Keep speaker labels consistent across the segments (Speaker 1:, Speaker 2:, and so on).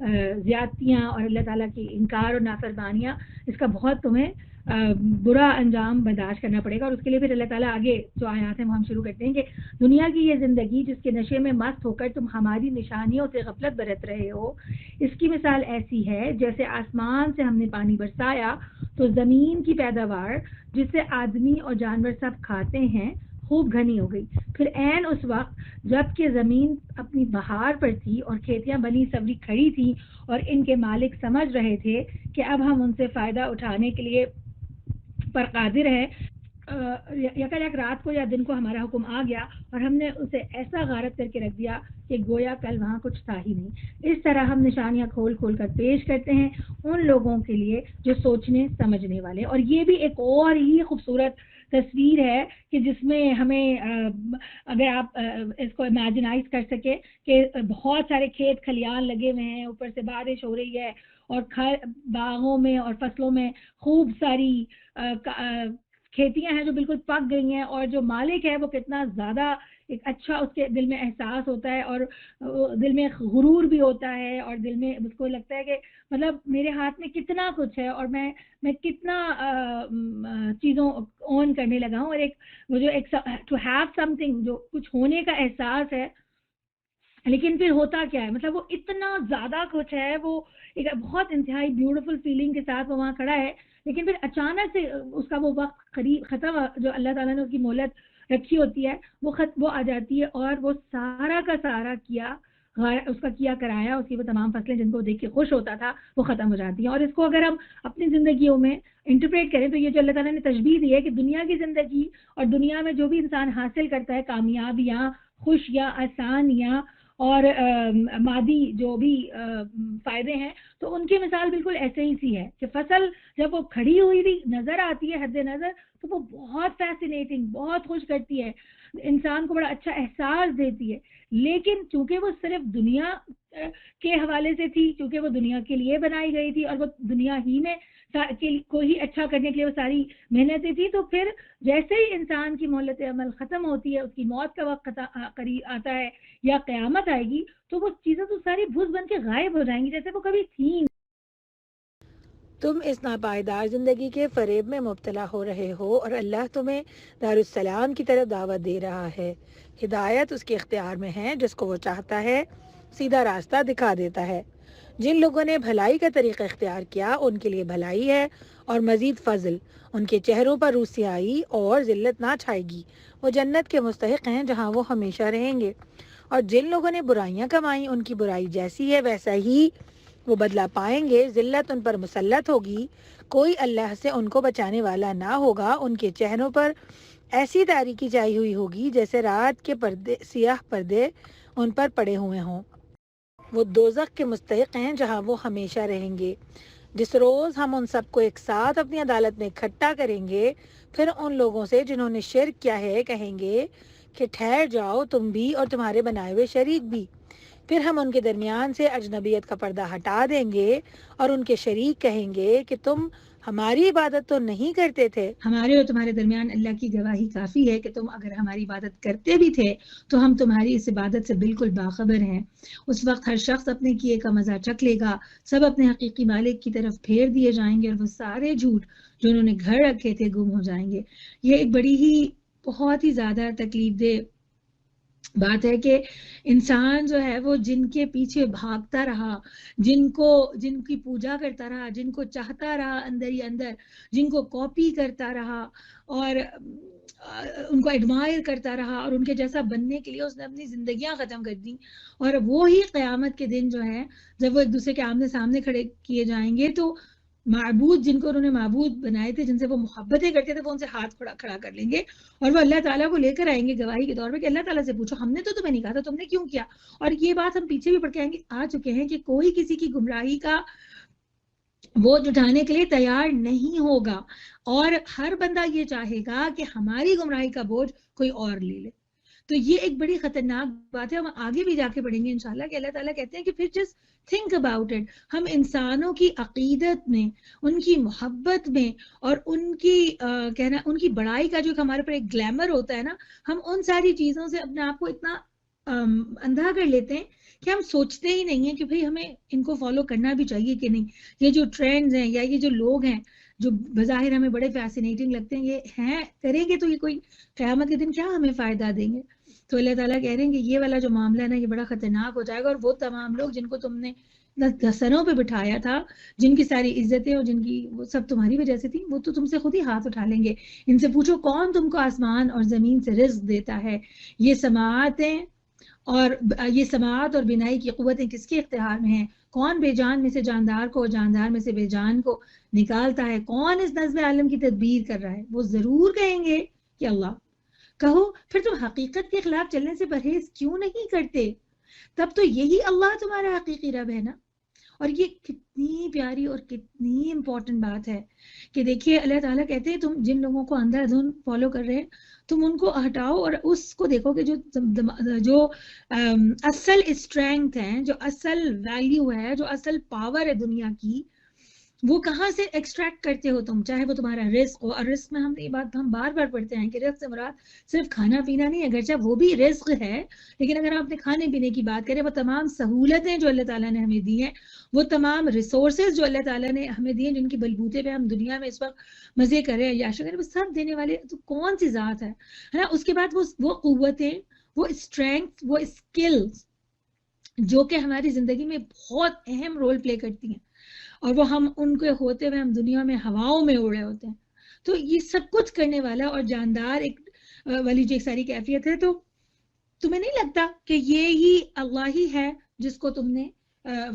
Speaker 1: زیادتیاں اور اللہ تعالیٰ کی انکار اور نافرمانیاں، اس کا بہت تمہیں برا انجام برداشت کرنا پڑے گا. اور اس کے لیے پھر اللہ تعالیٰ آگے جو آیات ہیں وہ ہم شروع کرتے ہیں کہ دنیا کی یہ زندگی جس کے نشے میں مست ہو کر تم ہماری نشانیوں سے غفلت برت رہے ہو، اس کی مثال ایسی ہے جیسے آسمان سے ہم نے پانی برسایا تو زمین کی پیداوار جس سے آدمی اور جانور سب کھاتے ہیں خوب گھنی ہو گئی. پھر عین اس وقت جب کہ زمین اپنی بہار پر تھی اور کھیتیاں بنی سبری کھڑی تھی اور ان کے مالک سمجھ رہے تھے کہ اب ہم ان سے فائدہ اٹھانے کے لیے پر قادر ہے، یکا یک رات کو یا دن کو ہمارا حکم آ گیا اور ہم نے اسے ایسا غارت کر کے رکھ دیا کہ گویا کل وہاں کچھ تھا ہی نہیں. اس طرح ہم نشانیاں کھول کھول کر پیش کرتے ہیں ان لوگوں کے لیے جو سوچنے سمجھنے والے. اور یہ بھی ایک اور ہی خوبصورت تصویر ہے کہ جس میں ہمیں اگر آپ اس کو امیجنائز کر سکے کہ بہت سارے کھیت کھلیان لگے ہوئے ہیں، اوپر سے بارش ہو رہی ہے اور باغوں میں اور فصلوں میں خوب ساری کھیتیاں ہیں جو بالکل پک گئی ہیں، اور جو مالک ہے وہ کتنا زیادہ ایک اچھا اس کے دل میں احساس ہوتا ہے اور دل میں غرور بھی ہوتا ہے اور دل میں اس کو لگتا ہے کہ مطلب میرے ہاتھ میں کتنا کچھ ہے اور میں کتنا چیزوں اون کرنے لگا ہوں. اور ایک وہ جو ایک ٹو ہیو سم تھنگ، جو کچھ ہونے کا احساس ہے، لیکن پھر ہوتا کیا ہے، مطلب وہ اتنا زیادہ کچھ ہے، وہ ایک بہت انتہائی بیوٹیفل فیلنگ کے ساتھ وہ وہاں کھڑا ہے، لیکن پھر اچانک سے اس کا وہ وقت ختم، جو اللہ تعالیٰ نے اس کی مہلت رکھی ہوتی ہے وہ آ جاتی ہے اور وہ سارا کا سارا اس کا کیا کرایا، اس کی وہ تمام فصلیں جن کو دیکھ کے خوش ہوتا تھا وہ ختم ہو جاتی ہیں. اور اس کو اگر ہم اپنی زندگیوں میں انٹرپریٹ کریں تو یہ جو اللہ تعالیٰ نے تشبیہ دی ہے کہ دنیا کی زندگی اور دنیا میں جو بھی انسان حاصل کرتا ہے کامیابیاں، خوشیاں، آسانیاں اور مادی جو بھی فائدے ہیں، تو ان کی مثال بالکل ایسے ہی سی ہے کہ فصل جب وہ کھڑی ہوئی بھی نظر آتی ہے حد نظر تو وہ بہت فیسینیٹنگ، بہت خوش کرتی ہے، انسان کو بڑا اچھا احساس دیتی ہے. لیکن چونکہ وہ صرف دنیا کے حوالے سے تھی، چونکہ وہ دنیا کے لیے بنائی گئی تھی اور وہ دنیا ہی میں کو ہی اچھا کرنے کے لیے وہ ساری محنتیں تھی، تو پھر جیسے ہی انسان کی مہلت عمل ختم ہوتی ہے، اس کی موت کا وقت قریب آتا ہے یا قیامت آئے گی، تو وہ چیزیں تو ساری بھوس بن کے غائب ہو جائیں گی جیسے وہ کبھی تھیں.
Speaker 2: تم اس ناپائیدار زندگی کے فریب میں مبتلا ہو رہے ہو اور اللہ تمہیں دارالسلام کی طرف دعوت دے رہا ہے. ہدایت اس کے اختیار میں ہے، جس کو وہ چاہتا ہے سیدھا راستہ دکھا دیتا ہے. جن لوگوں نے بھلائی کا طریقہ اختیار کیا ان کے لیے بھلائی ہے اور مزید فضل. ان کے چہروں پر روسیائی اور ذلت نہ چھائے گی. وہ جنت کے مستحق ہیں جہاں وہ ہمیشہ رہیں گے. اور جن لوگوں نے برائیاں کمائیں ان کی برائی جیسی ہے ویسا ہی وہ بدلہ پائیں گے. ذلت ان پر مسلط ہوگی، کوئی اللہ سے ان کو بچانے والا نہ ہوگا. ان کے چہروں پر ایسی تاریکی چھائی ہوئی ہوگی جیسے رات کے سیاہ پردے ان پر پڑے ہوئے ہوں. وہ دوزخ کے مستحق ہیں جہاں وہ ہمیشہ رہیں گے. جس روز ہم ان سب کو ایک ساتھ اپنی عدالت میں اکٹھا کریں گے، پھر ان لوگوں سے جنہوں نے شرک کیا ہے کہیں گے کہ ٹھہر جاؤ تم بھی اور تمہارے بنائے ہوئے شریک بھی. پھر ہم ان کے درمیان سے اجنبیت کا پردہ ہٹا دیں گے اور ان کے شریک کہیں گے کہ تم ہماری عبادت تو نہیں کرتے تھے.
Speaker 1: ہمارے اور تمہارے درمیان اللہ کی گواہی کافی ہے کہ تم اگر ہماری عبادت کرتے بھی تھے تو ہم تمہاری اس عبادت سے بالکل باخبر ہیں. اس وقت ہر شخص اپنے کیے کا مزہ چکھ لے گا، سب اپنے حقیقی مالک کی طرف پھیر دیے جائیں گے اور وہ سارے جھوٹ جو انہوں نے گھر رکھے تھے گم ہو جائیں گے. یہ ایک بڑی ہی بہت ہی زیادہ تکلیف دہ بات ہے کہ انسان جو ہے وہ جن کے پیچھے بھاگتا رہا، جن کی پوجا کرتا رہا، جن کو چاہتا رہا اندر ہی اندر، جن کو کاپی کرتا رہا اور ان کو ایڈمائر کرتا رہا اور ان کے جیسا بننے کے لیے اس نے اپنی زندگیاں ختم کر دی. اور وہی قیامت کے دن جو ہے جب وہ ایک دوسرے کے آمنے سامنے کھڑے کیے جائیں گے تو معبود جن کو انہوں نے معبود بنائے تھے، جن سے وہ محبتیں کرتے تھے، وہ ان سے ہاتھ کھڑا کر لیں گے اور وہ اللہ تعالیٰ کو لے کر آئیں گے گواہی کے طور پہ کہ اللہ تعالیٰ سے پوچھو ہم نے تو تمہیں نہیں کہا تھا، تم نے کیوں کیا. اور یہ بات ہم پیچھے بھی پڑھ کے آ چکے ہیں کہ کوئی کسی کی گمراہی کا بوجھ اٹھانے کے لیے تیار نہیں ہوگا اور ہر بندہ یہ چاہے گا کہ ہماری گمراہی کا بوجھ کوئی اور لے لے. تو یہ ایک بڑی خطرناک بات ہے. ہم آگے بھی جا کے پڑھیں گے انشاءاللہ کہ اللہ تعالیٰ کہتے ہیں کہ پھر جسٹ تھنک اباؤٹ اٹ. ہم انسانوں کی عقیدت میں، ان کی محبت میں اور ان کی کہنا ان کی بڑائی کا جو ہمارے پر ایک گلیمر ہوتا ہے نا، ہم ان ساری چیزوں سے اپنے آپ کو اتنا اندھا کر لیتے ہیں کہ ہم سوچتے ہی نہیں ہیں کہ بھئی ہمیں ان کو فالو کرنا بھی چاہیے کہ نہیں. یہ جو ٹرینڈز ہیں یا یہ جو لوگ ہیں جو بظاہر ہمیں بڑے فیسینیٹنگ لگتے ہیں، یہ ہیں کریں گے تو یہ کوئی قیامت کے دن کیا ہمیں فائدہ دیں گے؟ تو اللہ تعالیٰ کہہ رہے ہیں کہ یہ والا جو معاملہ ہے نا یہ بڑا خطرناک ہو جائے گا، اور وہ تمام لوگ جن کو تم نے سروں پہ بٹھایا تھا، جن کی ساری عزتیں اور جن کی وہ سب تمہاری وجہ سے تھی، وہ تو تم سے خود ہی ہاتھ اٹھا لیں گے. ان سے پوچھو کون تم کو آسمان اور زمین سے رزق دیتا ہے، یہ سماعت اور بینائی کی قوتیں کس کے اختیار میں ہیں؟ کون بے جان میں سے جاندار کو اور جاندار میں سے بے جان کو نکالتا ہے؟ کون اس نظم عالم کی تدبیر کر رہا ہے؟ وہ ضرور کہیں گے کہ اللہ. کہو پھر تم حقیقت کے خلاف چلنے سے پرہیز کیوں نہیں کرتے؟ تب تو یہی اللہ تمہارا حقیقی رب ہے نا. اور یہ کتنی پیاری اور کتنی امپورٹنٹ بات ہے کہ دیکھیے اللہ تعالیٰ کہتے ہیں تم جن لوگوں کو اندھا دھن فالو کر رہے ہیں تم ان کو ہٹاؤ اور اس کو دیکھو کہ جو اصل اسٹرینگتھ ہے، جو اصل ویلیو ہے، جو اصل پاور ہے دنیا کی، وہ کہاں سے ایکسٹریکٹ کرتے ہو تم. چاہے وہ تمہارا رزق ہو، اور رزق میں یہ بات ہم بار بار پڑھتے ہیں کہ رزق سے مراد صرف کھانا پینا نہیں ہے، اگرچہ وہ بھی رزق ہے، لیکن اگر ہم اپنے کھانے پینے کی بات کریں، وہ تمام سہولتیں جو اللہ تعالیٰ نے ہمیں دی ہیں، وہ تمام ریسورسز جو اللہ تعالیٰ نے ہمیں دی ہیں، جن کی بلبوتے پہ ہم دنیا میں اس وقت مزے کریں یا عیاشی کریں، وہ سب دینے والے تو کون سی ذات ہے نا. اس کے بعد وہ قوتیں، وہ اسٹرینگتھ، وہ اسکلز جو کہ ہماری زندگی میں بہت اہم رول پلے کرتی ہیں، اور وہ ہم ان کے ہوتے ہوئے ہم دنیا میں ہواؤں میں اڑے ہوتے ہیں. تو یہ سب کچھ کرنے والا اور جاندار ایک والی جو ایک ساری کیفیت ہے، تو تمہیں نہیں لگتا کہ یہی اللہ ہی ہے جس کو تم نے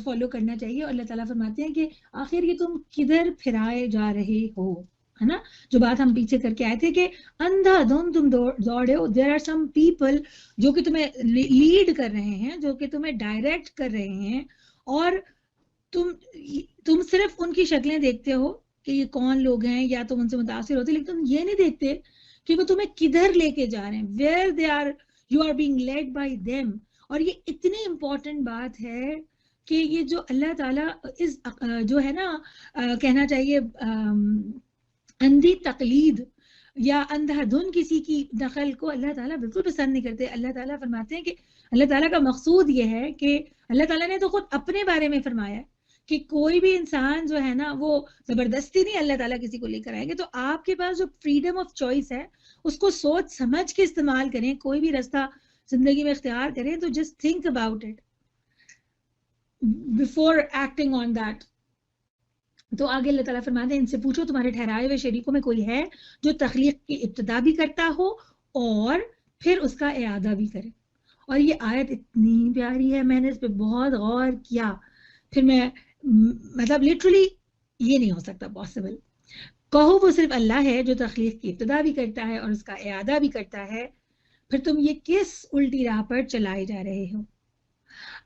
Speaker 1: فالو کرنا چاہیے؟ اور اللہ تعالیٰ فرماتے ہیں کہ آخر یہ تم کدھر پھرائے جا رہے ہو، ہے نا. جو بات ہم پیچھے کر کے آئے تھے کہ اندھا دھن تم دوڑے ہو. دیر آر سم پیپل جو کہ تمہیں لیڈ کر رہے ہیں، جو کہ تمہیں ڈائریکٹ کر رہے ہیں، اور تم صرف ان کی شکلیں دیکھتے ہو کہ یہ کون لوگ ہیں، یا تم ان سے متاثر ہوتے، لیکن تم یہ نہیں دیکھتے کہ وہ تمہیں کدھر لے کے جا رہے ہیں. where they are you are being led by them. اور یہ اتنی امپورٹنٹ بات ہے کہ یہ جو اللہ تعالیٰ جو ہے نا کہنا چاہیے اندھی تقلید یا اندھا دھن کسی کی نقل کو اللہ تعالیٰ بالکل پسند نہیں کرتے. اللہ تعالیٰ فرماتے ہیں کہ اللہ تعالیٰ کا مقصود یہ ہے کہ اللہ تعالیٰ نے تو خود اپنے بارے میں فرمایا ہے کہ کوئی بھی انسان جو ہے نا وہ زبردستی نہیں اللہ تعالیٰ کسی کو لے کر آئیں گے. تو آپ کے پاس جو فریڈم آف چوائس ہے اس کو سوچ سمجھ کے استعمال کریں. کوئی بھی راستہ زندگی میں اختیار کریں تو just think about it before acting on that. تو آگے اللہ تعالیٰ فرماتے ہیں ان سے پوچھو تمہارے ٹھہرائے ہوئے شریکوں میں کوئی ہے جو تخلیق کی ابتدا بھی کرتا ہو اور پھر اس کا اعادہ بھی کرے. اور یہ آیت اتنی پیاری ہے، میں نے اس پہ بہت غور کیا. پھر میں مطلب لٹرلی یہ نہیں ہو سکتا پاسبل. کہو وہ صرف اللہ ہے جو تخلیق کی ابتدا بھی کرتا ہے اور اس کا اعادہ بھی کرتا ہے، پھر تم یہ کس الٹی راہ پر چلائے جا رہے ہو.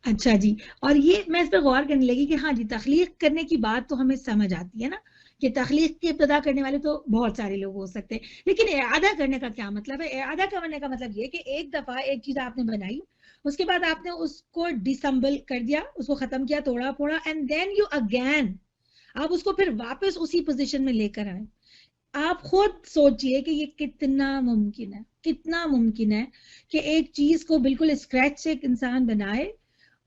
Speaker 1: اچھا جی، اور یہ میں اس پہ غور کرنے لگی کہ ہاں جی تخلیق کرنے کی بات تو ہمیں سمجھ آتی ہے نا کہ تخلیق کی ابتدا کرنے والے تو بہت سارے لوگ ہو سکتے ہیں، لیکن اعادہ کرنے کا کیا مطلب ہے؟ اعادہ کرنے کا مطلب یہ کہ ایک دفعہ ایک چیز آپ نے بنائی، اس کے بعد آپ نے اس کو ڈسمبل کر دیا، اس کو ختم کیا، توڑا پھوڑا، اینڈ دین یو اگین آپ اس کو پھر واپس اسی پوزیشن میں لے کر آئے. آپ خود سوچئے کہ یہ کتنا ممکن ہے کہ ایک چیز کو بالکل اسکریچ سے ایک انسان بنائے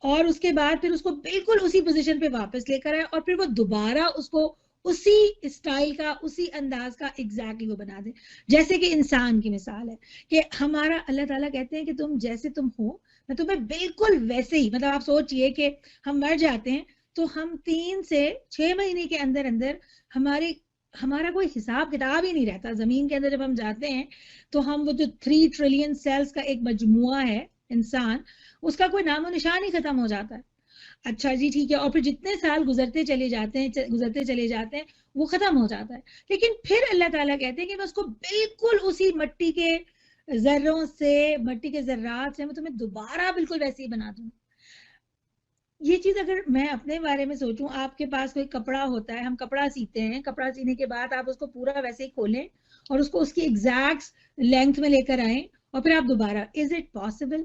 Speaker 1: اور اس کے بعد پھر اس کو بالکل اسی پوزیشن پہ واپس لے کر آئے اور پھر وہ دوبارہ اس کو اسی اسٹائل کا، اسی انداز کا ایگزیکٹلی وہ بنا دے. جیسے کہ انسان کی مثال ہے کہ ہمارا اللہ تعالیٰ کہتے ہیں کہ تم جیسے تم ہو میں تمہیں بالکل ویسے ہی، مطلب آپ سوچئے کہ ہم مر جاتے ہیں تو ہم 3 سے 6 مہینے کے اندر ہمارا کوئی حساب کتاب ہی نہیں رہتا. زمین کے اندر جب ہم جاتے ہیں تو ہم وہ جو 3 ٹریلین سیلز کا ایک مجموعہ ہے انسان، اس کا کوئی نام و نشان ہی ختم ہو جاتا ہے. اچھا جی ٹھیک ہے، اور پھر جتنے سال گزرتے چلے جاتے ہیں وہ ختم ہو جاتا ہے. لیکن پھر اللہ تعالیٰ کہتے ہیں کہ میں اس کو بالکل اسی مٹی کے ذروں سے، مٹی کے ذرات سے میں تمہیں دوبارہ بالکل ویسے ہی بنا دوں. یہ چیز اگر میں اپنے بارے میں سوچوں، آپ کے پاس کوئی کپڑا ہوتا ہے، ہم کپڑا سیتے ہیں، کپڑا سینے کے بعد آپ اس کو پورا ویسے ہی کھولیں اور اس کو اس کی ایگزیکٹ لینتھ میں لے کر آئیں اور پھر آپ دوبارہ، is it possible?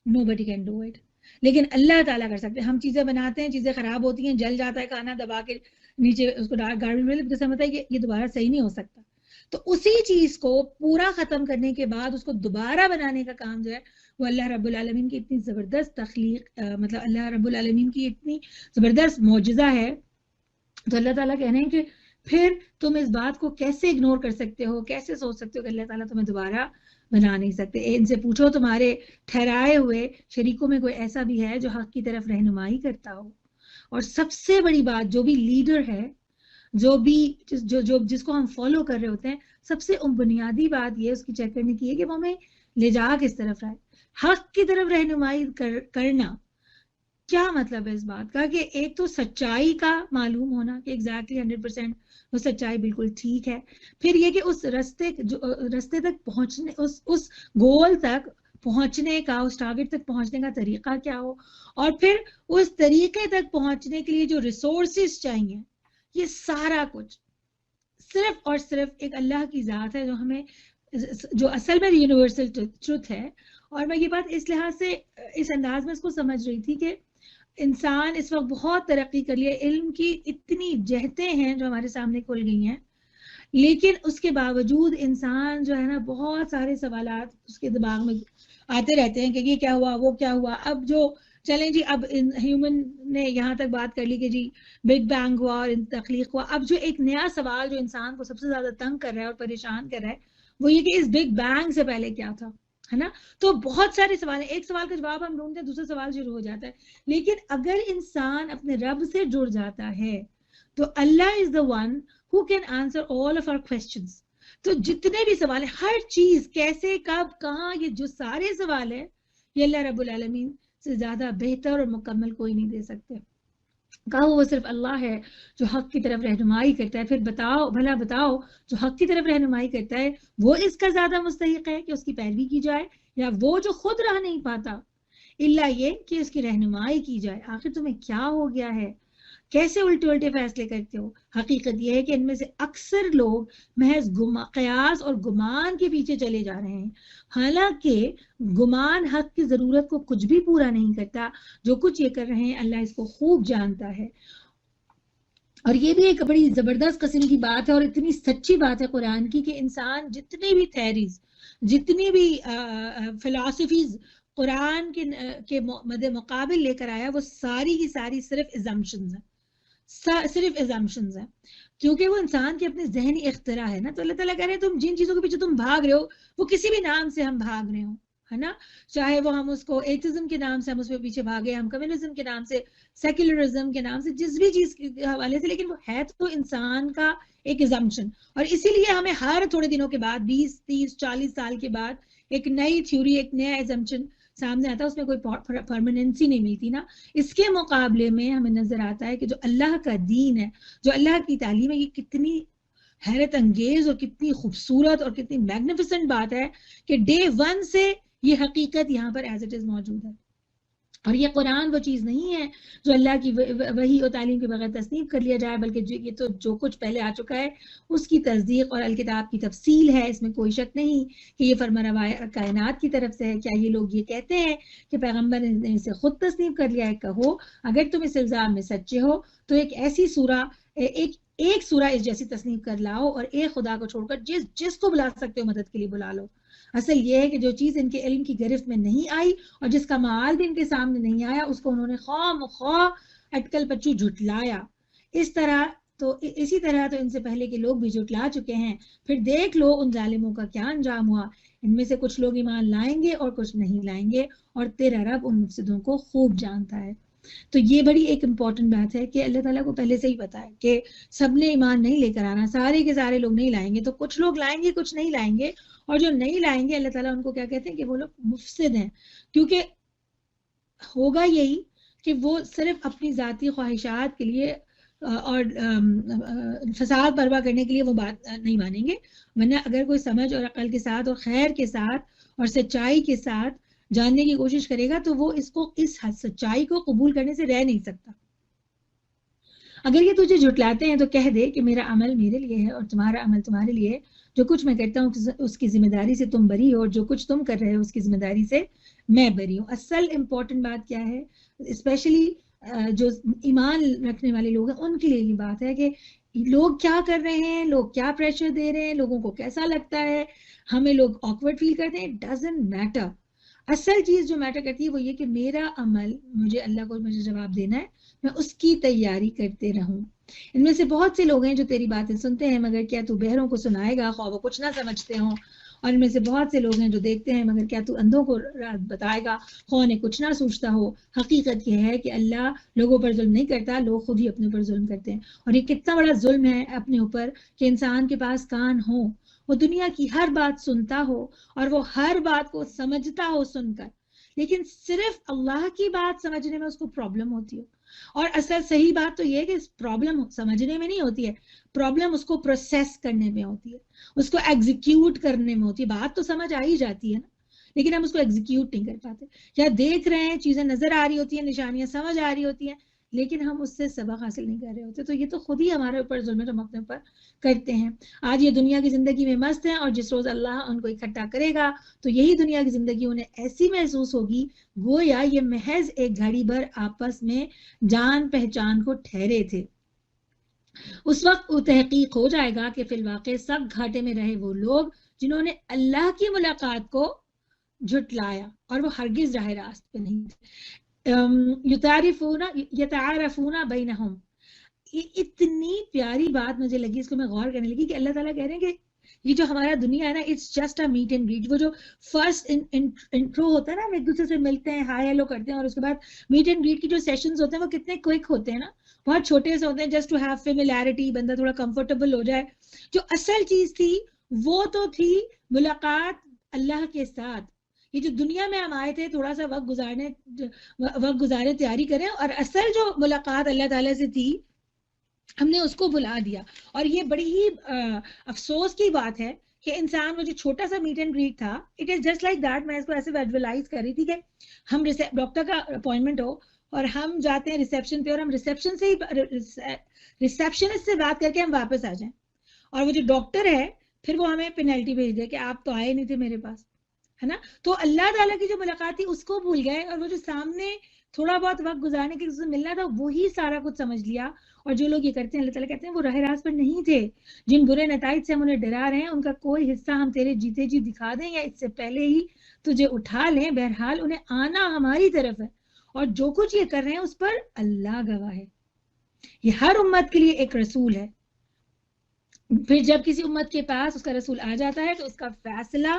Speaker 1: Nobody can do it. لیکن اللہ تعالیٰ کر سکتے ہیں. ہم چیزیں بناتے ہیں، چیزیں خراب ہوتی ہیں، جل جاتا ہے کھانا، دبا کے نیچے اس کو گاربیج میں سمجھتا ہے کہ یہ دوبارہ صحیح نہیں ہو سکتا. تو اسی چیز کو پورا ختم کرنے کے بعد اس کو دوبارہ بنانے کا کام جو ہے وہ اللہ رب العالمین کی اتنی زبردست تخلیق مطلب اللہ رب العالمین کی اتنی زبردست معجزہ ہے. تو اللہ تعالیٰ کہہ رہے ہیں کہ پھر تم اس بات کو کیسے اگنور کر سکتے ہو, کیسے سوچ سکتے ہو کہ اللہ تعالیٰ تمہیں دوبارہ بنا نہیں سکتے. ان سے پوچھو تمہارے ٹھہرائے ہوئے شریکوں میں کوئی ایسا بھی ہے جو حق کی طرف رہنمائی کرتا ہو. اور سب سے بڑی بات, جو بھی لیڈر ہے, جو بھی جس کو ہم فالو کر رہے ہوتے ہیں, سب سے بنیادی بات یہ اس کی چیک کرنے کی ہے کہ وہ ہمیں لے جا کس طرف رہے. حق کی طرف رہنمائی کرنا کیا مطلب ہے اس بات کا, کہ ایک تو سچائی کا معلوم ہونا کہ ایگزیکٹلی 100% وہ سچائی بالکل ٹھیک ہے. پھر یہ کہ اس رستے تک پہنچنے, اس گول تک پہنچنے کا, اس ٹارگٹ تک پہنچنے کا طریقہ کیا ہو, اور پھر اس طریقے تک پہنچنے کے لیے جو ریسورسز چاہیے, یہ سارا کچھ صرف اور صرف ایک اللہ کی ذات ہے جو ہمیں, جو اصل میں یونیورسل ٹروتھ ہے. اور میں یہ بات اس لحاظ سے اس انداز میں اس کو سمجھ رہی تھی کہ انسان اس وقت بہت ترقی کر لیا, علم کی اتنی جہتیں ہیں جو ہمارے سامنے کھل گئی ہیں, لیکن اس کے باوجود انسان جو ہے نا, بہت سارے سوالات اس کے دماغ میں آتے رہتے ہیں کہ یہ کیا ہوا, وہ کیا ہوا. اب جو چلیں جی, اب ہیومن نے یہاں تک بات کر لی کہ جی بگ بینگ ہوا اور تخلیق ہوا. اب جو ایک نیا سوال جو انسان کو سب سے زیادہ تنگ کر رہا ہے اور پریشان کر رہا ہے, وہ یہ کہ اس بگ بینگ سے پہلے کیا تھا, ہے نا. تو بہت سارے سوال ہیں, ایک سوال کا جواب ہم ڈھونڈتے ہیں, دوسرا سوال شروع ہو جاتا ہے. لیکن اگر انسان اپنے رب سے جڑ جاتا ہے تو اللہ از the one who can answer all of our questions. تو جتنے بھی سوال ہیں, ہر چیز کیسے, کب, کہاں, یہ جو سارے سوال ہیں, یہ اللہ رب العالمین سے زیادہ بہتر اور مکمل کوئی نہیں دے سکتے. کہا وہ صرف اللہ ہے جو حق کی طرف رہنمائی کرتا ہے. پھر بتاؤ, بھلا بتاؤ, جو حق کی طرف رہنمائی کرتا ہے وہ اس کا زیادہ مستحق ہے کہ اس کی پیروی کی جائے, یا وہ جو خود راہ نہیں پاتا الا یہ کہ اس کی رہنمائی کی جائے. آخر تمہیں کیا ہو گیا ہے, کیسے الٹے الٹے فیصلے کرتے ہو؟ حقیقت یہ ہے کہ ان میں سے اکثر لوگ محض قیاس اور گمان کے پیچھے چلے جا رہے ہیں, حالانکہ گمان حق کی ضرورت کو کچھ بھی پورا نہیں کرتا. جو کچھ یہ کر رہے ہیں اللہ اس کو خوب جانتا ہے. اور یہ بھی ایک بڑی زبردست قسم کی بات ہے اور اتنی سچی بات ہے قرآن کی, کہ انسان جتنی بھی تھیریز, جتنی بھی فلاسفیز قرآن کے مد مقابل لے کر آیا, وہ ساری کی ساری صرف ایزمپشنز ہیں, صرف ایزمپشنز ہیں, کیونکہ وہ انسان کے اپنے ذہنی اختراع ہے نا. تو اللہ تعالیٰ کہہ رہے ہیں تم جن چیزوں کے پیچھے تم بھاگ رہے ہو, وہ کسی بھی نام سے ہم بھاگ رہے ہوں, ہے نا, چاہے وہ ہم اس کو ایتھزم کے نام سے ہم اس پہ پیچھے بھاگے, ہم کمیونزم کے نام سے, سیکولرزم کے نام سے, جس بھی چیز کے حوالے سے, لیکن وہ ہے تو انسان کا ایک ایزمپشن. اور اسی لیے ہمیں ہر تھوڑے دنوں کے بعد, 20, 30, 40 سال کے بعد ایک نئی تھیوری, ایک نیا ایزمپشن سامنے آتا ہے, اس میں کوئی پرماننسی نہیں ملتی نا. اس کے مقابلے میں ہمیں نظر آتا ہے کہ جو اللہ کا دین ہے, جو اللہ کی تعلیم ہے, یہ کتنی حیرت انگیز اور کتنی خوبصورت اور کتنی میگنیفیسنٹ بات ہے کہ ڈے 1 سے یہ حقیقت یہاں پر ایز اٹ از موجود ہے. اور یہ قرآن وہ چیز نہیں ہے جو اللہ کی وحی اور تعلیم کے بغیر تصنیف کر لیا جائے, بلکہ یہ تو جو کچھ پہلے آ چکا ہے اس کی تصدیق اور الکتاب کی تفصیل ہے. اس میں کوئی شک نہیں کہ یہ فرمانروا کائنات کی طرف سے ہے. کیا یہ لوگ یہ کہتے ہیں کہ پیغمبر نے اسے خود تصنیف کر لیا ہے؟ کہو اگر تم اس الزام میں سچے ہو تو ایک ایسی سورہ, ایک سورہ اس جیسی تصنیف کر لاؤ, اور ایک خدا کو چھوڑ کر جس کو بلا سکتے ہو مدد کے لیے بلا لو. اصل یہ ہے کہ جو چیز ان کے علم کی گرفت میں نہیں آئی اور جس کا معال بھی ان کے سامنے نہیں آیا, اس کو انہوں نے خواہ اٹکل پچو جھٹلایا. اسی طرح تو ان سے پہلے کے لوگ بھی جھٹلا چکے ہیں. پھر دیکھ لو ان ظالموں کا کیا انجام ہوا. ان میں سے کچھ لوگ ایمان لائیں گے اور کچھ نہیں لائیں گے, اور تیرا رب ان مفسدوں کو خوب جانتا ہے. تو یہ بڑی ایک امپورٹنٹ بات ہے کہ اللہ تعالیٰ کو پہلے سے ہی پتا ہے کہ سب نے ایمان نہیں لے کر آنا, سارے کے سارے لوگ نہیں لائیں گے. تو کچھ لوگ لائیں گے, کچھ نہیں لائیں گے, اور جو نہیں لائیں گے اللہ تعالیٰ ان کو کیا کہتے ہیں کہ وہ لوگ مفسد ہیں. کیونکہ ہوگا یہی کہ وہ صرف اپنی ذاتی خواہشات کے لیے اور فساد برپا کرنے کے لیے وہ بات نہیں مانیں گے. ورنہ اگر کوئی سمجھ اور عقل کے ساتھ اور خیر کے ساتھ اور سچائی کے ساتھ جاننے کی کوشش کرے گا تو وہ اس سچائی کو قبول کرنے سے رہ نہیں سکتا. اگر یہ تجھے جھٹلاتے ہیں تو کہہ دے کہ میرا عمل میرے لیے ہے اور تمہارا عمل تمہارے لیے. جو کچھ میں کرتا ہوں اس کی ذمہ داری سے تم بری ہو, اور جو کچھ تم کر رہے ہو اس کی ذمہ داری سے میں بری ہوں. اصل امپورٹنٹ بات کیا ہے, اسپیشلی جو ایمان رکھنے والے لوگ ہیں ان کے لیے یہ بات ہے کہ لوگ کیا کر رہے ہیں, لوگ کیا پریشر دے رہے ہیں, لوگوں کو کیسا لگتا ہے, ہمیں لوگ آکورڈ فیل کرتے ہیں, ڈزنٹ میٹر.
Speaker 3: اصل چیز جو میٹر کرتی ہے وہ یہ کہ میرا عمل، مجھے اللہ کو مجھے جواب دینا ہے، میں اس کی تیاری کرتے رہوں. ان میں سے بہت سے لوگ ہیں جو تیری باتیں سنتے ہیں مگر کیا تو بہروں کو سنائے گا خواہ وہ کچھ نہ سمجھتے ہوں، اور ان میں سے بہت سے لوگ ہیں جو دیکھتے ہیں مگر کیا تو اندھوں کو راہ بتائے گا خواہ انہیں کچھ نہ سوچتا ہو. حقیقت یہ ہے کہ اللہ لوگوں پر ظلم نہیں کرتا، لوگ خود ہی اپنے اوپر ظلم کرتے ہیں. اور یہ کتنا بڑا ظلم ہے اپنے اوپر کہ انسان کے پاس کان ہو، وہ دنیا کی ہر بات سنتا ہو اور وہ ہر بات کو سمجھتا ہو سن کر، لیکن صرف اللہ کی بات سمجھنے میں اس کو پرابلم ہوتی ہو. اور اصل صحیح بات تو یہ ہے کہ پرابلم سمجھنے میں نہیں ہوتی ہے، پرابلم اس کو پروسیس کرنے میں ہوتی ہے، اس کو ایگزیکیوٹ کرنے میں ہوتی ہے. بات تو سمجھ آ ہی جاتی ہے نا، لیکن ہم اس کو ایگزیکیوٹ نہیں کر پاتے. یا دیکھ رہے ہیں، چیزیں نظر آ رہی ہوتی ہیں، نشانیاں سمجھ آ رہی ہوتی ہیں، لیکن ہم اس سے سبق حاصل نہیں کر رہے ہوتے. تو یہ تو خود ہی ہمارے اوپر ظلم ہے جو ہم اپنے اوپر کرتے ہیں. آج یہ دنیا کی زندگی میں مست ہیں، اور جس روز اللہ ان کو اکٹھا کرے گا تو یہی دنیا کی زندگی انہیں ایسی محسوس ہوگی گویا یہ محض ایک گھڑی بھر آپس میں جان پہچان کو ٹھہرے تھے. اس وقت وہ تحقیق ہو جائے گا کہ فی الواقع سب گھاٹے میں رہے وہ لوگ جنہوں نے اللہ کی ملاقات کو جھٹلایا اور وہ ہرگز راہ راست پہ نہیں تھے. یتعارفون بینہم، یہ اتنی پیاری بات مجھے لگی، اس کو میں غور کرنے لگی کہ اللہ تعالیٰ کہہ رہے ہیں کہ یہ جو ہمارا دنیا ہے نا، it's just a meet and greet. وہ جو فرسٹ انٹرو ہوتا ہے نا، ہم ایک دوسرے سے ملتے ہیں، ہائی ہیلو کرتے ہیں، اور اس کے بعد میٹ اینڈ گریٹ کی جو سیشنز ہوتے ہیں وہ کتنے کوئک ہوتے ہیں نا، بہت چھوٹے سے ہوتے ہیں، جسٹ ٹو ہیو فیملیرٹی، بندہ تھوڑا کمفرٹیبل ہو جائے. جو اصل چیز تھی وہ تو تھی ملاقات اللہ کے ساتھ. یہ جو دنیا میں ہم آئے تھے تھوڑا سا وقت گزارے تیاری کریں، اور اصل جو ملاقات اللہ تعالیٰ سے تھی ہم نے اس کو بلا دیا. اور یہ بڑی ہی افسوس کی بات ہے کہ انسان وہ جو چھوٹا سا میٹ اینڈ گریٹ تھا، it is just like that. میں اس کو ایسے ویژولاائز کر رہی تھی کہ ہم ڈاکٹر کا اپوائنٹمنٹ ہو اور ہم جاتے ہیں ریسیپشن پہ، اور ہم ریسیپشن سے ہی ریسیپشنسٹ سے بات کر کے ہم واپس آ جائیں، اور وہ جو ڈاکٹر ہے پھر وہ ہمیں پینلٹی بھیج دے کہ آپ تو آئے نہیں تھے میرے پاس، ہے نا. تو اللہ تعالیٰ کی جو ملاقات تھی اس کو بھول گئے، اور وہ جو سامنے تھوڑا بہت وقت گزارنے کے لیے ملنا تھا وہی سارا کچھ سمجھ لیا. اور جو لوگ یہ کرتے ہیں اللہ تعالیٰ کہتے ہیں وہ راہ راست پر نہیں تھے. جن برے نتائج سے ہم انہیں ڈرا رہے ہیں ان کا کوئی حصہ ہم تیرے جیتے جی دکھا دیں یا اس سے پہلے ہی تجھے اٹھا لیں، بہرحال انہیں آنا ہماری طرف ہے، اور جو کچھ یہ کر رہے ہیں اس پر اللہ گواہ ہے. یہ ہر امت کے لیے ایک رسول ہے. پھر جب کسی امت کے پاس اس کا رسول آ جاتا ہے تو اس کا فیصلہ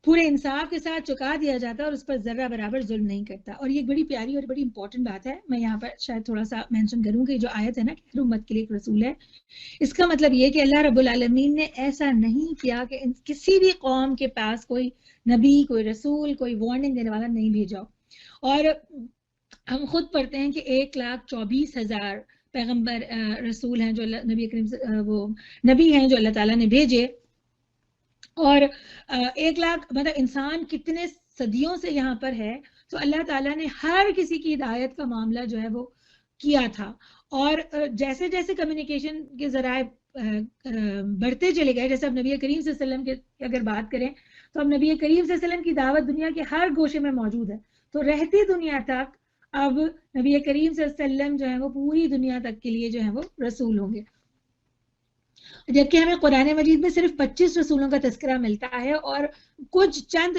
Speaker 3: پورے انصاف کے ساتھ چکا دیا جاتا ہے اور اس پر ذرہ برابر ظلم نہیں کرتا. اور یہ بڑی پیاری اور بڑی امپورٹنٹ بات ہے. میں یہاں پر شاید تھوڑا سا مینشن کروں کہ جو آیت ہے نا کہ ہر امت کے لیے ایک رسول ہے، اس کا مطلب یہ کہ اللہ رب العالمین نے ایسا نہیں کیا کہ کسی بھی قوم کے پاس کوئی نبی، کوئی رسول، کوئی وارننگ دینے والا نہیں بھیجا. اور ہم خود پڑھتے ہیں کہ 1,24,000 پیغمبر رسول ہیں جو نبی کریم وہ نبی ہیں جو اللہ تعالیٰ نے بھیجے. اور 1 لاکھ مطلب انسان کتنے صدیوں سے یہاں پر ہے، تو اللہ تعالیٰ نے ہر کسی کی ہدایت کا معاملہ جو ہے وہ کیا تھا. اور جیسے جیسے کمیونیکیشن کے ذرائع بڑھتے چلے گئے، جیسے اب نبی کریم صلی اللہ علیہ وسلم کی اگر بات کریں تو اب نبی کریم صلی اللہ علیہ وسلم کی دعوت دنیا کے ہر گوشے میں موجود ہے. تو رہتی دنیا تک اب نبی کریم صلی اللہ علیہ وسلم جو ہے وہ پوری دنیا تک کے لیے جو ہے وہ رسول ہوں گے. جبکہ ہمیں قرآن مجید میں صرف 25 رسولوں کا تذکرہ ملتا ہے اور کچھ چند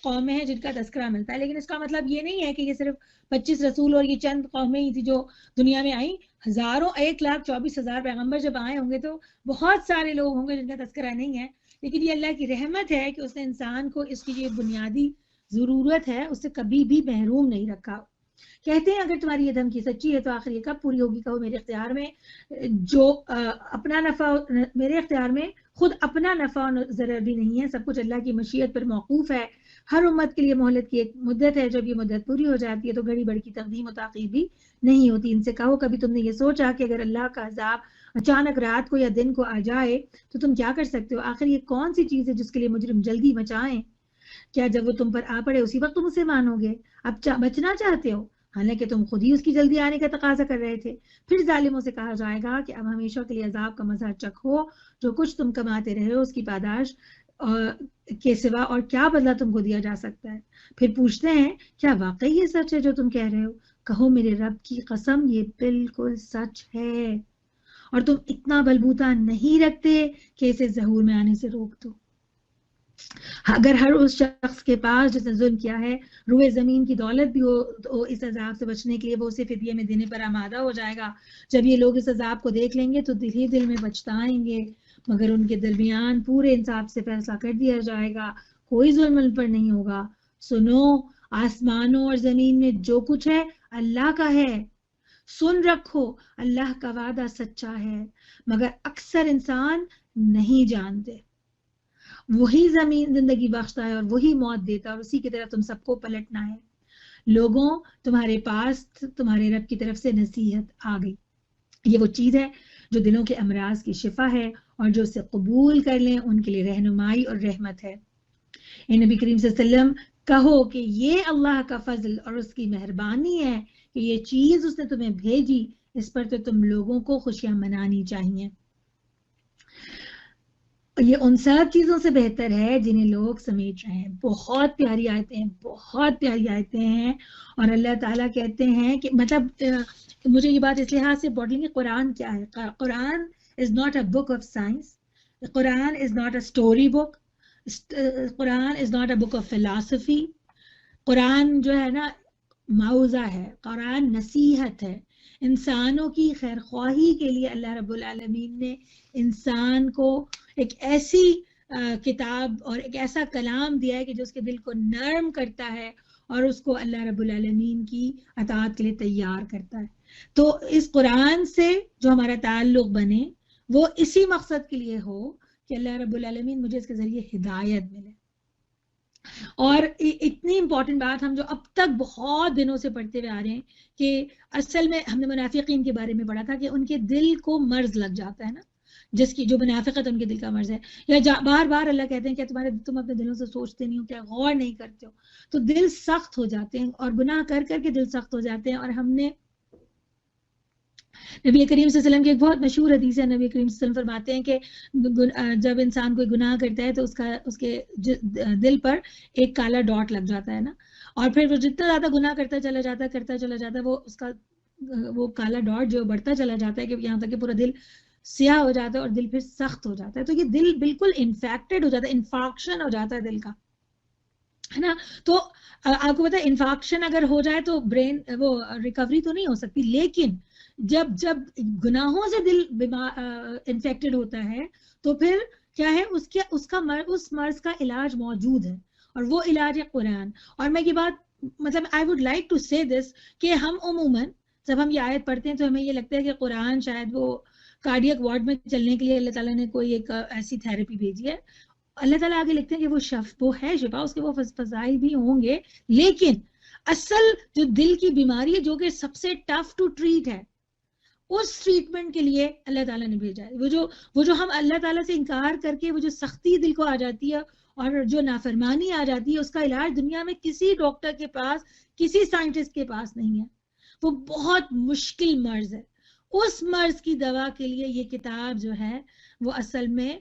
Speaker 3: قومیں ہیں جن کا تذکرہ ملتا ہے، لیکن اس کا مطلب یہ نہیں ہے کہ یہ صرف 25 رسول اور یہ چند قومیں ہی تھی جو دنیا میں آئیں. ہزاروں 1,24,000 پیغمبر جب آئے ہوں گے تو بہت سارے لوگ ہوں گے جن کا تذکرہ نہیں ہے. لیکن یہ اللہ کی رحمت ہے کہ اس نے انسان کو اس کی جو بنیادی ضرورت ہے اس سے کبھی بھی محروم نہیں رکھا. کہتے ہیں اگر تمہاری یہ دھمکی سچی ہے تو آخر یہ کب پوری ہوگی؟ کہو میرے اختیار میں جو اپنا نفع، میرے اختیار میں خود اپنا نفع ضرر بھی نہیں ہے، سب کچھ اللہ کی مشیت پر موقوف ہے. ہر امت کے لیے مہلت کی ایک مدت ہے، جب یہ مدت پوری ہو جاتی ہے تو گھڑی بڑھ کی تقدیم و تاخیر بھی نہیں ہوتی. ان سے کہو کبھی تم نے یہ سوچا کہ اگر اللہ کا عذاب اچانک رات کو یا دن کو آ جائے تو تم کیا کر سکتے ہو؟ آخر یہ کون سی چیز ہے جس کے لیے مجرم جلدی مچائیں؟ کیا جب وہ تم پر آ پڑے اسی وقت تم اسے مانو گے؟ اب بچنا چاہتے ہو حالانکہ تم خود ہی اس کی جلدی آنے کا تقاضا کر رہے تھے. پھر ظالموں سے کہا جائے گا کہ اب ہمیشہ کے لیے عذاب کا مزہ چکھو، جو کچھ تم کماتے رہے ہو اس کی پاداش کے سوا اور کیا بدلہ تم کو دیا جا سکتا ہے؟ پھر پوچھتے ہیں کیا واقعی یہ سچ ہے جو تم کہہ رہے ہو؟ کہو میرے رب کی قسم یہ بالکل سچ ہے، اور تم اتنا بلبوتا نہیں رکھتے کہ اسے ظہور میں آنے سے روک دو. اگر ہر اس شخص کے پاس جس نے ظلم کیا ہے روئے زمین کی دولت بھی ہو تو اس عذاب سے بچنے کے لیے وہ اسے فدیے میں دینے پر آمادہ ہو جائے گا. جب یہ لوگ اس عذاب کو دیکھ لیں گے تو دل ہی دل میں پچھتائیں گے، مگر ان کے درمیان پورے انصاف سے فیصلہ کر دیا جائے گا، کوئی ظلم ان پر نہیں ہوگا. سنو، آسمانوں اور زمین میں جو کچھ ہے اللہ کا ہے، سن رکھو اللہ کا وعدہ سچا ہے، مگر اکثر انسان نہیں جانتے. وہی زمین زندگی بخشتا ہے اور وہی موت دیتا ہے اور اسی کی طرف تم سب کو پلٹنا ہے. لوگوں، تمہارے پاس تمہارے رب کی طرف سے نصیحت آ گئی. یہ وہ چیز ہے جو دلوں کے امراض کی شفا ہے اور جو اسے قبول کر لیں ان کے لیے رہنمائی اور رحمت ہے. اے نبی کریم صلی اللہ علیہ وسلم، کہو کہ یہ اللہ کا فضل اور اس کی مہربانی ہے کہ یہ چیز اس نے تمہیں بھیجی، اس پر تو تم لوگوں کو خوشیاں منانی چاہیے. یہ ان سب چیزوں سے بہتر ہے جنہیں لوگ سمیٹ رہے ہیں. بہت پیاری آیتیں ہیں، بہت پیاری آیتیں ہیں. اور اللہ تعالیٰ کہتے ہیں کہ مطلب مجھے یہ بات اس لحاظ سے بڑھ لیں، قرآن کیا ہے؟ Quran is not a book of science, Quran is not a story book, Quran is not a book of philosophy. Quran جو ہے نا موعظہ ہے، قرآن نصیحت ہے. انسانوں کی خیر خواہی کے لیے اللہ رب العالمین نے انسان کو ایک ایسی کتاب اور ایک ایسا کلام دیا ہے کہ جو اس کے دل کو نرم کرتا ہے اور اس کو اللہ رب العالمین کی اطاعت کے لیے تیار کرتا ہے. تو اس قرآن سے جو ہمارا تعلق بنے وہ اسی مقصد کے لیے ہو کہ اللہ رب العالمین مجھے اس کے ذریعے ہدایت ملے. اور اتنی امپورٹنٹ بات ہم جو اب تک بہت دنوں سے پڑھتے ہوئے آ رہے ہیں کہ اصل میں ہم نے منافقین کے بارے میں پڑھا تھا کہ ان کے دل کو مرض لگ جاتا ہے نا، جس کی جو منافقت ان کے دل کا مرض ہے. یا بار بار اللہ کہتے ہیں کہ تم اپنے دلوں سے سوچتے نہیں ہو، کیا غور نہیں کرتے ہو، تو دل سخت ہو جاتے ہیں اور گناہ کر کر کے دل سخت ہو جاتے ہیں. اور ہم نے نبی کریم صلی اللہ علیہ وسلم کی ایک بہت مشہور حدیث ہے، نبی کریم صلی اللہ علیہ وسلم فرماتے ہیں کہ جب انسان کوئی گناہ کرتا ہے تو اس کے دل پر ایک کالا ڈاٹ لگ جاتا ہے نا، اور پھر وہ جتنا زیادہ گناہ کرتا چلا جاتا ہے وہ اس کا وہ کالا ڈاٹ جو بڑھتا چلا جاتا ہے کہ یہاں تک کہ پورا دل سیاہ ہو جاتا ہے اور دل پھر سخت ہو جاتا ہے. تو یہ دل بالکل انفیکٹڈ ہو جاتا ہے، انفارکشن ہو جاتا ہے دل کا، ہے نا. تو آپ کو پتا ہے انفارکشن اگر ہو جائے تو برین وہ ریکوری تو نہیں ہو سکتی، لیکن جب گناہوں سے دل انفیکٹڈ ہوتا ہے تو پھر کیا ہے، اس مرض کا علاج موجود ہے اور وہ علاج ہے قرآن. اور میں یہ بات مطلب آئی ووڈ لائک ٹو سے دس کہ ہم عموماً جب ہم یہ آیت پڑھتے ہیں تو ہمیں یہ لگتا ہے کہ قرآن شاید وہ کارڈیک وارڈ میں چلنے کے لیے اللہ تعالیٰ نے کوئی ایک ایسی تھیراپی بھیجی ہے. اللہ تعالیٰ آگے لکھتے ہیں کہ وہ ہے شفا، اس کے وہ فضائل بھی ہوں گے، لیکن اصل جو دل کی بیماری ہے جو کہ سب سے ٹف ٹو ٹریٹ ہے، اس ٹریٹمنٹ کے لیے اللہ تعالیٰ نے بھیجا ہے. وہ جو ہم اللہ تعالیٰ سے انکار کر کے وہ جو سختی دل کو آ جاتی ہے اور جو نافرمانی آ جاتی ہے، اس کا علاج دنیا میں کسی ڈاکٹر کے پاس، کسی سائنٹسٹ کے پاس نہیں ہے. وہ بہت مشکل مرض ہے. اس مرض کی دوا کے لیے یہ کتاب جو ہے وہ اصل میں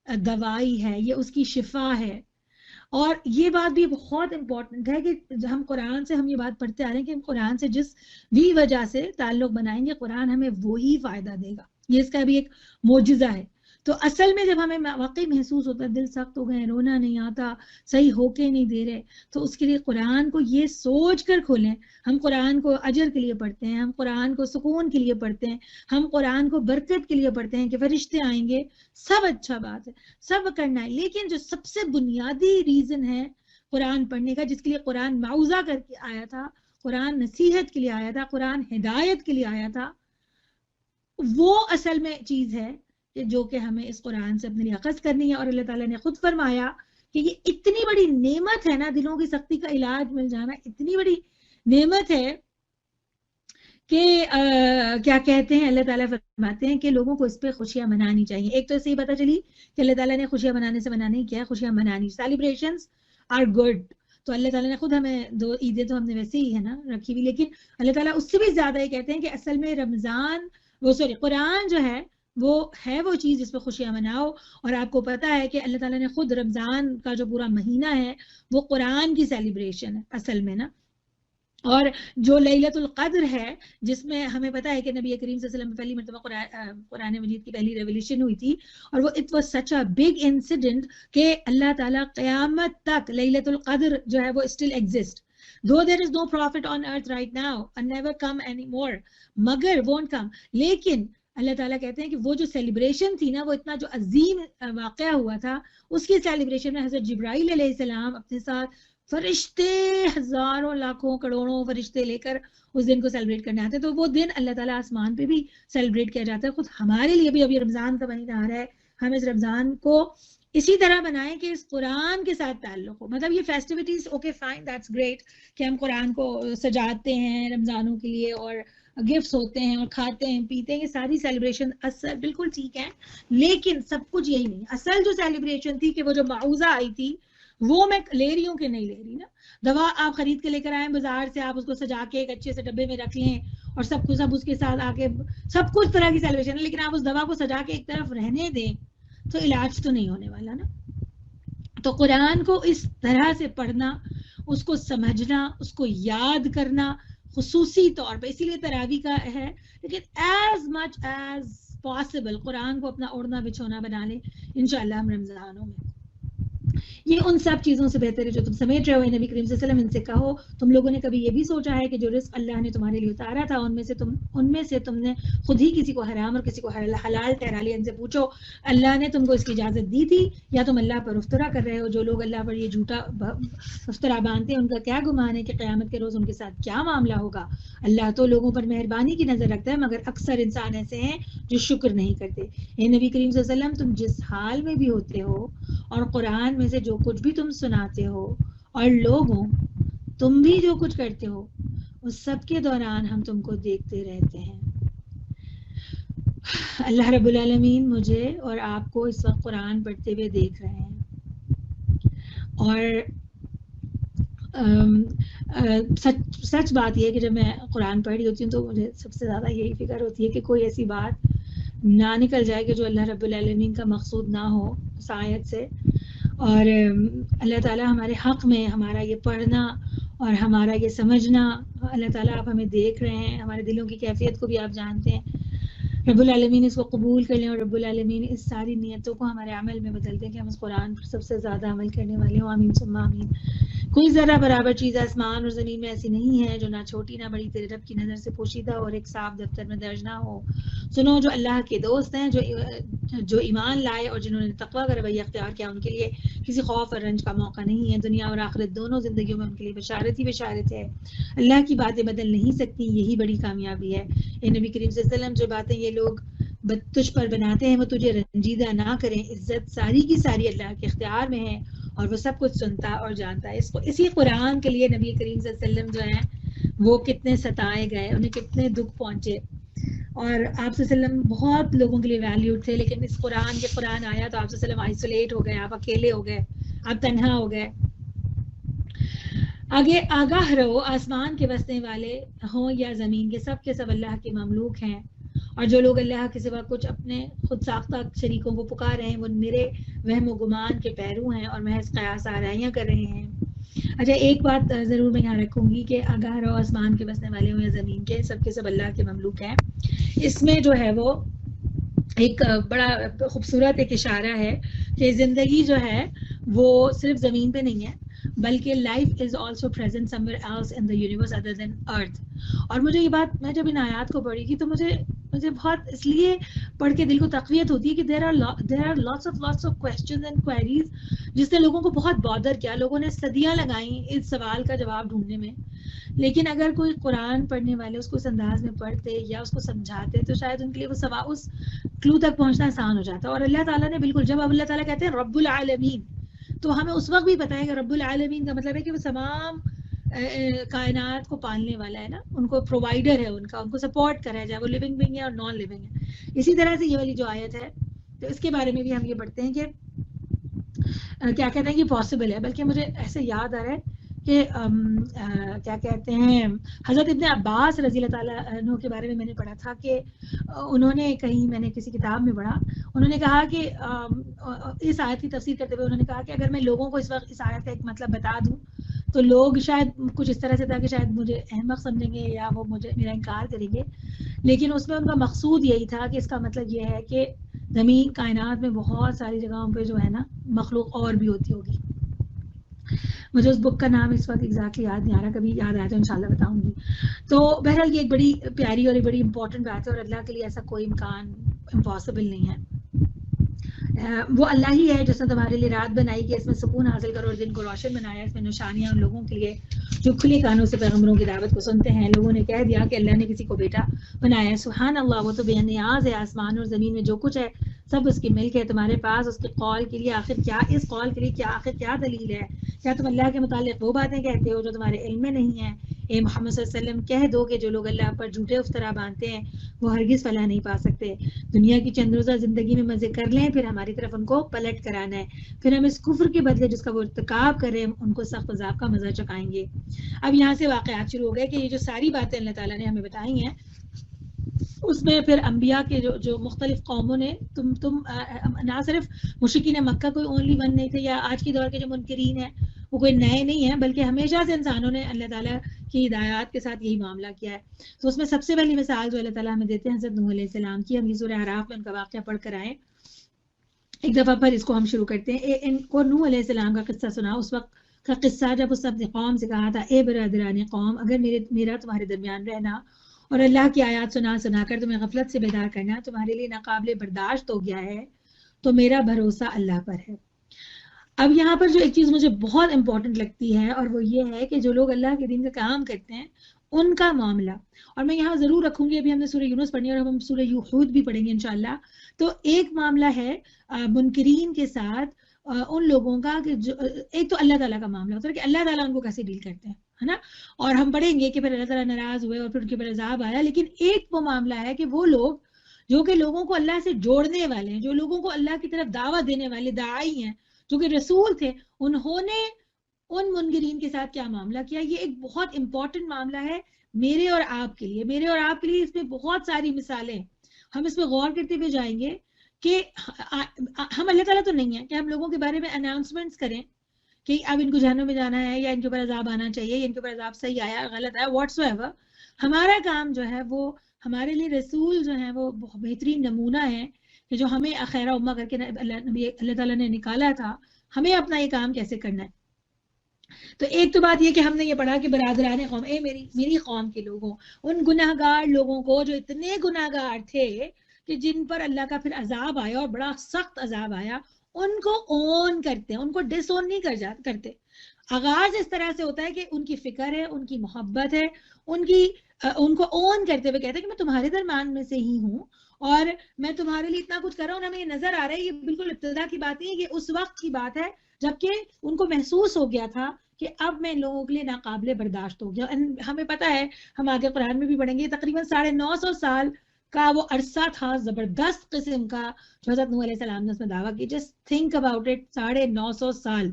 Speaker 3: دوائی ہے، یہ اس کی شفا ہے. اور یہ بات بھی بہت امپورٹنٹ ہے کہ ہم قرآن سے ہم یہ بات پڑھتے آ رہے ہیں کہ ہم قرآن سے جس بھی وجہ سے تعلق بنائیں گے قرآن ہمیں وہی فائدہ دے گا. یہ اس کا بھی ایک معجزہ ہے. تو اصل میں جب ہمیں واقعی محسوس ہوتا ہے دل سخت ہو گئے، رونا نہیں آتا، صحیح ہو کے نہیں دے رہے، تو اس کے لیے قرآن کو یہ سوچ کر کھولیں. ہم قرآن کو اجر کے لیے پڑھتے ہیں، ہم قرآن کو سکون کے لیے پڑھتے ہیں، ہم قرآن کو برکت کے لیے پڑھتے ہیں کہ فرشتے آئیں گے، سب اچھا بات ہے، سب کرنا ہے. لیکن جو سب سے بنیادی ریزن ہے قرآن پڑھنے کا، جس کے لیے قرآن معوذہ کر کے آیا تھا، قرآن نصیحت کے لیے آیا تھا، قرآن ہدایت کے لیے آیا تھا، وہ اصل میں چیز ہے جو کہ ہمیں اس قرآن سے اپنے لیے اخذ کرنی ہے. اور اللہ تعالیٰ نے خود فرمایا کہ یہ اتنی بڑی نعمت ہے نا، دلوں کی سختی کا علاج مل جانا اتنی بڑی نعمت ہے کہ کیا کہتے ہیں، اللہ تعالیٰ فرماتے ہیں کہ لوگوں کو اس پہ خوشیاں منانی چاہیے. ایک تو اسے ہی پتہ چلی کہ اللہ تعالیٰ نے خوشیاں منانے سے منع نہیں کیا، خوشیاں منانی، سیلیبریشنز آر گڈ. تو اللہ تعالیٰ نے خود ہمیں 2 عیدیں تو ہم نے ویسے ہی ہے نا رکھی ہوئی، لیکن اللہ تعالیٰ اس سے بھی زیادہ یہ کہتے ہیں کہ اصل میں رمضان قرآن جو ہے وہ چیز جس پہ خوشیاں مناؤ. اور آپ کو پتا ہے کہ اللہ تعالیٰ نے خود رمضان کا جو پورا مہینہ ہے وہ قرآن کی سیلیبریشن ہے اصل میں نا. اور جو لیلۃ القدر ہے جس میں ہمیں پتا ہے کہ نبی کریم صلی اللہ علیہ وسلم پہلی مرتبہ قرآن مجید کی پہلی ریولیشن ہوئی تھی، اور وہ it was such a big incident کہ اللہ تعالیٰ قیامت تک لیلۃ القدر جو ہے وہ still exist. Though there is no prophet on earth right now and never come anymore, مگر won't come. لیکن اللہ تعالیٰ کہتے ہیں کہ وہ جو سیلیبریشن تھی نا، وہ اتنا جو عظیم واقعہ ہوا تھا، اس کی سیلیبریشن میں حضرت جبرائیل علیہ السلام اپنے ساتھ فرشتے ہزاروں لاکھوں کروڑوں فرشتے لے کر اس دن کو سیلیبریٹ کرنے آتے ہیں. تو وہ دن اللہ تعالیٰ آسمان پہ بھی سیلیبریٹ کیا جاتا ہے. خود ہمارے لیے بھی ابھی رمضان کا مہینہ آ رہا ہے، ہم اس رمضان کو اسی طرح بنائیں کہ اس قرآن کے ساتھ تعلق ہو. مطلب یہ فیسٹیوٹیز اوکے فائن دیٹس گریٹ کہ ہم قرآن کو سجاتے ہیں رمضانوں کے لیے اور گفٹس ہوتے ہیں اور کھاتے ہیں پیتے ہیں، یہ ساری سیلیبریشن اصل بالکل ٹھیک ہے، لیکن سب کچھ یہی نہیں. اصل جو سیلیبریشن تھی کہ وہ جو معوذہ آئی تھی وہ میں لے رہی ہوں کہ نہیں لے رہی نا. دوا آپ خرید کے لے کر آئیں بازار سے، آپ اس کو سجا کے ایک اچھے سے ڈبے میں رکھ لیں اور سب کچھ سب اس کے ساتھ آ کے سب کچھ طرح کی سیلیبریشن ہے، لیکن آپ اس دوا کو سجا کے ایک طرف رہنے دیں تو علاج تو نہیں ہونے والا نا. تو قرآن کو اس طرح سے پڑھنا، اس کو سمجھنا، اس کو یاد کرنا خصوصی طور پہ، اسی لیے تراویح کا ہے، لیکن ایز مچ ایز پاسبل قرآن کو اپنا اوڑھنا بچھونا بنا لیں انشاءاللہ ہم رمضانوں میں. یہ ان سب چیزوں سے بہتر ہے جو تم سمیٹ رہے ہو. نبی کریم صلی اللہ علیہ وسلم ان سے کہو تم لوگوں نے کبھی یہ بھی سوچا ہے کہ جو رزق اللہ نے تمہارے لیے اتارا تھا ان میں سے تم نے خود ہی کسی کو حرام اور کسی کو حلال ٹھہرا لیا. ان سے پوچھو اللہ نے تم کو اس کی اجازت دی تھی یا تم اللہ پر افطرا کر رہے ہو؟ جو لوگ اللہ پر یہ جھوٹا افطرا باندھتے ہیں ان کا کیا گمان ہے کہ قیامت کے روز ان کے ساتھ کیا معاملہ ہوگا. اللہ تو لوگوں پر مہربانی کی نظر رکھتا ہے مگر اکثر انسان ایسے ہیں جو شکر نہیں کرتے. اے نبی کریم صلی اللہ علیہ وسلم تم جس حال میں بھی ہوتے ہو اور قرآن میں سے جو کچھ بھی تم سناتے ہو اور لوگوں تم بھی جو کچھ کرتے ہو اس سب کے دوران ہم تم کو دیکھتے رہتے ہیں. اللہ رب العالمین مجھے اور آپ کو اس وقت قرآن پڑھتے ہوئے دیکھ رہے ہیں، اور سچ بات یہ ہے کہ جب میں قرآن پڑھ رہی ہوتی ہوں تو مجھے سب سے زیادہ یہی فکر ہوتی ہے کہ کوئی ایسی بات نہ نکل جائے کہ جو اللہ رب العالمین کا مقصود نہ ہو اس آیت سے. اور اللہ تعالیٰ ہمارے حق میں ہمارا یہ پڑھنا اور ہمارا یہ سمجھنا، اللہ تعالیٰ آپ ہمیں دیکھ رہے ہیں، ہمارے دلوں کی کیفیت کو بھی آپ جانتے ہیں. رب العالمین اس کو قبول کر لیں اور رب العالمین اس ساری نیتوں کو ہمارے عمل میں بدل دیں کہ ہم اس قرآن پر سب سے زیادہ عمل کرنے والے ہوں. آمین ثم آمین. کوئی ذرا برابر چیز آسمان اور زمین میں ایسی نہیں ہے جو نہ چھوٹی نہ بڑی تیرے رب کی نظر سے پوشیدہ اور ایک صاف دفتر میں درج نہ ہو. سنو جو اللہ کے دوست ہیں، جو ایمان لائے اور جنہوں نے تقویٰ کا رویہ اختیار کیا، ان کے لیے کسی خوف اور رنج کا موقع نہیں ہے. دنیا اور آخرت دونوں زندگیوں میں ان کے لیے بشارت ہی بشارت ہے. اللہ کی باتیں بدل نہیں سکتی، یہی بڑی کامیابی ہے. اے نبی کریم صلی اللہ علیہ وسلم جو باتیں یہ لوگ تجھ پر بناتے ہیں وہ تجھے رنجیدہ نہ کریں. عزت ساری کی ساری اللہ کے اختیار میں ہے اور وہ سب کچھ سنتا اور جانتا ہے. اسی قرآن کے لیے نبی کریم صلی اللہ علیہ وسلم جو ہیں وہ کتنے ستائے گئے، انہیں کتنے دکھ پہنچے، اور آپ صلی اللہ علیہ وسلم بہت لوگوں کے لیے ویلیوڈ تھے، لیکن اس قرآن آیا تو آپ صلی اللہ علیہ وسلم آئسولیٹ ہو گئے، آپ اکیلے ہو گئے، آپ تنہا ہو گئے. آگے آگاہ رہو، آسمان کے بسنے والے ہوں یا زمین کے، سب اللہ کے مملوک ہیں، اور جو لوگ اللہ کے سوا کچھ اپنے خود ساختہ شریکوں کو پکار رہے ہیں وہ میرے وہم و گمان کے پیرو ہیں اور محض قیاس آرائیاں کر رہے ہیں. اچھا ایک بات ضرور میں یہاں رکھوں گی کہ آگاہ رہو، آسمان کے بسنے والے ہوں یا زمین کے، سب اللہ کے مملوک ہیں. اس میں جو ہے وہ ایک بڑا خوبصورت ایک اشارہ ہے کہ زندگی جو ہے وہ صرف زمین پہ نہیں ہے بلکہ life is also present somewhere else in the universe other than earth. اور مجھے یہ بات، میں جب ان آیات کو پڑھی تھی تو مجھے بہت اس لیے پڑھ کے دل کو تقویت ہوتی ہے کہ there are lots of questions and queries جس نے لوگوں کو بہت بادر کیا. لوگوں نے صدیاں لگائیں اس سوال کا جواب ڈھونڈنے میں، لیکن اگر کوئی قرآن پڑھنے والے اس کو اس انداز میں پڑھتے یا اس کو سمجھاتے تو شاید ان کے لیے وہ اس کلو تک پہنچنا آسان ہو جاتا. اور اللہ تعالیٰ نے بالکل، جب اللہ تعالیٰ کہتے ہیں رب العالمین تو ہمیں اس وقت بھی پتہ ہے کہ رب العالمین کا مطلب ہے کہ وہ تمام کائنات کو پالنے والا ہے نا، ان کو پرووائڈر ہے، ان کو سپورٹ کر رہا ہے، چاہے وہ لیونگ بینگ ہے اور نان لیونگ ہے. اسی طرح سے یہ والی جو آیت ہے تو اس کے بارے میں بھی ہم یہ پڑھتے ہیں کہ کیا کہتے ہیں کہ پاسبل ہے. بلکہ مجھے ایسے یاد آ رہا ہے کہ کیا کہتے ہیں حضرت ابن عباس رضی اللہ تعالیٰ عنہ کے بارے میں میں نے پڑھا تھا کہ انہوں نے کہیں، میں نے کسی کتاب میں پڑھا، انہوں نے کہا کہ اس آیت کی تفسیر کرتے ہوئے انہوں نے کہا کہ اگر میں لوگوں کو اس وقت اس آیت کا ایک مطلب بتا دوں تو لوگ شاید کچھ اس طرح سے تھا کہ شاید مجھے احمق سمجھیں گے یا وہ مجھے میرا انکار کریں گے، لیکن اس میں ان کا مقصود یہی تھا کہ اس کا مطلب یہ ہے کہ زمین کائنات میں بہت ساری جگہوں پہ جو ہے نا مخلوق اور بھی ہوتی ہوگی. مجھے اس بک کا نام اس وقت ایگزیکٹلی یاد نہیں آ رہا، کبھی یاد آیا تو انشاءاللہ بتاؤں گی. تو بہرحال یہ ایک بڑی پیاری اور ایک بڑی امپورٹنٹ بات ہے، اور اللہ کے لیے ایسا کوئی امکان امپاسبل نہیں ہے. وہ اللہ ہی ہے جس نے تمہارے لیے رات بنائی کہ اس میں سکون حاصل کرو اور دن کو روشن بنایا. اس میں نشانیاں ان لوگوں کے لیے جو کھلے کانوں سے پیغمبروں کی دعوت کو سنتے ہیں. لوگوں نے کہہ دیا کہ اللہ نے کسی کو بیٹا بنایا. سبحان اللہ، وہ تو بے نیاز ہے. آسمان اور زمین میں جو کچھ ہے سب اس کی ملک ہے. تمہارے پاس اس کے قول کے لیے آخر کیا، اس قول کے لیے کیا آخر کیا دلیل ہے؟ کیا تم اللہ کے متعلق وہ باتیں کہتے ہو جو تمہارے علم میں نہیں ہیں؟ اے محمد صلی اللہ علیہ وسلم کہہ دو کہ جو لوگ اللہ پر جھوٹے افطرا باندھتے ہیں وہ ہرگز فلاح نہیں پا سکتے. دنیا کی چند روزہ زندگی میں مزے کر لیں، پھر ہماری طرف ان کو پلٹ کرانا ہے. پھر ہم اس کفر کے بدلے جس کا وہ ارتکاب کر رہے ہیں ان کو سخت عذاب کا مزہ چکھائیں گے. اب یہاں سے واقعات شروع ہو گئے کہ یہ جو ساری باتیں اللہ تعالیٰ نے ہمیں بتائی ہیں اس میں پھر انبیاء کے جو مختلف قوموں نے تم نہ صرف مشرکین مکہ کوئی اونلی ون نہیں تھے یا آج کے دور کے جو منکرین ہیں وہ کوئی نئے نہیں ہیں، بلکہ ہمیشہ سے انسانوں نے اللہ تعالیٰ کی ہدایات کے ساتھ یہی معاملہ کیا ہے. تو اس میں سب سے پہلی مثال جو اللہ تعالیٰ ہمیں دیتے ہیں حضرت نوح علیہ السلام کی. ہم یہ سورہ اعراف میں ان کا واقعہ پڑھ کر آئیں ایک دفعہ پر. اس کو ہم شروع کرتے ہیں. ان کو نوح علیہ السلام کا قصہ سنا، اس وقت کا قصہ جب اس نے اپنی قوم سے کہا تھا اے برادران قوم، اگر میرا تمہارے درمیان رہنا اور اللہ کی آیات سنا کر تمہیں غفلت سے بیدار کرنا تمہارے لیے ناقابل برداشت ہو گیا ہے تو میرا بھروسہ اللہ پر ہے. اب یہاں پر جو ایک چیز مجھے بہت امپورٹنٹ لگتی ہے اور وہ یہ ہے کہ جو لوگ اللہ کے دین کا کام کرتے ہیں ان کا معاملہ، اور میں یہاں ضرور رکھوں گی، ابھی ہم نے سورہ یونس پڑھنی ہے اور ہم سورہ ہود بھی پڑھیں گے انشاءاللہ. تو ایک معاملہ ہے منکرین کے ساتھ ان لوگوں کا کہ ایک تو اللہ تعالیٰ کا معاملہ ہوتا ہے کہ اللہ تعالیٰ ان کو کیسے ڈیل کرتے ہیں، ہے نا. اور ہم پڑھیں گے کہ پھر اللہ تعالیٰ ناراض ہوئے اور پھر ان کے اوپر عذاب آیا. لیکن ایک وہ معاملہ ہے کہ وہ لوگ جو کہ لوگوں کو اللہ سے جوڑنے والے ہیں، جو لوگوں کو اللہ کی طرف دعوت دینے والے داعی ہیں، جو کہ رسول تھے، انہوں نے ان منکرین کے ساتھ کیا معاملہ کیا. یہ ایک بہت امپورٹنٹ معاملہ ہے میرے اور آپ کے لیے. اس میں بہت ساری مثالیں ہم اس میں غور کرتے ہوئے جائیں گے کہ ہم اللہ تعالیٰ تو نہیں ہیں کہ ہم لوگوں کے بارے میں اناؤنسمنٹس کریں کہ اب ان کو جہنم میں جانا ہے یا ان کے اوپر عذاب آنا چاہیے یا ان کے اوپر عذاب صحیح آیا غلط آیا واٹس ایور. ہمارا کام جو ہے وہ ہمارے لیے رسول جو ہے وہ بہترین نمونہ ہے کہ جو ہمیں خیر امہ کر کے اللہ تعالیٰ نے نکالا تھا، ہمیں اپنا یہ کام کیسے کرنا ہے. تو ایک تو بات یہ کہ ہم نے یہ پڑھا کہ برادران قوم، اے میری قوم کے لوگوں، ان گناہ گار لوگوں کو جو اتنے گناہ گار تھے کہ جن پر اللہ کا پھر عذاب آیا اور بڑا سخت عذاب آیا، ان کو اون کرتے ہیں، ان کو ڈس اون نہیں کرتے. آغاز اس طرح سے ہوتا ہے کہ ان کی فکر ہے، ان کی محبت ہے، ان کو اون کرتے ہوئے کہتے ہیں کہ میں تمہارے درمیان میں سے ہی ہوں اور میں تمہارے لیے اتنا کچھ کر رہا ہوں. ہمیں یہ نظر آ رہا ہے، یہ بالکل ابتدا کی بات نہیں ہے، یہ اس وقت کی بات ہے جبکہ ان کو محسوس ہو گیا تھا کہ اب میں ان لوگوں کے لیے ناقابل برداشت ہو گیا. ہمیں پتہ ہے، ہم آگے قرآن میں بھی پڑھیں گے، تقریباً 950 سال کا وہ عرصہ تھا زبردست قسم کا جو حضرت نوح علیہ السلام نے اس میں دعویٰ کی. جسٹ تھنک اباؤٹ اٹ، 950 سال.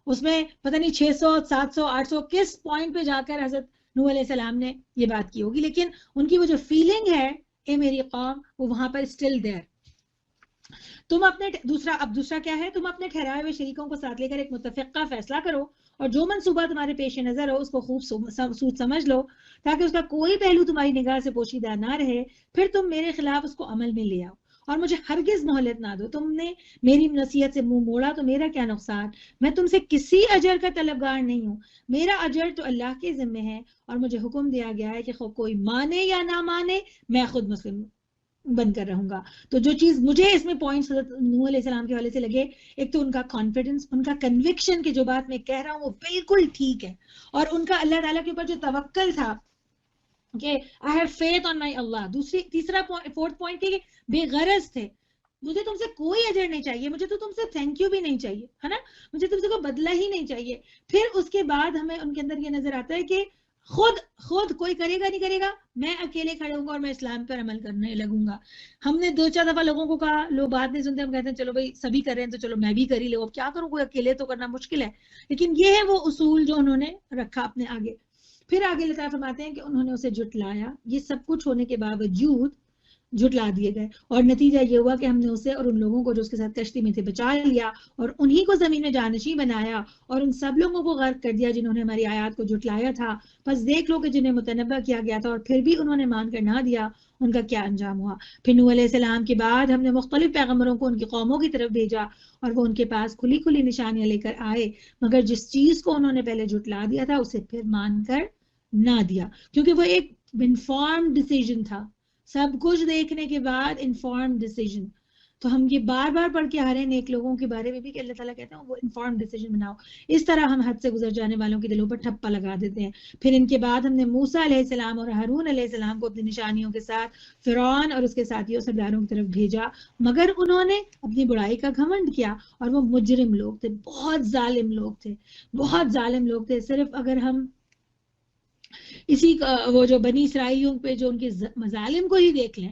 Speaker 3: اس میں پتہ نہیں 600 700 800 کس پوائنٹ پہ جا کر حضرت نوح علیہ السلام نے یہ بات کی ہوگی، لیکن ان کی وہ جو فیلنگ ہے اے میری قوم، وہ وہاں پر اسٹل دیر. تم اپنے دوسرا کیا ہے؟ تم اپنے ٹھہرائے ہوئے شریکوں کو ساتھ لے کر ایک متفقہ فیصلہ کرو اور جو منصوبہ تمہارے پیش نظر ہو اس کو خوب سوچ سمجھ لو تاکہ اس کا کوئی پہلو تمہاری نگاہ سے پوشیدہ نہ رہے. پھر تم میرے خلاف اس کو عمل میں لے آؤ اور مجھے ہرگز مہلت نہ دو. تم نے میری نصیحت سے منہ موڑا تو میرا کیا نقصان؟ میں تم سے کسی اجر کا طلبگار نہیں ہوں، میرا اجر تو اللہ کے ذمہ ہے اور مجھے حکم دیا گیا ہے کہ کوئی مانے یا نہ مانے میں خود مسلم بن کر رہوں گا. تو جو چیز مجھے اس میں پوائنٹس حضرت نوح علیہ السلام کے حوالے سے لگے، ایک تو ان کا کانفیڈنس، ان کا کنوکشن کہ جو بات میں کہہ رہا ہوں وہ بالکل ٹھیک ہے، اور ان کا اللہ تعالیٰ کے اوپر جو توکل تھا کہ I have faith on my Allah. Fourth point کہ بے غرض تھے. مجھے تم سے کوئی اجر نہیں چاہیے، مجھے تو تم سے تھینک یو بھی نہیں چاہیے، ہے نا، مجھے تم سے کوئی بدلہ ہی نہیں چاہیے. پھر اس کے بعد ہمیں ان کے اندر یہ نظر آتا ہے کہ خود کوئی کرے گا نہیں کرے گا، میں اکیلے کھڑے ہوں گا اور میں اسلام پر عمل کرنے لگوں گا. ہم نے 2-4 دفعہ لوگوں کو کہا، لوگ بات نہیں سنتے، ہم کہتے ہیں چلو بھائی سبھی کر رہے ہیں تو چلو میں بھی کر ہی لوں، اب کیا کروں، کوئی اکیلے تو کرنا مشکل ہے. لیکن یہ ہے وہ اصول جو انہوں نے رکھا اپنے آگے. پھر آگے اللہ تعالیٰ فرماتے ہیں کہ انہوں نے اسے جھٹلایا. یہ سب کچھ ہونے کے باوجود جھٹلا دیے گئے، اور نتیجہ یہ ہوا کہ ہم نے اسے اور ان لوگوں کو جو اس کے ساتھ کشتی میں تھے بچا لیا، اور انہی کو زمین میں جانشین بنایا، اور ان سب لوگوں کو غرق کر دیا جنہوں نے ہماری آیات کو جھٹلایا تھا۔ پس دیکھ لو کہ جنہیں متنبہ کیا گیا تھا اور پھر بھی انہوں نے مان کر نہ دیا، ان کا کیا انجام ہوا۔ پھر نوح علیہ السلام کے بعد ہم نے مختلف پیغمبروں کو ان کی قوموں کی طرف بھیجا، اور وہ ان کے پاس کھلی کھلی نشانیاں لے کر آئے، مگر جس چیز کو انہوں نے پہلے جھٹلا دیا تھا اسے پھر مان کر نہ دیا، کیونکہ وہ ایک انفارمڈ ڈیسیژن تھا، سب کچھ دیکھنے کے بعد انفارمڈ ڈیسیژن۔ تو ہم یہ بار بار پڑھ کے آ رہے ہیں نیک لوگوں کے بارے میں بھی کہ اللہ تعالیٰ کہتے ہیں وہ انفارمڈ ڈیسیژن بناؤ۔ اس طرح ہم حد سے گزر جانے والوں کے دلوں پر ٹھپا لگا دیتے ہیں۔ پھر ان کے بعد ہم نے موسیٰ علیہ السلام اور ہارون علیہ السلام کو اپنی نشانیوں کے ساتھ فرعون اور اس کے ساتھیوں سرداروں کی طرف بھیجا، مگر انہوں نے اپنی بڑائی کا گھمنڈ کیا، اور وہ مجرم لوگ تھے، بہت ظالم لوگ تھے، بہت ظالم لوگ تھے۔ صرف اگر ہم اسی وہ جو بنی اسرائیلیوں پہ جو ان کے مظالم کو ہی دیکھ لیں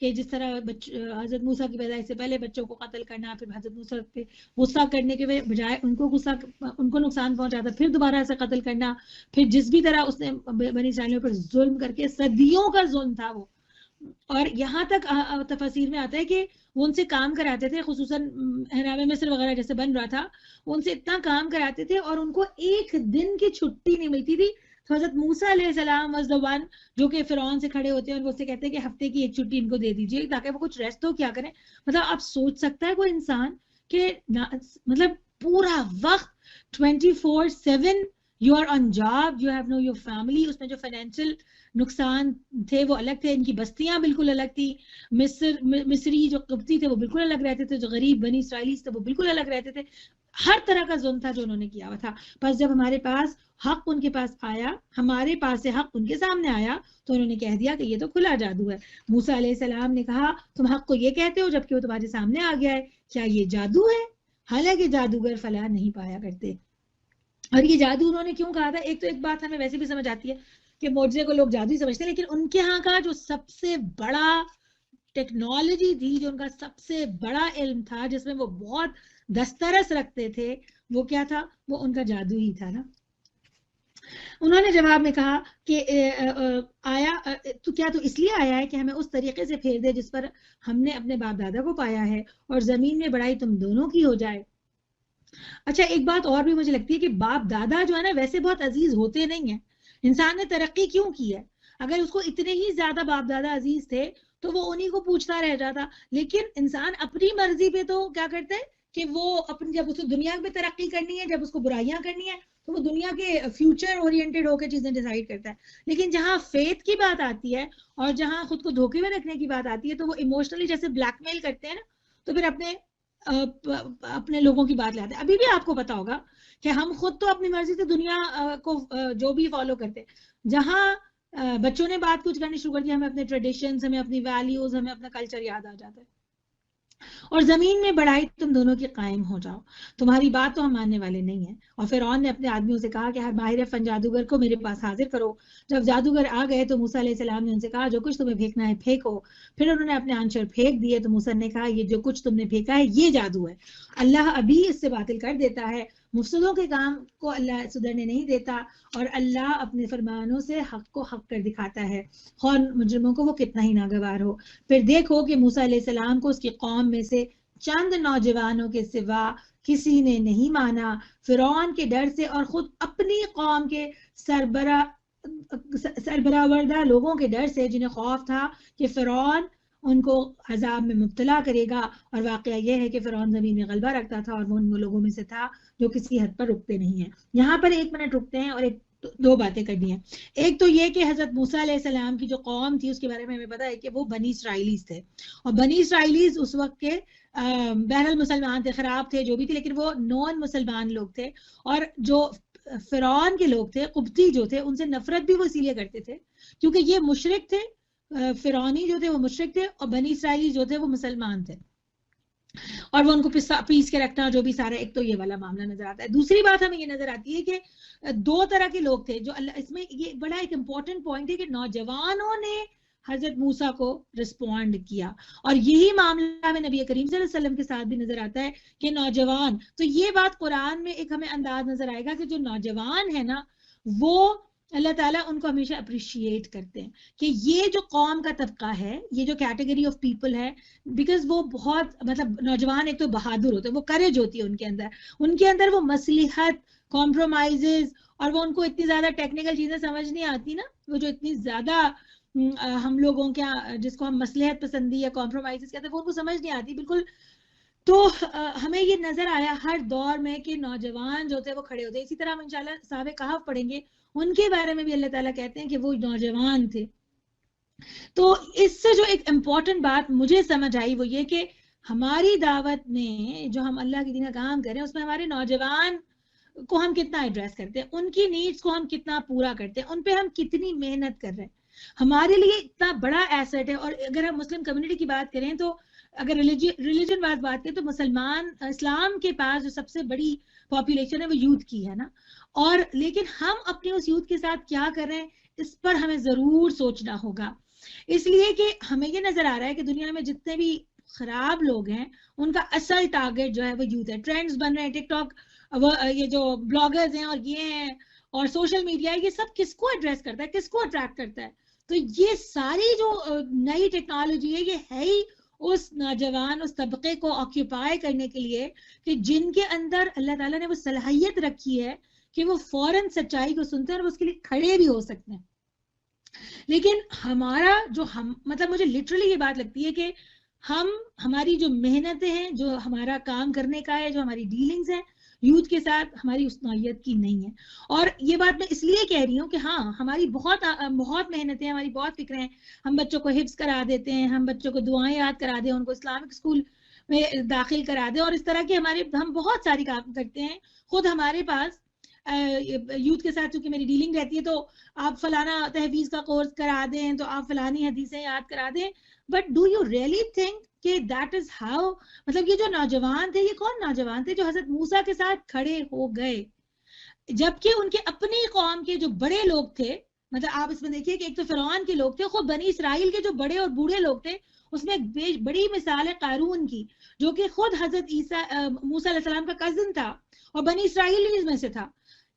Speaker 3: کہ جس طرح حضرت موسیٰ کی پیدائش سے پہلے بچوں کو قتل کرنا، پھر حضرت موسیٰ پہ غصہ کرنے کے بجائے ان کو نقصان پہنچاتا، پھر دوبارہ سے قتل کرنا، پھر جس بھی طرح اس نے بنی اسرائیلیوں پر ظلم کر کے، صدیوں کا ظلم تھا وہ، اور یہاں تک تفاسیر میں آتا ہے کہ وہ ان سے کام کراتے تھے، خصوصاً احرام مصر وغیرہ جیسے بن رہا تھا، وہ ان سے اتنا کام کراتے تھے اور ان کو ایک دن کی چھٹی نہیں ملتی تھی۔ تو حضرت موسیٰ علیہ السلام was the one جو کہ فرعون سے کھڑے ہوتے ہیں اور وہ سے کہتے ہیں کہ ہفتے کی ایک چھٹی ان کو دے دیجیے تاکہ وہ کچھ ریسٹ ہو، کیا کریں۔ مطلب آپ سوچ سکتا ہے کوئی انسان کہ مطلب پورا وقت 24/7 you are on job, you have no your family۔ اس میں جو فائنینشیل نقصان تھے وہ الگ تھے، ان کی بستیاں بالکل الگ تھی، مصری جو قبطی تھے وہ بالکل الگ رہتے تھے، جو غریب بنی اسرائیلی تھے وہ بالکل الگ رہتے تھے، ہر طرح کا ظلم تھا جو انہوں نے کیا ہوا تھا۔ بس جب ہمارے پاس حق ان کے پاس آیا، ہمارے پاس سے حق ان کے سامنے آیا، تو انہوں نے کہہ دیا کہ یہ تو کھلا جادو ہے۔ موسیٰ علیہ السلام نے کہا تم حق کو یہ کہتے ہو جبکہ وہ تمہارے سامنے آ گیا ہے، کیا یہ جادو ہے؟ حالانکہ جادوگر فلاح نہیں پایا کرتے۔ اور یہ جادو انہوں نے کیوں کہا تھا؟ ایک تو ایک بات ہمیں ویسے بھی سمجھ آتی ہے کہ معجزے کو لوگ جادو ہی سمجھتے ہیں، لیکن ان کے ہاں کا جو سب سے بڑا ٹیکنالوجی تھی، جو ان کا سب سے بڑا علم تھا، جس میں وہ بہت دسترس رکھتے تھے، وہ کیا تھا؟ وہ ان کا جادو ہی تھا نا۔ انہوں نے جواب میں کہا کہ آیا تو کیا تو اس لیے آیا ہے کہ ہمیں اس طریقے سے پھیر دے جس پر ہم نے اپنے باپ دادا کو پایا ہے، اور زمین میں بڑائی تم دونوں کی ہو جائے۔ اچھا ایک بات اور بھی مجھے لگتی ہے کہ باپ دادا جو ہے نا ویسے بہت عزیز ہوتے نہیں ہیں۔ انسان نے ترقی کیوں کی ہے؟ اگر اس کو اتنے ہی زیادہ باپ دادا عزیز تھے تو وہ انہی کو پوچھتا رہ جاتا، لیکن انسان اپنی مرضی پہ تو کیا کرتے ہیں کہ وہ اپنی، جب اس کو دنیا میں ترقی کرنی ہے، جب اس کو برائیاں کرنی ہے تو وہ دنیا کے فیوچر اورینٹڈ ہو کے چیزیں ڈیسائیڈ کرتا ہے۔ لیکن جہاں فیتھ کی بات آتی ہے اور جہاں خود کو دھوکے میں رکھنے کی بات آتی ہے تو وہ ایموشنلی جیسے بلیک میل کرتے ہیں نا، تو پھر اپنے لوگوں کی بات لاتے ہیں۔ ابھی بھی آپ کو پتا ہوگا کہ ہم خود تو اپنی مرضی سے دنیا کو جو بھی فالو کرتے ہیں، جہاں بچوں نے بات کچھ کرنی شروع کر دی، ہمیں اپنے ٹریڈیشنز، ہمیں اپنی ویلیوز، ہمیں اپنا کلچر یاد آ جاتا ہے۔ اور زمین میں بڑائی تم دونوں کی قائم ہو جاؤ، تمہاری بات تو ہم ماننے والے نہیں ہیں۔ اور فرعون نے اپنے آدمیوں سے کہا کہ ہر ماہر فن جادوگر کو میرے پاس حاضر کرو۔ جب جادوگر آ گئے تو موسیٰ علیہ السلام نے ان سے کہا جو کچھ تمہیں پھینکنا ہے پھینکو۔ پھر انہوں نے اپنے آنچر پھینک دیے تو موسیٰ نے کہا یہ جو کچھ تم نے پھینکا ہے یہ جادو ہے، اللہ ابھی اس سے باطل کر دیتا ہے۔ مفسدوں کے کام کو اللہ سدھرنے نہیں دیتا، اور اللہ اپنے فرمانوں سے حق کو حق کر دکھاتا ہے، خواہ مجرموں کو وہ کتنا ہی ناگوار ہو۔ پھر دیکھو کہ موسیٰ علیہ السلام کو اس کی قوم میں سے چند نوجوانوں کے سوا کسی نے نہیں مانا، فرعون کے ڈر سے اور خود اپنی قوم کے سربراہوردہ لوگوں کے ڈر سے، جنہیں خوف تھا کہ فرعون ان کو عذاب میں مبتلا کرے گا۔ اور واقعہ یہ ہے کہ فرعون زمین میں غلبہ رکھتا تھا اور وہ ان لوگوں میں سے تھا جو کسی حد پر رکتے نہیں ہیں۔ یہاں پر 1 منٹ رکتے ہیں اور دو باتیں کرنی ہیں۔ ایک تو یہ کہ حضرت موسیٰ علیہ السلام کی جو قوم تھی اس کے بارے میں ہمیں پتا ہے کہ وہ بنی اسرائیلیز تھے، اور بنی اسرائیلیز اس وقت کے بہرحال مسلمان تھے، خراب تھے، جو بھی تھے، لیکن وہ نون مسلمان لوگ تھے۔ اور جو فرعون کے لوگ تھے، قبطی جو تھے، ان سے نفرت بھی وہ اسی لیے کرتے تھے کیونکہ یہ مشرک تھے، فرعونی جو تھے وہ مشرک تھے، اور بنی اسرائیلی جو تھے وہ مسلمان تھے، اور وہ ان کو پیس کے رکھنا جو بھی سارا، ایک تو یہ والا معاملہ نظر آتا ہے۔ دوسری بات ہمیں یہ نظر آتی ہے کہ 2 طرح کے لوگ تھے جو اللہ، اس میں یہ بڑا ایک امپورٹنٹ پوائنٹ ہے کہ نوجوانوں نے حضرت موسیٰ کو رسپونڈ کیا، اور یہی معاملہ ہمیں نبی کریم صلی اللہ علیہ وسلم کے ساتھ بھی نظر آتا ہے کہ نوجوان، تو یہ بات قرآن میں ایک ہمیں انداز نظر آئے گا کہ جو نوجوان ہے نا وہ اللہ تعالیٰ ان کو ہمیشہ اپریشیٹ کرتے ہیں کہ یہ جو قوم کا طبقہ ہے, یہ جو کیٹیگری آف پیپل ہے, بیکاز وہ بہت مطلب نوجوان ایک تو بہادر ہوتے ہیں, وہ کریج ہوتی ہے ان کے اندر وہ مصلحت, کمپرومائزز, اور وہ ان کو اتنی زیادہ ٹیکنیکل چیزیں سمجھ نہیں آتی نا, وہ جو اتنی زیادہ ہم لوگوں کے جس کو ہم مصلحت پسندی یا کمپرومائزز کہتے ہیں وہ ان کو سمجھ نہیں آتی بالکل. تو ہمیں یہ نظر آیا ہر دور میں کہ نوجوان جو ہوتے ہیں وہ کھڑے ہوتے ہیں. اسی طرح ہم انشاءاللہ صحابہ کہف پڑھیں گے, ان کے بارے میں بھی اللہ تعالیٰ کہتے ہیں کہ وہ نوجوان تھے. تو اس سے جو ایک امپورٹنٹ بات مجھے سمجھ آئی وہ یہ کہ ہماری دعوت میں جو ہم اللہ کے دین کا کام کریں اس میں ہمارے نوجوان کو ہم کتنا ایڈریس کرتے ہیں, ان کی نیڈز کو ہم کتنا پورا کرتے ہیں, ان پہ ہم کتنی محنت کر رہے ہیں, ہمارے لیے اتنا بڑا ایسٹ ہے. اور اگر ہم مسلم کمیونٹی کی بات کریں تو اگر ریلیجن بات کریں تو مسلمان اسلام کے پاس جو سب سے بڑی پاپولیشن ہے وہ یوتھ کی ہے نا, اور لیکن ہم اپنے اس یوتھ کے ساتھ کیا کر رہے ہیں اس پر ہمیں ضرور سوچنا ہوگا. اس لیے کہ ہمیں یہ نظر آ رہا ہے کہ دنیا میں جتنے بھی خراب لوگ ہیں ان کا اصل ٹارگٹ جو ہے وہ یوتھ ہے. ٹرینڈز بن رہے ہیں, ٹک ٹاک, یہ جو بلاگرز ہیں اور یہ ہیں اور سوشل میڈیا ہے, یہ سب کس کو ایڈریس کرتا ہے, کس کو اٹریکٹ کرتا ہے؟ تو یہ ساری جو نئی ٹیکنالوجی ہے یہ ہے ہی اس نوجوان اس طبقے کو آکیوپائی کرنے کے لیے کہ جن کے اندر اللہ تعالیٰ نے وہ صلاحیت رکھی ہے کہ وہ فوراً سچائی کو سنتے ہیں اور اس کے لیے کھڑے بھی ہو سکتے ہیں. لیکن ہمارا جو مطلب مجھے لٹرلی یہ بات لگتی ہے کہ ہماری جو محنتیں ہیں, جو ہمارا کام کرنے کا ہے, جو ہماری ڈیلنگز ہیں یوتھ کے ساتھ, ہماری اس نوعیت کی نہیں ہے. اور یہ بات میں اس لیے کہہ رہی ہوں کہ ہاں ہماری بہت محنتیں, ہماری بہت فکریں ہیں, ہم بچوں کو حفظ کرا دیتے ہیں, ہم بچوں کو دعائیں یاد کرا دیں, ان کو اسلامک اسکول میں داخل کرا دیں, اور اس طرح کے ہم بہت ساری کام کرتے ہیں. خود ہمارے پاس یوتھ کے ساتھ چونکہ میری ڈیلنگ رہتی ہے تو آپ فلانا تحفیظ کا کورس کرا دیں, تو آپ فلانی حدیثیں یاد کرا دیں, but do you really think کہ دیٹ از ہاؤ؟ مطلب یہ جو نوجوان تھے, یہ کون نوجوان تھے جو حضرت موسیٰ کے ساتھ کھڑے ہو گئے, جبکہ ان کے اپنی قوم کے جو بڑے لوگ تھے, مطلب آپ اس میں دیکھیے کہ ایک تو فرعون کے لوگ تھے, خود بنی اسرائیل کے جو بڑے اور بوڑھے لوگ تھے اس میں ایک بڑی مثال ہے قارون کی, جو کہ خود حضرت موسیٰ علیہ السلام کا کزن تھا اور بنی اسرائیل میں سے تھا,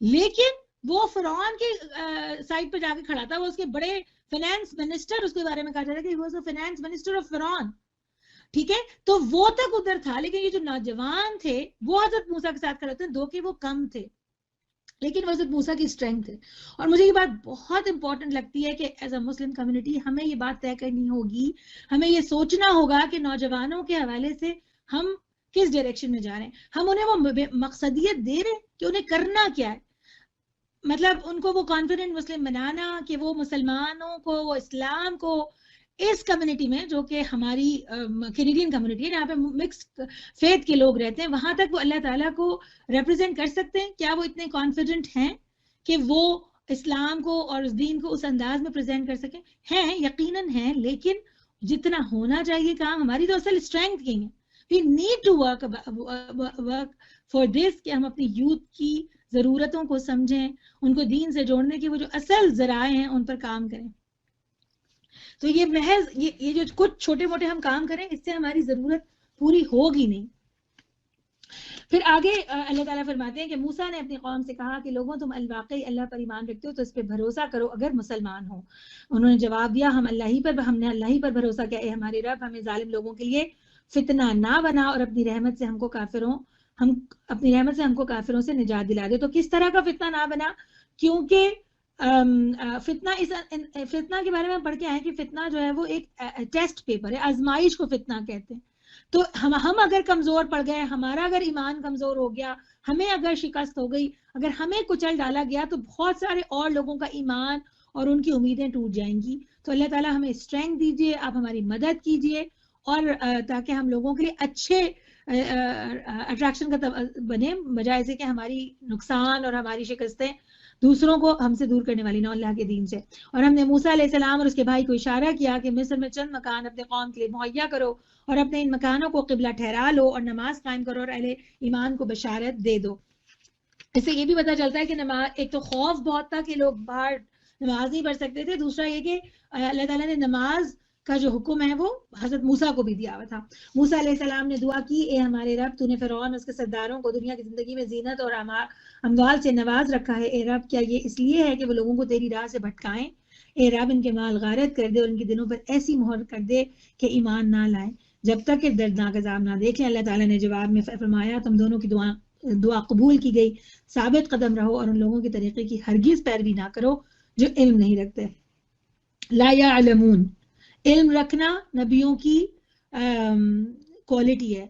Speaker 3: لیکن وہ فرعون کے سائڈ پہ جا کے کھڑا تھا. وہ اس کے بڑے فائنانس منسٹر, اس کے بارے میں کہا جاتا ہے کہ he was the finance minister of فرعون, ٹھیک ہے, تو وہ تک ادھر تھا. لیکن یہ جو نوجوان تھے وہ حضرت موسیٰ کے ساتھ کھڑے ہوتے ہیں, دو کہ وہ کم تھے لیکن وہ حضرت موسیٰ کی اسٹرینتھ ہے. اور مجھے یہ بات بہت امپورٹنٹ لگتی ہے کہ ایز اے مسلم کمیونٹی ہمیں یہ بات طے کرنی ہوگی, ہمیں یہ سوچنا ہوگا کہ نوجوانوں کے حوالے سے ہم کس ڈائریکشن میں جا رہے ہیں. ہم انہیں وہ مقصدیت دے رہے ہیں کہ انہیں کرنا کیا ہے, مطلب ان کو وہ کانفیڈنٹ مسلم بنانا کہ وہ مسلمانوں کو, وہ اسلام کو اس کمیونٹی میں جو کہ ہماری کینیڈین کمیونٹی ہے, جہاں پہ مکسڈ فیتھ کے لوگ رہتے ہیں, وہاں تک وہ اللہ تعالیٰ کو ریپرزینٹ کر سکتے ہیں. کیا وہ اتنے کانفیڈنٹ ہیں کہ وہ اسلام کو اور اس دین کو اس انداز میں پریزنٹ کر سکیں؟ ہیں, یقیناً ہیں, لیکن جتنا ہونا چاہیے کام, ہماری تو اصل اسٹرینتھ کی ہے. We need to work for this کہ ہم اپنی یوتھ کی ضرورتوں کو سمجھیں, ان کو دین سے جوڑنے کی وہ جو اصل ذرائع ہیں ان پر کام کریں. تو یہ محض یہ جو کچھ چھوٹے موٹے ہم کام کریں اس سے ہماری ضرورت پوری ہوگی نہیں. پھر آگے اللہ تعالیٰ فرماتے ہیں کہ موسیٰ نے اپنی قوم سے کہا کہ لوگوں تم الواقعی اللہ پر ایمان رکھتے ہو تو اس پہ بھروسہ کرو اگر مسلمان ہو. انہوں نے جواب دیا ہم نے اللہ ہی پر بھروسہ کیا, اے ہمارے رب ہمیں ظالم لوگوں کے لیے فتنہ نہ بنا اور اپنی رحمت سے ہم کو کافروں سے نجات دلا دے. تو کس طرح کا فتنہ نہ بنا؟ کیونکہ فتنہ کے بارے میں پڑھ کے آئے کہ فتنہ جو ہے وہ ایک ٹیسٹ پیپر ہے, آزمائش کو فتنہ کہتے ہیں. تو ہم اگر کمزور پڑ گئے, ہمارا اگر ایمان کمزور ہو گیا, ہمیں اگر شکست ہو گئی, اگر ہمیں کچل ڈالا گیا تو بہت سارے اور لوگوں کا ایمان اور ان کی امیدیں ٹوٹ جائیں گی. تو اللہ تعالیٰ ہمیں اسٹرینتھ دیجیے, آپ ہماری مدد کیجیے, اور تاکہ ہم لوگوں کے لیے اچھے اٹریکشن کا بنے, بجائے سے کہ ہماری نقصان اور ہماری شکستیں دوسروں کو ہم سے دور کرنے والی نہ اللہ کے دین سے. اور ہم نے موسیٰ علیہ السلام اور اس کے بھائی کو اشارہ کیا کہ مصر میں چند مکان اپنے قوم کے لیے مہیا کرو اور اپنے ان مکانوں کو قبلہ ٹھہرا لو اور نماز قائم کرو اور اہل ایمان کو بشارت دے دو. اس سے یہ بھی پتہ چلتا ہے کہ نماز, ایک تو خوف بہت تھا کہ لوگ باہر نماز نہیں پڑھ سکتے تھے, دوسرا یہ کہ اللہ تعالیٰ نے نماز کا جو حکم ہے وہ حضرت موسیٰ کو بھی دیا ہوا تھا. موسیٰ علیہ السلام نے دعا کی، اے ہمارے رب تو نے فرعون اور اس کے سرداروں کو دنیا کی زندگی میں زینت اور اموال سے نواز رکھا ہے. اے رب کیا یہ اس لیے ہے کہ وہ لوگوں کو تیری راہ سے بھٹکائیں؟ اے رب ان کے مال غارت کر دے اور ان کے دلوں پر ایسی مہر کر دے کہ ایمان نہ لائیں جب تک کہ دردناک عذاب نہ دیکھ لیں. اللہ تعالیٰ نے جواب میں فرمایا تم دونوں کی دعا قبول کی گئی. ثابت قدم رہو اور ان لوگوں کے طریقے کی ہرگز پیروی نہ کرو جو علم نہیں رکھتے. لا یعلمون، علم رکھنا نبیوں کی کوالٹی ہے.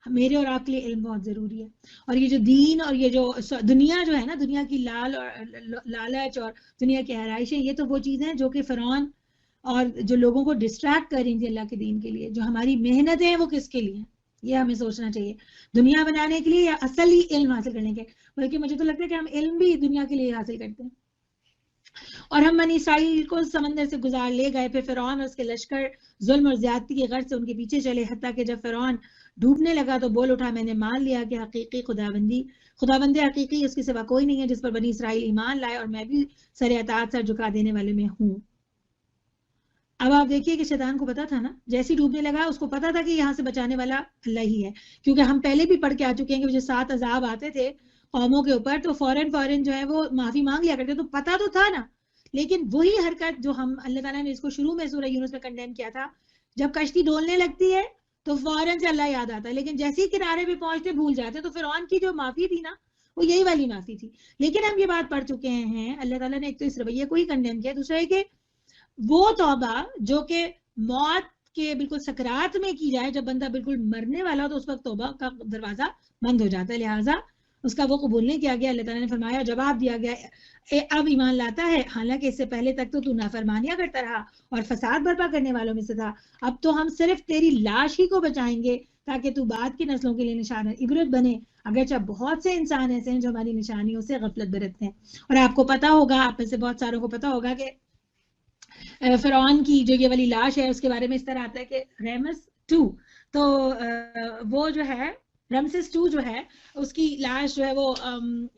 Speaker 3: میرے اور آپ کے لیے علم بہت ضروری ہے. اور یہ جو دین اور یہ جو دنیا جو ہے نا، دنیا کی لالچ اور دنیا کی آرائشیں، یہ تو وہ چیزیں ہیں جو کہ فرعون اور جو لوگوں کو ڈسٹریکٹ کر رہی تھی اللہ کے دین کے لیے. جو ہماری محنتیں ہیں وہ کس کے لیے ہیں، یہ ہمیں سوچنا چاہیے. دنیا بنانے کے لیے یا اصل ہی علم حاصل کرنے کے؟ بلکہ مجھے تو لگتا ہے کہ ہم علم بھی دنیا کے لیے حاصل کرتے ہیں. اور ہم بنی اسرائیل کو سمندر سے گزار لے گئے، پھر فرعون اور اس کے لشکر ظلم اور زیادتی کی غرض سے ان کے پیچھے چلے، حتیٰ کہ جب فرعون ڈوبنے لگا تو بول اٹھا میں نے مان لیا کہ حقیقی خداوند حقیقی اس کے سوا کوئی نہیں ہے جس پر بنی اسرائیل ایمان لائے، اور میں بھی سر اطاعت سر جھکا دینے والے میں ہوں. اب آپ دیکھیے کہ شیطان کو پتا تھا نا، جیسے ڈوبنے لگا اس کو پتا تھا کہ یہاں سے بچانے والا اللہ ہی ہے، کیونکہ ہم پہلے بھی پڑھ کے آ چکے ہیں کہ جو 7 عذاب آتے تھے قوموں کے اوپر تو فوراً جو ہے وہ معافی مانگ لیا کرتے. تو پتا تو تھا نا، لیکن وہی حرکت جو ہم اللہ تعالیٰ نے اس کو شروع میں سورہ یونس میں کنڈیم کیا تھا، جب کشتی ڈولنے لگتی ہے تو فوراً سے اللہ یاد آتا ہے، لیکن جیسے ہی کنارے پہ پہنچتے بھول جاتے. تو فرعون کی جو معافی تھی نا وہ یہی والی معافی تھی. لیکن ہم یہ بات پڑھ چکے ہیں، اللہ تعالیٰ نے ایک تو اس رویے کو ہی کنڈیم کیا، دوسرا ہے کہ وہ توبہ جو کہ موت کے بالکل سکرات میں کی جائے، جب بندہ بالکل مرنے والا ہو تو اس وقت توبہ کا دروازہ بند ہو جاتا ہے، لہٰذا اس کا وہ قبول نہیں کیا گیا. اللہ تعالیٰ نے فرمایا، جواب دیا گیا اب ایمان لاتا ہے، حالانکہ اس سے پہلے تک تو نافرمانیاں کرتا رہا اور فساد برپا کرنے والوں میں سے تھا. اب تو ہم صرف تیری لاش ہی کو بچائیں گے تاکہ تو بعد کی نسلوں کے لیے نشان عبرت بنے، اگرچہ بہت سے انسان ایسے ہیں جو ہماری نشانیوں سے غفلت برتتے ہیں. اور آپ کو پتا ہوگا، آپ میں سے بہت ساروں کو پتا ہوگا کہ فرعون کی جو یہ والی لاش ہے اس کے بارے میں اس طرح آتا ہے کہ ریمس 2، تو وہ جو ہے رمسس 2 جو ہے اس کی لاش جو ہے وہ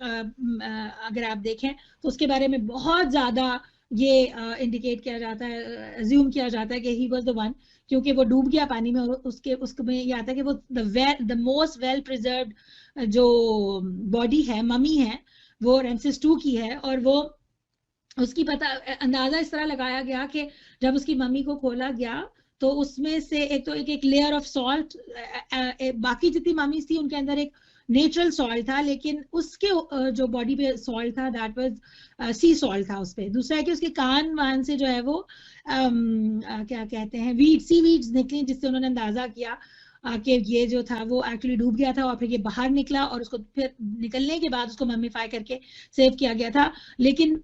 Speaker 3: اگر آپ دیکھیں تو اس کے بارے میں بہت زیادہ یہ انڈیکیٹ کیا جاتا ہے، ازیوم کیا جاتا ہے کہ ہی واز دا ون، کیونکہ وہ ڈوب گیا پانی میں. اور اس میں یہ آتا ہے کہ وہ دا موسٹ ویل پریزروڈ جو باڈی ہے، ممی ہے، وہ رمسس 2 کی ہے. اور وہ اس کی اندازہ اس طرح لگایا گیا کہ جب اس کی ممی کو کھولا گیا تو اس میں سے ایک لیئر آف سالٹ، باقی جتنی ممیز تھی ان کے اندر ایک نیچرل سالٹ تھا، لیکن اس کے جو باڈی پہ سالٹ تھا دیٹ واز سی سالٹ تھا اس پہ. دوسرا ہے کہ اس کے کان وان سے جو ہے وہ کیا کہتے ہیں سی ویڈز نکلی، جس سے انہوں نے اندازہ کیا کہ یہ جو تھا وہ ایکچولی ڈوب گیا تھا. اور پھر یہ باہر نکلا اور اس کو پھر نکلنے کے بعد اس کو ممیفائی کر کے سیو کیا گیا تھا. لیکن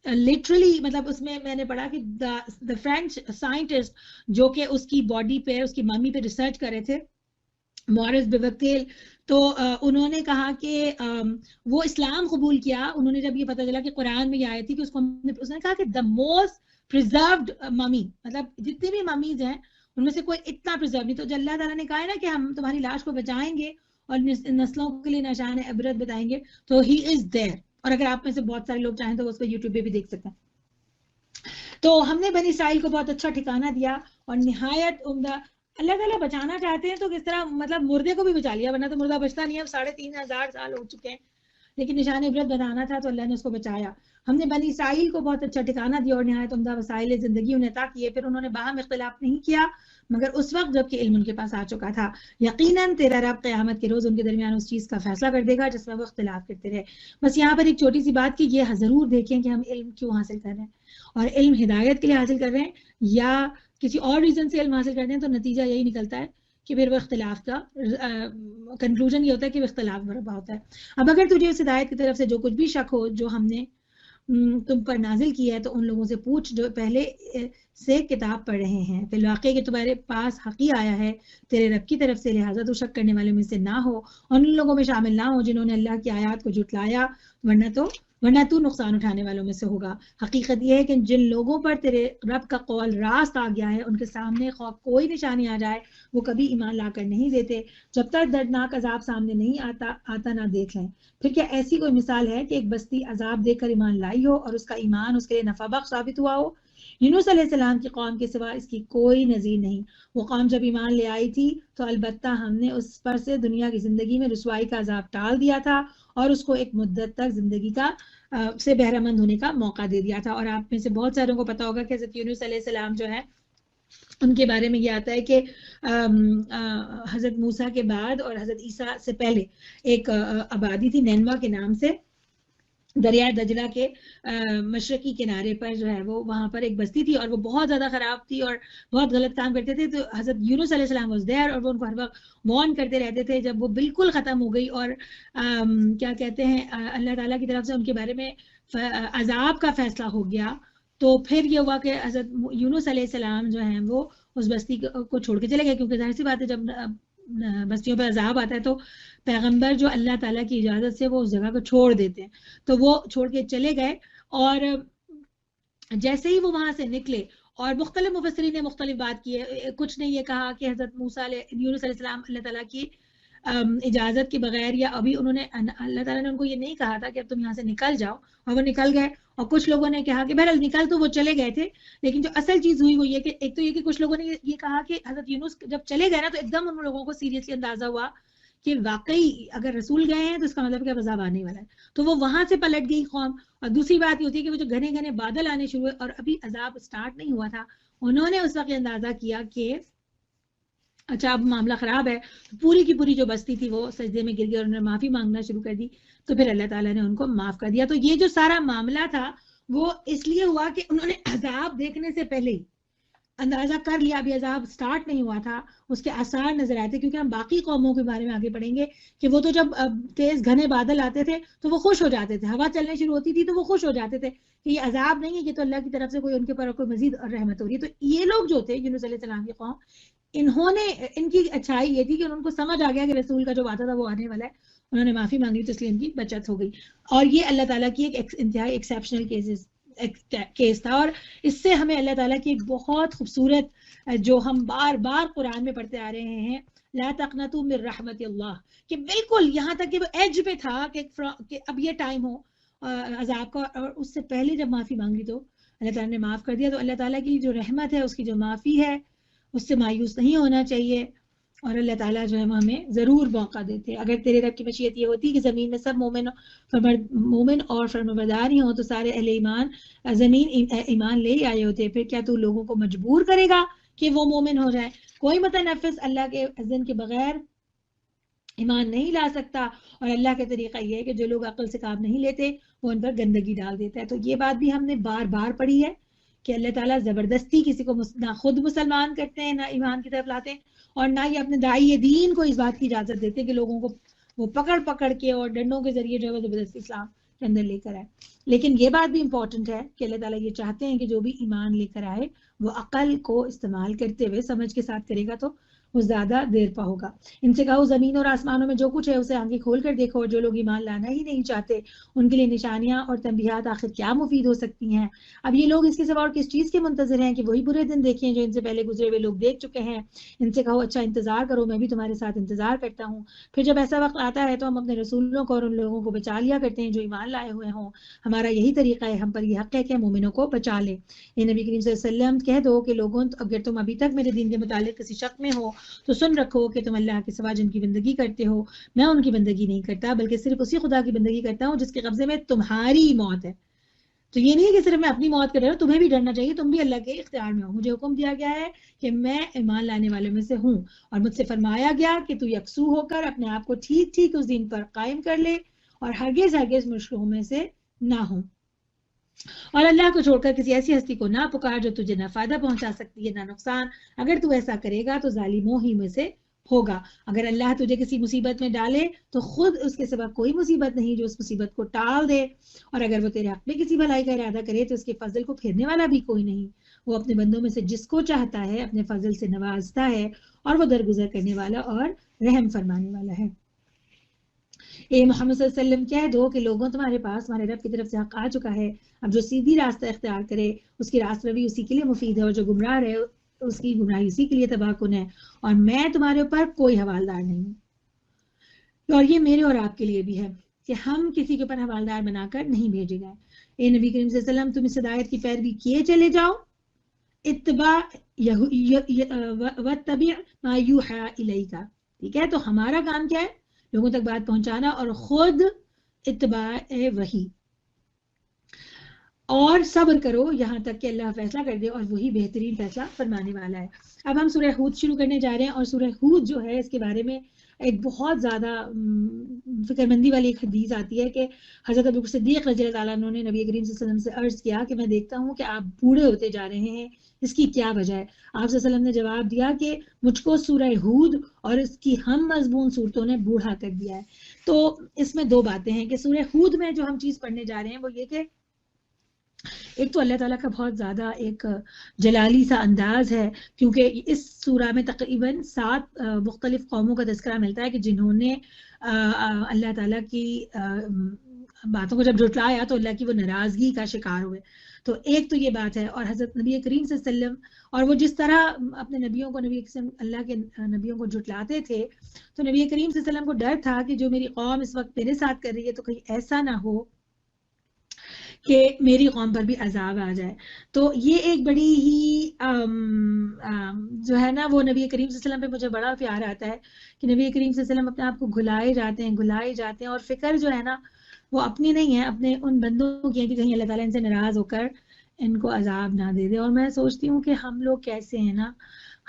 Speaker 3: لٹرلی مطلب اس میں نے پڑھا کہ دا فرینچ سائنٹسٹ جو کہ اس کی باڈی پہ، اس کی ممی پہ ریسرچ کر رہے تھے، مورس بیوکٹیل، تو انہوں نے کہا کہ وہ اسلام قبول کیا. انہوں نے جب یہ پتہ چلا کہ قرآن میں یہ آئی تھی کہ اس نے کہا کہ دا موسٹ پریزروڈ ممی، مطلب جتنی بھی ممیز ہیں ان میں سے کوئی اتنا پریزرو نہیں. تو جو اللہ تعالیٰ نے کہا ہے نا کہ ہم تمہاری لاش کو بچائیں گے اور نسلوں کے لیے نشان عبرت بتائیں گے، تو ہی از دیر. اور اگر آپ میں سے بہت سارے لوگ چاہیں تو اس کو یوٹیوب پہ بھی دیکھ سکتے ہیں. تو ہم نے بنی اسرائیل کو بہت اچھا ٹھکانہ دیا اور نہایت عمدہ. اللہ تعالیٰ بچانا چاہتے ہیں تو کس طرح، مطلب مردے کو بھی بچا لیا، ورنہ تو مردہ بچتا نہیں ہے. اب 3500 سال ہو چکے ہیں، لیکن نشان عبرت بتانا تھا تو اللہ نے اس کو بچایا. ہم نے بنی اسرائیل کو بہت اچھا ٹھکانہ دیا اور نہایت عمدہ وسائل زندگی انہیں عطا کیے. پھر انہوں نے باہم اختلاف نہیں کیا مگر اس وقت جب کہ علم ان کے پاس آ چکا تھا. یقیناً تیرا رب قیامت کے روز ان کے درمیان اس چیز کا فیصلہ کر دے گا جس میں وہ اختلاف کرتے رہے. بس یہاں پر ایک چھوٹی سی بات کہ یہ ضرور دیکھیں کہ ہم علم کیوں حاصل کر رہے ہیں، اور علم ہدایت کے لیے حاصل کر رہے ہیں یا کسی اور ریزن سے علم حاصل کر رہے ہیں. تو نتیجہ یہی نکلتا ہے کہ پھر وہ اختلاف کا کنکلوژن یہ ہوتا ہے کہ وہ اختلاف برپا ہوتا ہے. اب اگر تجھے اس ہدایت کی طرف سے جو کچھ بھی شک ہو جو ہم نے تم پر نازل کی ہے تو ان لوگوں سے پوچھ جو پہلے سے کتاب پڑھ رہے ہیں. فی الواقع کہ تمہارے پاس حقی آیا ہے تیرے رب کی طرف سے، لہٰذا تو شک کرنے والوں میں سے نہ ہو اور ان لوگوں میں شامل نہ ہو جنہوں نے اللہ کی آیات کو جھٹلایا، ورنہ تو نقصان اٹھانے والوں میں سے ہوگا. حقیقت یہ ہے کہ جن لوگوں پر تیرے رب کا قول راست آ گیا ہے ان کے سامنے خواہ کوئی نشانی آ جائے وہ کبھی ایمان لا کر نہیں دیتے جب تک دردناک عذاب سامنے نہیں آتا نہ دیکھ لیں. پھر کیا ایسی کوئی مثال ہے کہ ایک بستی عذاب دیکھ کر ایمان لائی ہو اور اس کا ایمان اس کے لیے نفع بخش ثابت ہوا ہو؟ یونس علیہ السلام کی قوم کے سوا اس کی کوئی نظیر نہیں. وہ قوم جب ایمان لے آئی تھی تو البتہ ہم نے اس پر سے دنیا کی زندگی میں رسوائی کا عذاب ٹال دیا تھا اور اس کو ایک مدت تک زندگی کا سے بہرہ مند ہونے کا موقع دے دیا تھا. اور آپ میں سے بہت ساروں کو پتا ہوگا کہ حضرت یونس علیہ السلام جو ہے ان کے بارے میں یہ آتا ہے کہ حضرت موسیٰ کے بعد اور حضرت عیسیٰ سے پہلے ایک آبادی تھی نینوا کے نام سے, دریائے دجلہ کے مشرقی کنارے پر جو ہے وہ وہاں پر ایک بستی تھی اور وہ بہت زیادہ خراب تھی اور بہت غلط کام کرتے تھے. تو حضرت یونس علیہ السلام واز دیئر اور وہ ان کو ہر وقت وارن کرتے رہتے تھے. جب وہ بالکل ختم ہو گئی اور کیا کہتے ہیں اللہ تعالیٰ کی طرف سے ان کے بارے میں عذاب کا فیصلہ ہو گیا, تو پھر یہ ہوا کہ حضرت یونس علیہ السلام جو ہیں وہ اس بستی کو چھوڑ کے چلے گئے, کیونکہ ظاہر سی بات ہے جب بستیوں پہ عذاب آتا ہے تو پیغمبر جو اللہ تعالیٰ کی اجازت سے وہ اس جگہ کو چھوڑ دیتے ہیں. تو وہ چھوڑ کے چلے گئے اور جیسے ہی وہ وہاں سے نکلے, اور مختلف مفسرین نے مختلف بات کی ہے. کچھ نے یہ کہا کہ حضرت یونس علیہ السلام اللہ تعالیٰ کی اجازت کے بغیر یا ابھی اللہ تعالیٰ نے ان کو یہ نہیں کہا تھا کہ اب تم یہاں سے نکل جاؤ, اور وہ نکل گئے. اور کچھ لوگوں نے کہا کہ بہرحال نکل تو وہ چلے گئے تھے, لیکن جو اصل چیز ہوئی وہ یہ کہ ایک تو یہ کہ کچھ لوگوں نے یہ کہا کہ حضرت یونس جب چلے گئے نا تو ایک دم ان لوگوں کو سیریسلی اندازہ ہوا کہ واقعی اگر رسول گئے ہیں تو اس کا مطلب کہ عذاب آنے والا ہے, تو وہ وہاں سے پلٹ گئی قوم. اور دوسری بات یہ ہوتی ہے کہ وہ جو گھنے گھنے بادل آنے شروع ہوئے اور ابھی عذاب سٹارٹ نہیں ہوا تھا, انہوں نے اس وقت اندازہ کیا کہ اچھا اب معاملہ خراب ہے. پوری کی پوری جو بستی تھی وہ سجدے میں گر گئی اور انہوں نے معافی مانگنا شروع کر دی, تو پھر اللہ تعالیٰ نے ان کو معاف کر دیا. تو یہ جو سارا معاملہ تھا وہ اس لیے ہوا کہ انہوں نے عذاب دیکھنے سے پہلے ہی اندازہ کر لیا, ابھی عذاب سٹارٹ نہیں ہوا تھا, اس کے آثار نظر آئے تھے. کیونکہ ہم باقی قوموں کے بارے میں آگے پڑھیں گے کہ وہ تو جب تیز گھنے بادل آتے تھے تو وہ خوش ہو جاتے تھے, ہوا چلنے شروع ہوتی تھی تو وہ خوش ہو جاتے تھے کہ یہ عذاب نہیں ہے, یہ تو اللہ کی طرف سے کوئی ان کے پر کوئی مزید رحمت ہو رہی ہے. تو یہ لوگ جو تھے یونس علیہ السلام کی قوم, انہوں نے ان کی اچھائی یہ تھی کہ ان کو سمجھ آ گیا کہ رسول کا جو وعدہ تھا وہ آنے والا ہے, انہوں نے معافی مانگی تو اس لیے ان کی بچت ہو گئی. اور یہ اللہ تعالیٰ کی ایک انتہائی ایکسیپشنل کیس تھا. اور اس سے ہمیں اللہ تعالیٰ کی ایک بہت خوبصورت جو ہم بار بار قرآن میں پڑھتے آ رہے ہیں, لا تقنطوا من رحمت اللہ, کہ بالکل یہاں تک کہ وہ ایج پہ تھا کہ اب یہ ٹائم ہو عذاب کا, اور اس سے پہلے جب معافی مانگی تو اللہ تعالیٰ نے معاف کر دیا. تو اللہ تعالیٰ کی جو رحمت ہے, اس کی جو معافی ہے, اس سے مایوس نہیں ہونا چاہیے. اور اللہ تعالیٰ جو ہے وہ ہمیں ضرور موقع دیتے. اگر تیرے رب کی مشیت یہ ہوتی کہ زمین میں سب مومن اور فرمانبردار ہی ہوں تو سارے اہل ایمان زمین ایمان لے آئے ہوتے. پھر کیا تو لوگوں کو مجبور کرے گا کہ وہ مومن ہو جائے؟ کوئی متنفس اللہ کے اذن کے بغیر ایمان نہیں لا سکتا. اور اللہ کا طریقہ یہ ہے کہ جو لوگ عقل سے کام نہیں لیتے وہ ان پر گندگی ڈال دیتا ہے. تو یہ بات بھی ہم نے بار بار پڑھی ہے کہ اللہ تعالیٰ زبردستی کسی کو نہ خود مسلمان کرتے ہیں, نہ ایمان کی طرف لاتے ہیں, اور نہ ہی اپنے داعی دین کو اس بات کی اجازت دیتے کہ لوگوں کو وہ پکڑ کے اور ڈنڈوں کے ذریعے جو ہے وہ زبردستی اسلام کے اندر لے کر آئے. لیکن یہ بات بھی امپورٹنٹ ہے کہ اللہ تعالیٰ یہ چاہتے ہیں کہ جو بھی ایمان لے کر آئے وہ عقل کو استعمال کرتے ہوئے سمجھ کے ساتھ کرے گا تو وہ زیادہ دیر پا ہوگا. ان سے کہو زمین اور آسمانوں میں جو کچھ ہے اسے آنکھیں کھول کر دیکھو, اور جو لوگ ایمان لانا ہی نہیں چاہتے ان کے لیے نشانیاں اور تنبیہات آخر کیا مفید ہو سکتی ہیں. اب یہ لوگ اس کے سوا اور کس چیز کے منتظر ہیں کہ وہی برے دن دیکھیں جو ان سے پہلے گزرے ہوئے لوگ دیکھ چکے ہیں. ان سے کہو اچھا انتظار کرو, میں بھی تمہارے ساتھ انتظار کرتا ہوں. پھر جب ایسا وقت آتا ہے تو ہم اپنے رسولوں کو اور ان لوگوں کو بچا لیا کرتے ہیں جو ایمان لائے ہوئے ہوں. ہمارا یہی طریقہ ہے, ہم پر یہ حق ہے کہ مومنوں کو بچا لیں. یہ نبی کریم صلی اللہ علیہ وسلم کہہ دو کہ لوگوں اگر تم ابھی تک میرے دین کے متعلق کسی شک میں ہو تو سن رکھو کہ تم اللہ کے سوا جن کی بندگی کرتے ہو میں ان کی بندگی نہیں کرتا, بلکہ صرف اسی خدا کی بندگی کرتا ہوں جس کے قبضے میں تمہاری موت ہے. تو یہ نہیں ہے کہ صرف میں اپنی موت کر رہا ہوں, تمہیں بھی ڈرنا چاہیے, تم بھی اللہ کے اختیار میں ہو. مجھے حکم دیا گیا ہے کہ میں ایمان لانے والوں میں سے ہوں, اور مجھ سے فرمایا گیا کہ تو یکسو ہو کر اپنے آپ کو ٹھیک ٹھیک اس دین پر قائم کر لے اور ہرگز مشرکوں میں سے نہ ہو. اور اللہ کو چھوڑ کر کسی ایسی ہستی کو نہ پکار جو تجھے نہ فائدہ پہنچا سکتی ہے نہ نقصان. اگر تو ایسا کرے گا تو ظالموں ہی میں سے ہوگا. اگر اللہ تجھے کسی مصیبت میں ڈالے تو خود اس کے سوا کوئی مصیبت نہیں جو اس مصیبت کو ٹال دے, اور اگر وہ تیرے حق میں کسی بھلائی کا ارادہ کرے تو اس کے فضل کو پھیرنے والا بھی کوئی نہیں. وہ اپنے بندوں میں سے جس کو چاہتا ہے اپنے فضل سے نوازتا ہے, اور وہ درگزر کرنے والا اور رحم فرمانے والا ہے. اے محمد صلی اللہ علیہ وسلم کہہ دو کہ لوگوں تمہارے پاس ہمارے رب کی طرف سے حق آ چکا ہے. اب جو سیدھی راستہ اختیار کرے اس کی راست روی اسی کے لیے مفید ہے, اور جو گمراہ رہے اس کی گمراہی اسی کے لیے تباہ کن ہے. اور میں تمہارے اوپر کوئی حوالدار نہیں ہوں. اور یہ میرے اور آپ کے لیے بھی ہے کہ ہم کسی کے اوپر حوالدار بنا کر نہیں بھیجے گئے. اے نبی کریم صلی اللہ علیہ وسلم تم اس ہدایت کی پیروی کیے چلے جاؤ اتباع واتبع ما یوحی الیک. ٹھیک ہے، تو ہمارا کام کیا ہے؟ لوگوں تک بات پہنچانا اور خود اتباع وحی. اور صبر کرو یہاں تک کہ اللہ فیصلہ کر دے اور وہی بہترین فیصلہ فرمانے والا ہے. اب ہم سورہ ہود شروع کرنے جا رہے ہیں، اور سورہ ہود جو ہے اس کے بارے میں ایک بہت زیادہ فکر مندی والی ایک حدیث آتی ہے کہ حضرت ابوبکر صدیق رضی اللہ تعالیٰ عنہ نے نبی کریم صلی اللہ علیہ وسلم سے عرض کیا کہ میں دیکھتا ہوں کہ آپ بوڑھے ہوتے جا رہے ہیں، اس کی کیا وجہ ہے؟ آپ صلی اللہ علیہ وسلم نے جواب دیا کہ مجھ کو سورہ ہود اور اس کی ہم مضمون صورتوں نے بوڑھا کر دیا ہے. تو اس میں دو باتیں ہیں کہ سورہ ہود میں جو ہم چیز پڑھنے جا رہے ہیں وہ یہ کہ ایک تو اللہ تعالیٰ کا بہت زیادہ ایک جلالی سا انداز ہے، کیونکہ اس سورہ میں تقریباً 7 مختلف قوموں کا تذکرہ ملتا ہے کہ جنہوں نے اللہ تعالیٰ کی باتوں کو جب جھٹلایا تو اللہ کی وہ ناراضگی کا شکار ہوئے. تو ایک تو یہ بات ہے. اور حضرت نبی کریم صلی اللہ علیہ وسلم اور وہ جس طرح اپنے نبیوں کو اللہ کے نبیوں کو جھٹلاتے تھے، تو نبی کریم صلی اللہ علیہ وسلم کو ڈر تھا کہ جو میری قوم اس وقت میرے ساتھ کر رہی ہے تو کہیں ایسا نہ ہو کہ میری قوم پر بھی عذاب آ جائے. تو یہ ایک بڑی ہی جو ہے نا وہ نبی کریم صلی اللہ علیہ وسلم پہ مجھے بڑا پیار آتا ہے کہ نبی کریم صلی اللہ علیہ وسلم اپنے آپ کو گھلائے جاتے ہیں اور فکر جو ہے نا وہ اپنی نہیں ہے، اپنے ان بندوں کی ہے کہ کہیں اللہ تعالیٰ ان سے ناراض ہو کر ان کو عذاب نہ دے دے. اور میں سوچتی ہوں کہ ہم لوگ کیسے ہیں نا،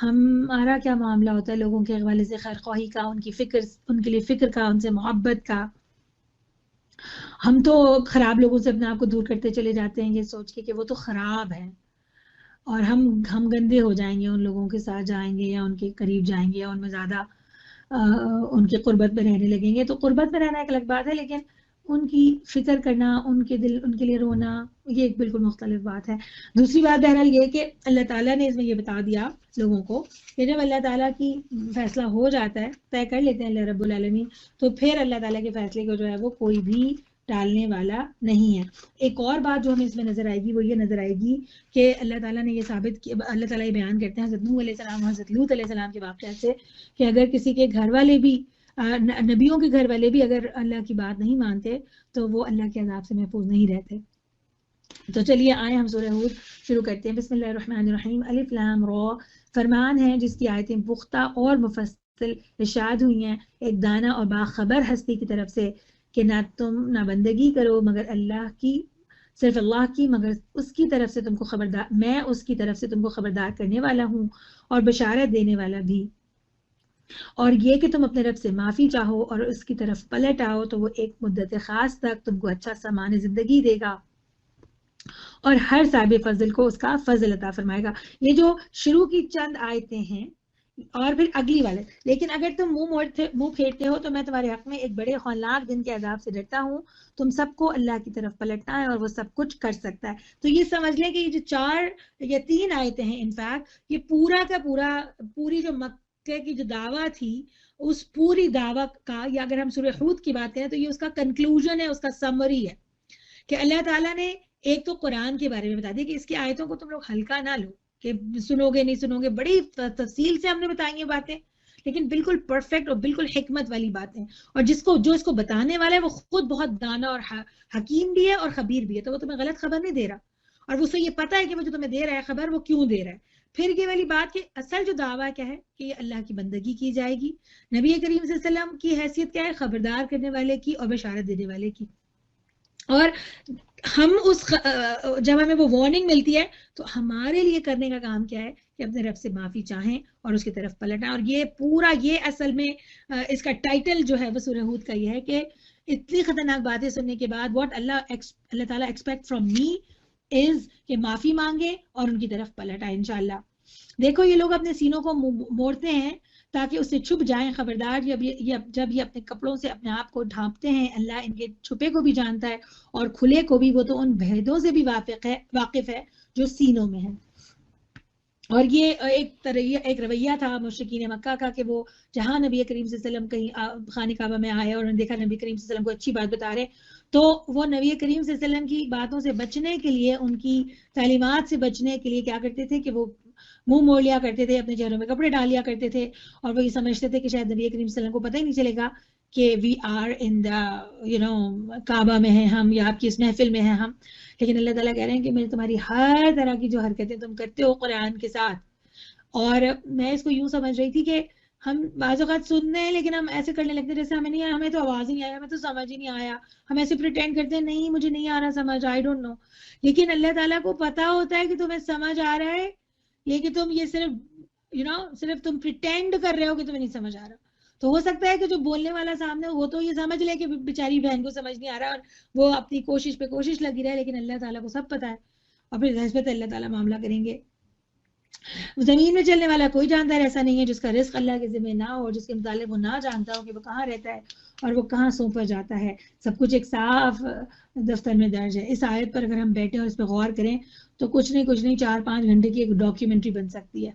Speaker 3: ہمارا کیا معاملہ ہوتا ہے لوگوں کے حوالے سے خیر خواہی کا، ان کی فکر، ان کے لیے فکر کا، ان سے محبت کا. ہم تو خراب لوگوں سے اپنے آپ کو دور کرتے چلے جاتے ہیں یہ سوچ کے کہ وہ تو خراب ہیں، اور ہم گندے ہو جائیں گے، ان لوگوں کے ساتھ جائیں گے یا ان کے قریب جائیں گے یا ان میں زیادہ ان کے قربت میں رہنے لگیں گے. تو قربت میں رہنا ایک الگ بات ہے، لیکن ان کی فکر کرنا، ان کے دل، ان کے لیے رونا، یہ ایک بالکل مختلف بات ہے. دوسری بات بہرحال یہ کہ اللہ تعالیٰ نے اس میں یہ بتا دیا لوگوں کو کہ جب اللہ تعالیٰ کی فیصلہ ہو جاتا ہے، طے کر لیتے ہیں اللہ رب العالمین، تو پھر اللہ تعالیٰ کے فیصلے کو جو ہے وہ کوئی بھی ٹالنے والا نہیں ہے. ایک اور بات جو ہمیں اس میں نظر آئے گی وہ یہ نظر آئے گی کہ اللہ تعالیٰ نے یہ ثابت کیا، اللہ تعالیٰ یہ بیان کرتے ہیں حضرت نوح علیہ السلام، حضرت لوط علیہ السلام کے واقعات سے کہ اگر کسی کے گھر والے بھی، نبیوں کے گھر والے بھی اگر اللہ کی بات نہیں مانتے تو وہ اللہ کے عذاب سے محفوظ نہیں رہتے. تو چلیے آئیں ہم سورہ ہود شروع کرتے ہیں. بسم اللہ الرحمن الرحیم. الف لام را، فرمان ہے جس کی آیتیں پختہ اور مفصل ارشاد ہوئی ہیں ایک دانا اور باخبر ہستی کی طرف سے کہ نہ بندگی کرو مگر اللہ کی، صرف اللہ کی، مگر اس کی طرف سے تم کو خبردار، میں اس کی طرف سے تم کو خبردار کرنے والا ہوں اور بشارت دینے والا بھی. اور یہ کہ تم اپنے رب سے معافی چاہو اور اس کی طرف پلٹ آؤ تو وہ ایک مدت خاص تک تم کو اچھا سامان زندگی دے گا اور ہر صاحب فضل کو اس کا فضل عطا فرمائے گا. یہ جو شروع کی چند آیتیں ہیں اور پھر اگلی والے، لیکن اگر تم منہ پھیرتے ہو تو میں تمہارے حق میں ایک بڑے ہولناک دن کے عذاب سے ڈرتا ہوں. تم سب کو اللہ کی طرف پلٹنا ہے اور وہ سب کچھ کر سکتا ہے. تو یہ سمجھ لیں کہ یہ جو 4 یا 3 آیتیں ہیں، انفیکٹ یہ پورا کا پورا، پوری جو مکہ کی جو دعویٰ تھی اس پوری دعویٰ کا، یا اگر ہم سورہ ہود کی بات کریں تو یہ اس کا کنکلوژن ہے، اس کا سمری ہے کہ اللہ تعالیٰ نے ایک تو قرآن کے بارے میں بتا دیا کہ اس کی آیتوں کو تم لوگ ہلکا نہ لو کہ سنو گے نہیں سنو گے، بڑی تفصیل سے ہم نے بتائی ہیں باتیں، لیکن بالکل پرفیکٹ اور بالکل حکمت والی باتیں. اور جو اس کو بتانے والا ہے وہ خود بہت دانا اور حکیم بھی ہے اور خبیر بھی ہے، تو وہ تمہیں غلط خبر نہیں دے رہا، اور اسے یہ پتہ ہے کہ وہ جو تمہیں دے رہا ہے خبر وہ کیوں دے رہا ہے. پھر یہ والی بات کہ اصل جو دعویٰ کیا ہے کہ یہ اللہ کی بندگی کی جائے گی، نبی کریم صلی اللہ علیہ وسلم کی حیثیت کیا ہے، خبردار کرنے والے کی اور بشارت دینے والے کی. اور ہم جب ہمیں وہ وارننگ ملتی ہے تو ہمارے لیے کرنے کا کام کیا ہے کہ اپنے رب سے معافی چاہیں اور اس کی طرف پلٹیں. اور یہ پورا، یہ اصل میں اس کا ٹائٹل جو ہے وہ سورہ ہود کا یہ ہے کہ اتنی خطرناک باتیں سننے کے بعد واٹ اللہ تعالیٰ ایکسپیکٹ فرام می از کہ معافی مانگے اور ان کی طرف پلٹ آئے انشاءاللہ. دیکھو یہ لوگ اپنے سینوں کو موڑتے ہیں تاکہ اس سے چھپ جائیں. خبردار جب یہ اپنے کپڑوں سے اپنے آپ کو ڈھانپتے ہیں، اللہ ان کے چھپے کو بھی جانتا ہے اور کھلے کو بھی، وہ تو ان بھیدوں سے بھی واقف ہے جو سینوں میں ہیں. اور یہ ایک رویہ تھا مشرکین مکہ کا کہ وہ جہاں نبی کریم صلی اللہ علیہ وسلم کہیں خانہ کعبہ میں آئے اور انہوں نے دیکھا نبی کریم صلی اللہ علیہ وسلم کو اچھی بات بتا رہے، تو وہ نبی کریم صلی اللہ علیہ وسلم کی باتوں سے بچنے کے لیے، ان کی تعلیمات سے بچنے کے لیے کیا کرتے تھے کہ وہ منہ موڑ لیا کرتے تھے، اپنے چہروں میں کپڑے ڈال لیا کرتے تھے، اور وہ یہ سمجھتے تھے کہ شاید نبی کریم صلی اللہ علیہ وسلم کو پتہ ہی نہیں چلے گا کہ وی آر ان دا کعبہ میں ہیں ہم یا آپ کی اس محفل میں ہیں ہم، لیکن اللہ تعالیٰ کہہ رہے ہیں کہ میں تمہاری ہر طرح کی جو حرکتیں تم کرتے ہو قرآن کے ساتھ. اور میں اس کو یوں سمجھ رہی تھی کہ ہم بعض اوقات سنتے ہیں لیکن ہم ایسے کرنے لگتے ہیں جیسے ہمیں نہیں آیا، ہمیں تو آواز ہی نہیں آیا، ہمیں تو سمجھ ہی نہیں آیا، ہم ایسے پریٹینڈ کرتے ہیں نہیں مجھے نہیں آ رہا سمجھ، آئی ڈونٹ نو. لیکن اللہ تعالیٰ کو پتا ہوتا ہے کہ تمہیں سمجھ آ رہا ہے، لیکن تم یہ صرف تم پریٹینڈ کر رہے ہو کہ تمہیں نہیں سمجھ آ رہا. تو ہو سکتا ہے کہ جو بولنے والا سامنے وہ تو یہ سمجھ لے کہ بیچاری بہن کو سمجھ نہیں آ رہا اور وہ اپنی کوشش پہ کوشش لگی رہے، لیکن اللہ تعالیٰ کو سب پتا ہے اور پھر نسبت اللہ تعالیٰ معاملہ کریں گے. زمین میں چلنے والا کوئی جاندار ایسا نہیں ہے جس کا رزق اللہ کے ذمہ نہ ہو اور جس کے متعلق وہ نہ جانتا ہو کہ وہ کہاں رہتا ہے اور وہ کہاں سونپا جاتا ہے. سب کچھ ایک صاف دفتر میں درج ہے. اس آیت پر اگر ہم بیٹھیں اور اس پہ غور کریں تو کچھ نہیں 4-5 گھنٹے کی ایک ڈاکیومنٹری بن سکتی ہے.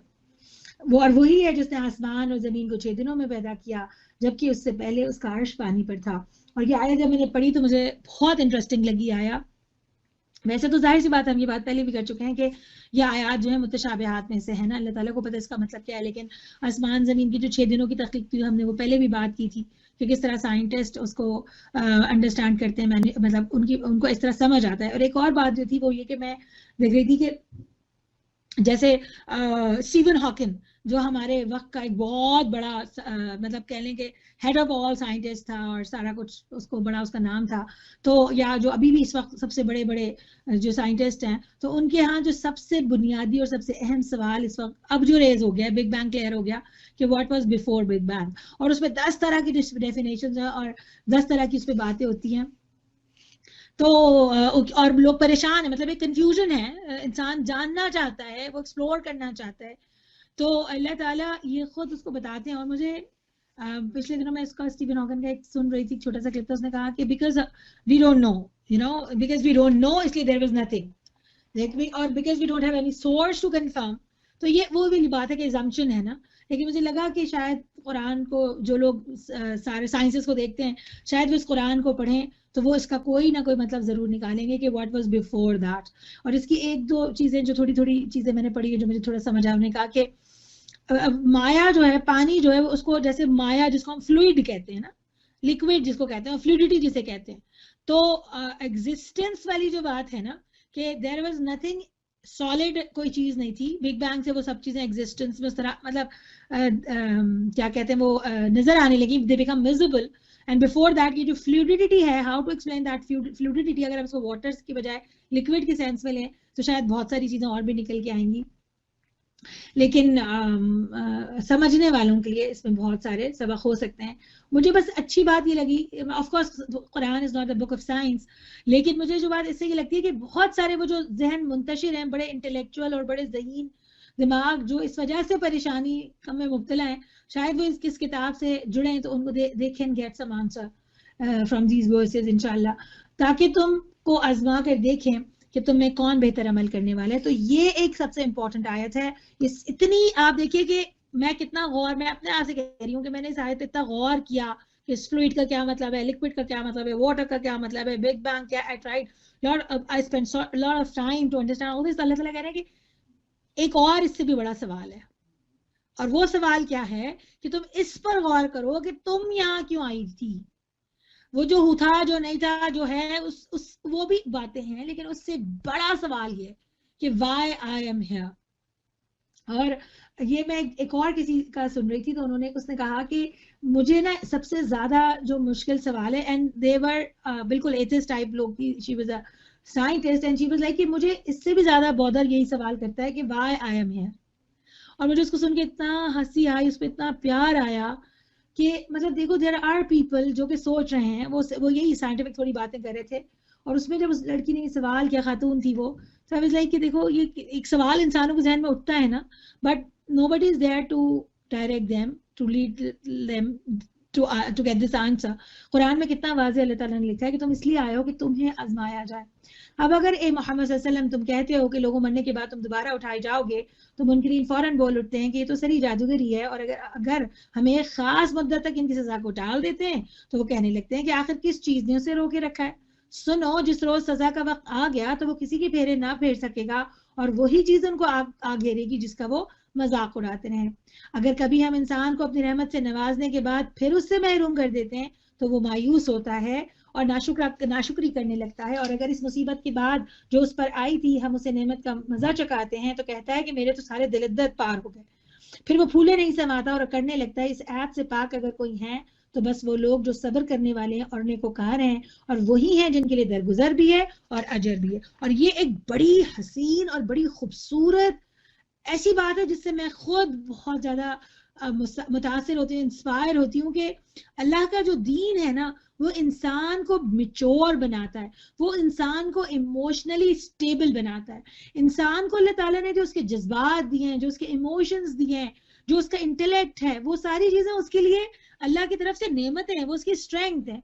Speaker 3: وہ اور وہی ہے جس نے آسمان اور زمین کو 6 دنوں میں پیدا کیا، جبکہ اس سے پہلے اس کا عرش پانی پر تھا. اور یہ آیت جب میں نے پڑھی تو مجھے بہت انٹرسٹنگ لگی آیا. ویسے تو ظاہر سی بات ہم یہ بات پہلے بھی کر چکے ہیں کہ یہ آیات جو ہے متشابہات میں سے ہے نا، اللہ تعالیٰ کو پتہ اس کا مطلب کیا ہے. لیکن آسمان زمین کی جو 6 دنوں کی تخلیق تھی ہم نے وہ پہلے بھی بات کی تھی کہ کس طرح سائنٹسٹ اس کو انڈرسٹینڈ کرتے ہیں، مطلب ان کو اس طرح سمجھ آتا ہے. اور ایک اور بات جو تھی وہ یہ کہ میں دیکھ رہی تھی کہ جیسے اسٹیون ہاکن جو ہمارے وقت کا ایک بہت بڑا مطلب کہہ لیں کہ ہیڈ آف آل سائنٹسٹ تھا اور سارا کچھ اس کو بڑا اس کا نام تھا، تو یا جو ابھی بھی اس وقت سب سے بڑے بڑے جو سائنٹسٹ ہیں، تو ان کے ہاں جو سب سے بنیادی اور سب سے اہم سوال اس وقت اب جو ریز ہو گیا بگ بینگ کلیئر ہو گیا کہ what was before big bang, اور اس پہ 10 طرح کی ڈیفینیشنز ہیں اور 10 طرح کی اس پہ باتیں ہوتی ہیں. تو اور لوگ پریشان ہیں، مطلب ایک کنفیوژن ہے، انسان جاننا چاہتا ہے، وہ ایکسپلور کرنا چاہتا ہے. تو اللہ تعالیٰ یہ خود اس کو بتاتے ہیں. اور مجھے پچھلے دنوں میں اس کا اسٹیون ہاکن کا ایک سن رہی تھی چھوٹا سا کلپ تھا، اس نے کہا کہ because we don't know because we don't know اس لیے دیر واز نتھنگ، اور because we don't have any source to confirm. تو یہ وہ بھی بات ہے کہ ایزمپشن ہے نا. لیکن مجھے لگا کہ شاید قرآن کو جو لوگ سارے سائنسز کو دیکھتے ہیں شاید وہ اس قرآن کو پڑھیں تو وہ اس کا کوئی نہ کوئی مطلب ضرور نکالیں گے کہ واٹ واز بیفور دیٹ. اور اس کی 1-2 چیزیں جو تھوڑی چیزیں میں نے پڑھی ہے جو مجھے تھوڑا سمجھ آیا. انہوں نے کہا کہ مایا جو ہے، پانی جو ہے اس کو جیسے مایا جس کو ہم فلوئڈ کہتے ہیں نا، لکوڈ جس کو کہتے ہیں، فلوئڈٹی جسے کہتے ہیں، تو ایگزسٹنس والی جو بات ہے نا کہ دیر واز نتھنگ سالڈ، کوئی چیز نہیں تھی، بگ بینگ سے وہ سب چیزیں ایگزسٹنس میں اس طرح مطلب کیا کہتے ہیں وہ نظر آنے لگی، they become visible. And before that یہ جو فلوئڈٹی ہے، ہاؤ ٹو ایکسپلین دیٹ فلوئڈٹی، اگر ہم اس کو واٹر کی بجائے لکوڈ کے سینس میں لیں تو شاید بہت ساری چیزیں اور بھی نکل کے آئیں گی. لیکن سمجھنے والوں کے لیے اس میں بہت سارے سبق ہو سکتے ہیں. مجھے بس اچھی بات یہ لگی، of course Quran is not a book of science, لیکن مجھے جو بات اس سے یہ لگتی ہے کہ بہت سارے وہ جو ذہن منتشر ہیں، بڑے انٹلیکچوئل اور بڑے ذہین دماغ جو اس وجہ سے پریشانی میں مبتلا ہیں، شاید وہ اس کتاب سے جڑیں تو ان کو they can get some answer from these verses انشاءاللہ، تاکہ تم کو آزما کر دیکھیں کہ تم میں کون بہتر عمل کرنے والا ہے. تو یہ ایک سب سے امپورٹنٹ آیت ہے. اتنی آپ دیکھیے کہ میں کتنا غور، میں اپنے آپ سے کہہ رہی ہوں کہ میں نے اس آیت پہ اتنا غور کیا کہ فلوئڈ کا کیا مطلب ہے، لکوڈ کا کیا مطلب ہے، واٹر کا کیا مطلب ہے، بگ بینگ کیا. I tried I spent a lot of time to understand all this. اللہ تعالیٰ کہہ رہے ہیں کہ ایک اور اس سے بھی بڑا سوال ہے، اور وہ سوال کیا ہے کہ تم اس پر غور کرو کہ تم یہاں کیوں آئی تھی. وہ جو تھا جو نہیں تھا جو ہے وہ بھی باتیں ہیں، لیکن اس سے بڑا سوال یہ کہ why I am here. اور یہ میں ایک اور کسی کا سن رہی تھی تو اس نے کہا کہ مجھے نا سب سے زیادہ جو مشکل سوال ہے، اینڈ they were بالکل ایتھسٹ ٹائپ لوگ تھی، she was a scientist and she was like کہ مجھے اس سے بھی زیادہ بودر یہی سوال کرتا ہے کہ why I am here. اور مجھے اس کو سن کے اتنا ہنسی آئی، اس پہ اتنا پیار آیا کہ مطلب دیکھو دیر آر پیپل جو کہ سوچ رہے ہیں، وہ یہی سائنٹیفک تھوڑی باتیں کر رہے تھے. اور اس میں جب اس لڑکی نے یہ سوال کیا، خاتون تھی وہ، تو آئی واز لائک کہ دیکھو یہ ایک سوال انسانوں کے ذہن میں اٹھتا ہے نا، but nobody is there to direct them, to lead them to get this answer. قرآن میں کتنا واضح اللہ تعالیٰ نے لکھا ہے کہ تم اس لیے آئے ہو کہ تمہیں آزمایا جائے. اب اگر اے محمد صلی اللہ علیہ وسلم تم کہتے ہو کہ لوگوں مرنے کے بعد تم دوبارہ اٹھائے جاؤ گے، تو منکرین فوراً بول اٹھتے ہیں کہ یہ تو سری جادوگری ہے، اور اگر ہمیں ایک خاص مدت تک ان کی سزا کو ٹال دیتے ہیں تو وہ کہنے لگتے ہیں کہ آخر کس چیز نے اسے روکے رکھا ہے. سنو، جس روز سزا کا وقت آ گیا تو وہ کسی کے پھیرے نہ پھیر سکے گا، اور وہی چیز ان کو آ گھیرے گی جس کا وہ مذاق اڑاتے رہیں. اگر کبھی ہم انسان کو اپنی رحمت سے نوازنے کے بعد پھر اس سے محروم کر دیتے ہیں تو وہ مایوس ہوتا ہے اور ناشکری کرنے لگتا ہے. اور اگر اس مصیبت کے بعد جو اس پر آئی تھی ہم اسے نعمت کا مزہ چکاتے ہیں تو کہتا ہے کہ میرے تو سارے دل درد پار ہو گئے. پھر وہ پھولے نہیں سماتا اور کرنے لگتا ہے. اس ایپ سے پاک اگر کوئی ہے تو بس وہ لوگ جو صبر کرنے والے ہیں اور نیکوکار ہیں, اور وہی ہیں جن کے لیے درگزر بھی ہے اور اجر بھی ہے. اور یہ ایک بڑی حسین اور بڑی خوبصورت ایسی بات ہے جس سے میں خود بہت زیادہ متاثر ہوتی ہوں, انسپائر ہوتی ہوں کہ اللہ کا جو دین ہے نا وہ انسان کو میچور بناتا ہے, وہ انسان کو ایموشنلی اسٹیبل بناتا ہے. انسان کو اللہ تعالیٰ نے جو اس کے جذبات دیے ہیں, جو اس کے ایموشنز دیے ہیں, جو اس کا انٹلیکٹ ہے, وہ ساری چیزیں اس کے لیے اللہ کی طرف سے نعمتیں ہیں, وہ اس کی اسٹرینگتھ ہے.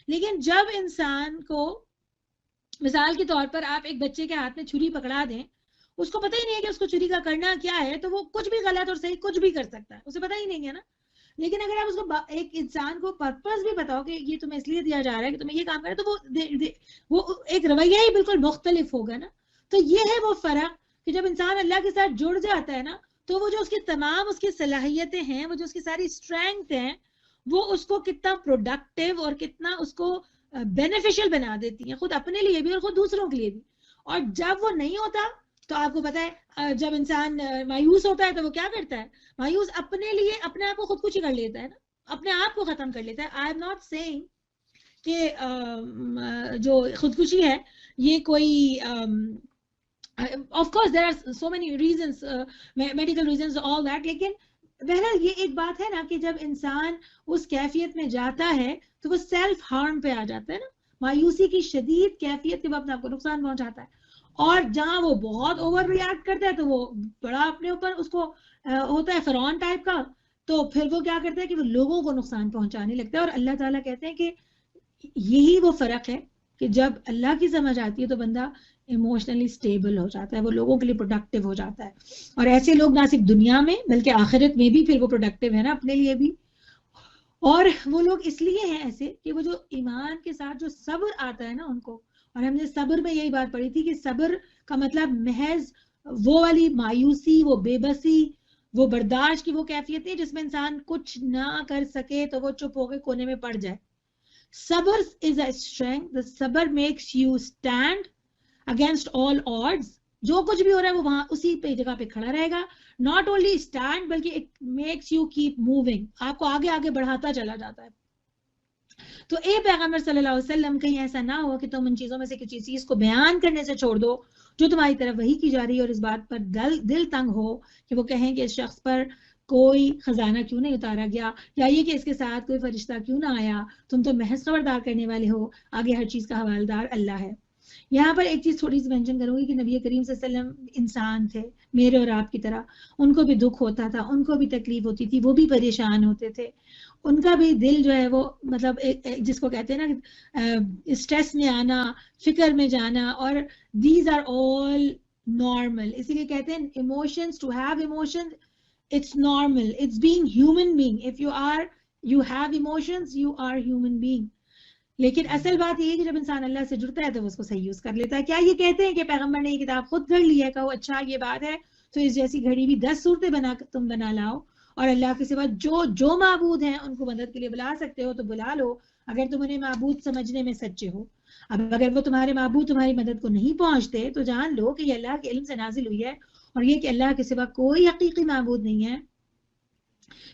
Speaker 3: لیکن جب انسان کو مثال کے طور پر آپ ایک بچے کے ہاتھ میں چھری پکڑا دیں, اس کو پتہ ہی نہیں ہے کہ اس کو چھری کا کرنا کیا ہے, تو وہ کچھ بھی غلط اور صحیح کچھ بھی کر سکتا ہے, اسے پتہ ہی نہیں ہے نا. لیکن اگر آپ اس کو ایک انسان کو پرپس بھی بتاؤ کہ یہ تمہیں اس لیے دیا جا رہا ہے کہ تمہیں یہ کام کرے, تو وہ ایک رویہ ہی بالکل مختلف ہوگا نا. تو یہ ہے وہ فرق کہ جب انسان اللہ کے ساتھ جڑ جاتا ہے نا تو وہ جو اس کی تمام اس کی صلاحیتیں ہیں, وہ جو اس کی ساری اسٹرینگتھ ہیں, وہ اس کو کتنا پروڈکٹیو اور کتنا اس کو بینیفیشل بنا دیتی ہیں, خود اپنے لیے بھی اور خود دوسروں کے لیے بھی. اور جب وہ نہیں ہوتا تو آپ کو پتا ہے جب انسان مایوس ہوتا ہے تو وہ کیا کرتا ہے, مایوس اپنے لیے اپنے آپ کو خودکشی کر لیتا ہے نا, اپنے آپ کو ختم کر لیتا ہے. آئی ایم ناٹ سیئنگ کہ جو خودکشی ہے یہ کوئی of course there are so many reasons, medical reasons, all that, لیکن بہرحال یہ ایک بات ہے نا کہ جب انسان اس کیفیت میں جاتا ہے تو وہ سیلف ہارم پہ آ جاتا ہے نا, مایوسی کی شدید کیفیت کے وقت آپ کو نقصان پہنچاتا ہے. اور جہاں وہ بہت اوور ریئیکٹ کرتا ہے تو وہ بڑا اپنے اوپر اس کو ہوتا ہے فرعون ٹائپ کا, تو پھر وہ کیا کرتا ہے کہ وہ لوگوں کو نقصان پہنچانے لگتا ہے. اور اللہ تعالیٰ کہتے ہیں کہ یہی وہ فرق ہے کہ جب اللہ کی سمجھ آتی ہے تو بندہ ایموشنلی اسٹیبل ہو جاتا ہے, وہ لوگوں کے لیے پروڈکٹیو ہو جاتا ہے. اور ایسے لوگ نہ صرف دنیا میں بلکہ آخرت میں بھی پھر وہ پروڈکٹیو ہے نا اپنے لیے بھی. اور وہ لوگ اس لیے ہیں ایسے کہ وہ جو ایمان کے ساتھ جو صبر آتا ہے نا ان کو, اور ہم نے صبر میں یہی بات پڑھی تھی کہ صبر کا مطلب محض وہ والی مایوسی, وہ بے بسی, وہ برداشت کی وہ کیفیت ہے جس میں انسان کچھ نہ کر سکے تو وہ چپ ہو کے کونے میں پڑ جائے. صبر is a strength. The صبر makes you stand against all odds. جو کچھ بھی ہو رہا ہے وہ وہاں اسی پہ جگہ پہ کھڑا رہے گا. Not only stand بلکہ it makes you keep moving. آپ کو آگے آگے بڑھاتا چلا جاتا ہے. تو اے پیغمبر صلی اللہ علیہ وسلم کہیں ایسا نہ ہو کہ تم ان چیزوں میں سے کسی چیز کو بیان کرنے سے چھوڑ دو جو تمہاری طرف وحی کی جا رہی ہے, اور اس بات پر دل تنگ ہو کہ وہ کہیں کہ اس شخص پر کوئی خزانہ کیوں نہیں اتارا گیا, یا یہ کہ اس کے ساتھ کوئی فرشتہ کیوں نہ آیا, تم تو محض خبردار کرنے والے ہو, آگے ہر چیز کا حوالدار اللہ ہے. یہاں پر ایک چیز تھوڑی سی مینشن کروں گی کہ نبی کریم صلی اللہ علیہ وسلم انسان تھے میرے اور آپ کی طرح, ان کو بھی دکھ ہوتا تھا, ان کو بھی تکلیف ہوتی تھی, وہ بھی پریشان ہوتے تھے, ان کا بھی دل جو ہے وہ مطلب جس کو کہتے ہیں نا اسٹریس میں آنا, فکر میں جانا, اور دیز آر آل نارمل. اسی لیے کہتے ہیں emotions, to have emotions it's normal, it's being human being. If you have emotions, you are human being. لیکن اصل بات یہ ہے کہ جب انسان اللہ سے جڑتا ہے تو وہ اس کو صحیح یوز کر لیتا ہے. کیا یہ کہتے ہیں کہ پیغمبر نے یہ کتاب خود گھڑ لی ہے, کہو اچھا یہ بات ہے تو اس جیسی گھڑی بھی 10 صورتیں تم بنا لاؤ, اور اللہ کے سوا جو معبود ہیں ان کو مدد کے لیے بلا سکتے ہو تو بلا لو اگر تم انہیں معبود سمجھنے میں سچے ہو. اب اگر وہ تمہارے معبود تمہاری مدد کو نہیں پہنچتے تو جان لو کہ یہ اللہ کے علم سے نازل ہوئی ہے, اور یہ کہ اللہ کے سوا کوئی حقیقی معبود نہیں ہے.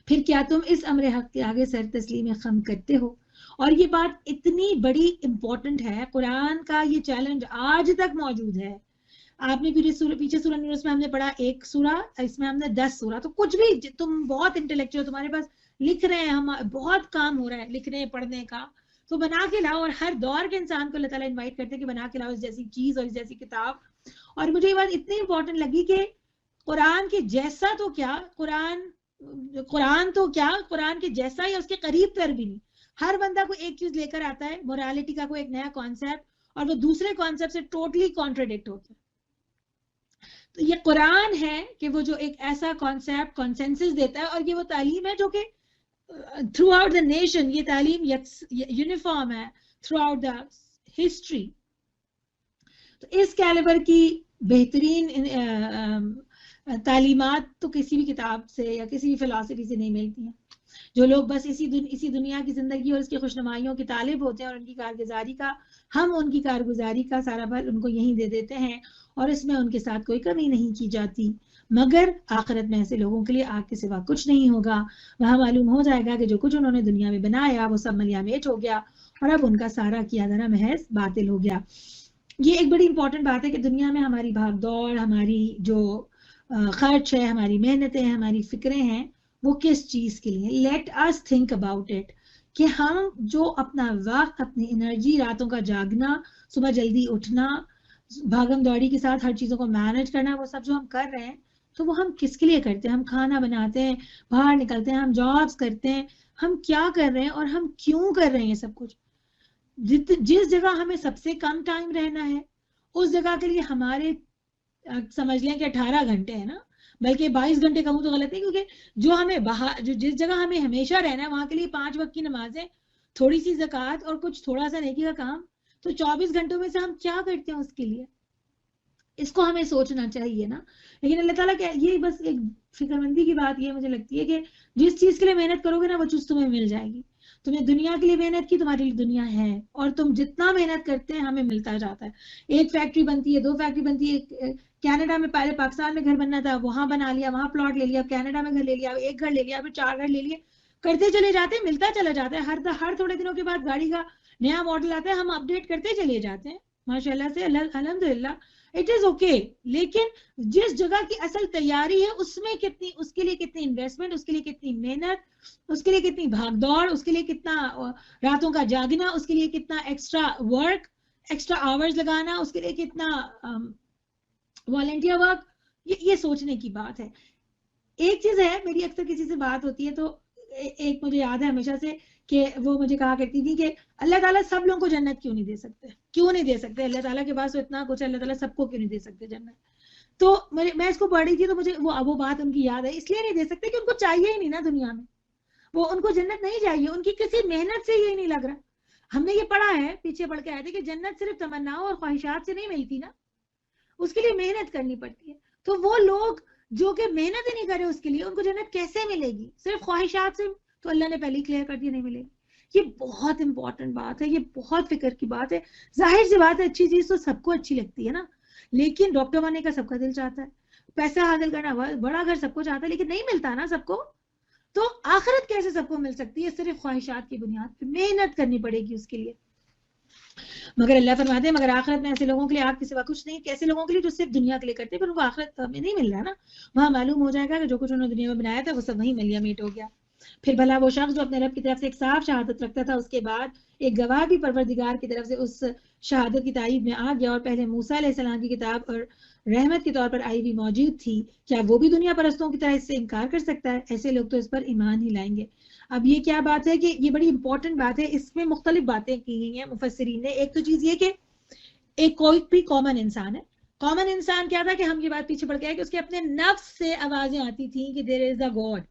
Speaker 3: پھر کیا تم اس امر حق کے آگے سر تسلیم خم کرتے ہو؟ اور یہ بات اتنی بڑی امپورٹنٹ ہے, قرآن کا یہ چیلنج آج تک موجود ہے. آپ نے پیچھے سورہ یونس میں ہم نے پڑھا 1 سورہ, اس میں ہم نے 10 سورہ. تو کچھ بھی تم بہت انٹلیکچوئل, تمہارے پاس لکھ رہے ہیں, ہم بہت کام ہو رہا ہے لکھنے پڑھنے کا, تو بنا کے لاؤ. اور ہر دور کے انسان کو اللہ تعالیٰ انوائٹ کرتے ہیں کہ بنا کے لاؤ اس جیسی چیز اور اس جیسی کتاب. اور مجھے یہ بات اتنی امپورٹنٹ لگی کہ قرآن کے جیسا تو کیا, قرآن تو کیا, قرآن کے جیسا یا اس کے قریب تر بھی نہیں. ہر بندہ کو ایک چیز لے کر آتا ہے, مورالٹی کا کوئی ایک نیا کانسیپٹ, اور وہ دوسرے کانسیپٹ سے ٹوٹلی کانٹراڈکٹ ہوتا ہے. تو یہ قرآن ہے کہ وہ جو ایک ایسا کانسیپٹ کنسنسس دیتا ہے, اور یہ وہ تعلیم ہے جو کہ تھرو آؤٹ دا نیشن, یہ تعلیم یونیفارم ہے تھرو آؤٹ دا ہسٹری. تو اس کیلیبر کی بہترین تعلیمات تو کسی بھی کتاب سے یا کسی بھی فلسفی سے نہیں ملتی ہیں. جو لوگ بس اسی دنیا کی زندگی اور اس کی خوشنمائیوں کے طالب ہوتے ہیں اور ان کی کارگزاری کا ہم ان کی کارگزاری کا سارا بھر ان کو یہیں دے دیتے ہیں اور اس میں ان کے ساتھ کوئی کمی نہیں کی جاتی. مگر آخرت میں ایسے لوگوں کے لیے آگ کے سوا کچھ نہیں ہوگا. وہاں معلوم ہو جائے گا کہ جو کچھ انہوں نے دنیا میں بنایا وہ سب ملیا میٹ ہو گیا اور اب ان کا سارا کیا دھرا محض باطل ہو گیا. یہ ایک بڑی امپورٹنٹ بات ہے کہ دنیا میں ہماری بھاگ دوڑ، ہماری جو خرچ ہے، ہماری محنتیں ہیں، ہماری فکریں ہیں، وہ کس چیز کے لیے. Let us think about it کہ ہم جو اپنا وقت، اپنی انرجی، راتوں کا جاگنا، صبح جلدی اٹھنا، بھاگم دوڑی کے ساتھ ہر چیزوں کو مینج کرنا، وہ سب جو ہم کر رہے ہیں تو وہ ہم کس کے لیے کرتے ہیں؟ ہم کھانا بناتے ہیں، باہر نکلتے ہیں، ہم جابس کرتے ہیں، ہم کیا کر رہے ہیں اور ہم کیوں کر رہے ہیں سب کچھ؟ جس جگہ ہمیں سب سے کم ٹائم رہنا ہے اس جگہ کے لیے ہمارے سمجھ لیں کہ 18 گھنٹے ہیں نا، بلکہ 22 گھنٹے کہوں تو غلط نہیں، کیونکہ جو ہمیں جس جگہ ہمیں ہمیشہ رہنا ہے وہاں کے لیے 5 وقت کی نمازیں، تھوڑی سی زکوٰۃ اور کچھ تھوڑا سا نیکی کا کام، تو 24 گھنٹوں میں سے ہم کیا کرتے ہیں اس کے لیے؟ اس کو ہمیں سوچنا چاہیے نا. لیکن اللہ تعالیٰ کہ یہ بس ایک فکر مندی کی بات یہ مجھے لگتی ہے کہ جس چیز کے لیے محنت کرو گے نا وہ چیز تمہیں مل جائے گی. تمہیں دنیا کے لیے محنت کی، تمہاری لیے دنیا ہے، اور تم جتنا محنت کرتے ہیں ہمیں ملتا جاتا ہے. ایک فیکٹری بنتی ہے، 2 فیکٹری بنتی ہے. کینیڈا میں پہلے پاکستان میں گھر بننا تھا، وہاں بنا لیا، وہاں پلاٹ لے لیا، کینیڈا میں گھر لے لیا، 1 گھر لے لیا، پھر 4 گھر لے لیے، کرتے چلے جاتے ہیں، ملتا چلا جاتا ہے. ہر تھوڑے دنوں کے بعد گاڑی کا نیا ماڈل آتا ہے، ہم اپ ڈیٹ کرتے چلے جاتے ہیں ماشاء اللہ سے، الحمدللہ اٹ از اوکے. لیکن جس جگہ کی اصل تیاری ہے اس میں کتنی، اس کے لیے کتنی انویسٹمنٹ، اس کے لیے کتنی محنت، اس کے لیے کتنی بھاگ دوڑ، اس کے لیے کتنا راتوں کا جاگنا، اس کے لیے کتنا ایکسٹرا ورک، ایکسٹرا آورز لگانا، اس کے لیے کتنا والنٹیئر ورک، یہ سوچنے کی بات ہے. ایک چیز ہے، میری اکثر کسی سے بات ہوتی ہے تو ایک مجھے یاد ہے ہمیشہ سے کہ وہ مجھے کہا کرتی تھی کہ اللہ تعالیٰ سب لوگوں کو جنت کیوں نہیں دے سکتے؟ کیوں نہیں دے سکتے؟ اللہ تعالیٰ کے پاس تو اتنا کچھ، اللہ تعالیٰ سب کو کیوں نہیں دے سکتے جنت؟ تو میں اس کو پڑھ رہی تھی تو مجھے وہ بات ان کی یاد ہے. اس لیے نہیں دے سکتے کہ ان کو چاہیے ہی نہیں نا دنیا میں، وہ ان کو جنت نہیں چاہیے، ان کی کسی محنت سے یہی نہیں لگ رہا. ہم نے یہ پڑھا ہے، پیچھے پڑھ کے آئے تھے کہ جنت صرف تمناؤں اور خواہشات سے نہیں ملتی نا، اس کے لیے محنت کرنی پڑتی ہے. تو وہ لوگ جو کہ محنت ہی نہیں کرے اس کے لیے، ان کو جنت کیسے ملے گی؟ صرف خواہشات سے تو اللہ نے پہلے ہی کلیئر کر دیا نہیں ملے گی. یہ بہت امپورٹنٹ بات ہے، یہ بہت فکر کی بات ہے. ظاہر سی بات ہے اچھی چیز تو سب کو اچھی لگتی ہے نا، لیکن ڈاکٹر بننے کا سب کا دل چاہتا ہے، پیسہ حاصل کرنا بڑا گھر سب کو چاہتا ہے، لیکن نہیں ملتا نا سب کو. تو آخرت کیسے سب کو مل سکتی ہے؟ صرف خواہشات کی بنیاد پہ محنت کرنی پڑے گی اس کے لیے. مگر اللہ فرماتے ہیں مگر آخرت میں ایسے لوگوں کے لیے آگ کے سوا کچھ نہیں، کیسے لوگوں کے لیے جو صرف دنیا کے لیے کرتے ہیں، پھر ان کو آخرت میں نہیں مل رہا نا. وہاں معلوم ہو جائے گا کہ جو کچھ انہوں نے دنیا میں بنایا تھا وہ سب وہیں ملیا میٹ ہو گیا. پھر بھلا وہ شخص جو اپنے رب کی طرف سے ایک صاف شہادت رکھتا تھا، اس کے بعد ایک گواہ بھی پروردگار کی طرف سے اس شہادت کی تائید میں آ گیا اور پہلے موسیٰ علیہ السلام کی کتاب اور رحمت کے طور پر آئی بھی موجود تھی، کیا وہ بھی دنیا پرستوں کی طرح اس سے انکار کر سکتا ہے؟ ایسے لوگ تو اس پر ایمان ہی لائیں گے. اب یہ کیا بات ہے کہ یہ بڑی امپورٹنٹ بات ہے، اس میں مختلف باتیں کی گئی ہیں مفسرین نے. ایک تو چیز یہ کہ ایک کوئی بھی کامن انسان ہے. کامن انسان کیا تھا کہ ہم یہ بات پیچھے پڑ گئے کہ اس کے اپنے نفس سے آوازیں آتی تھیں کہ there is a God,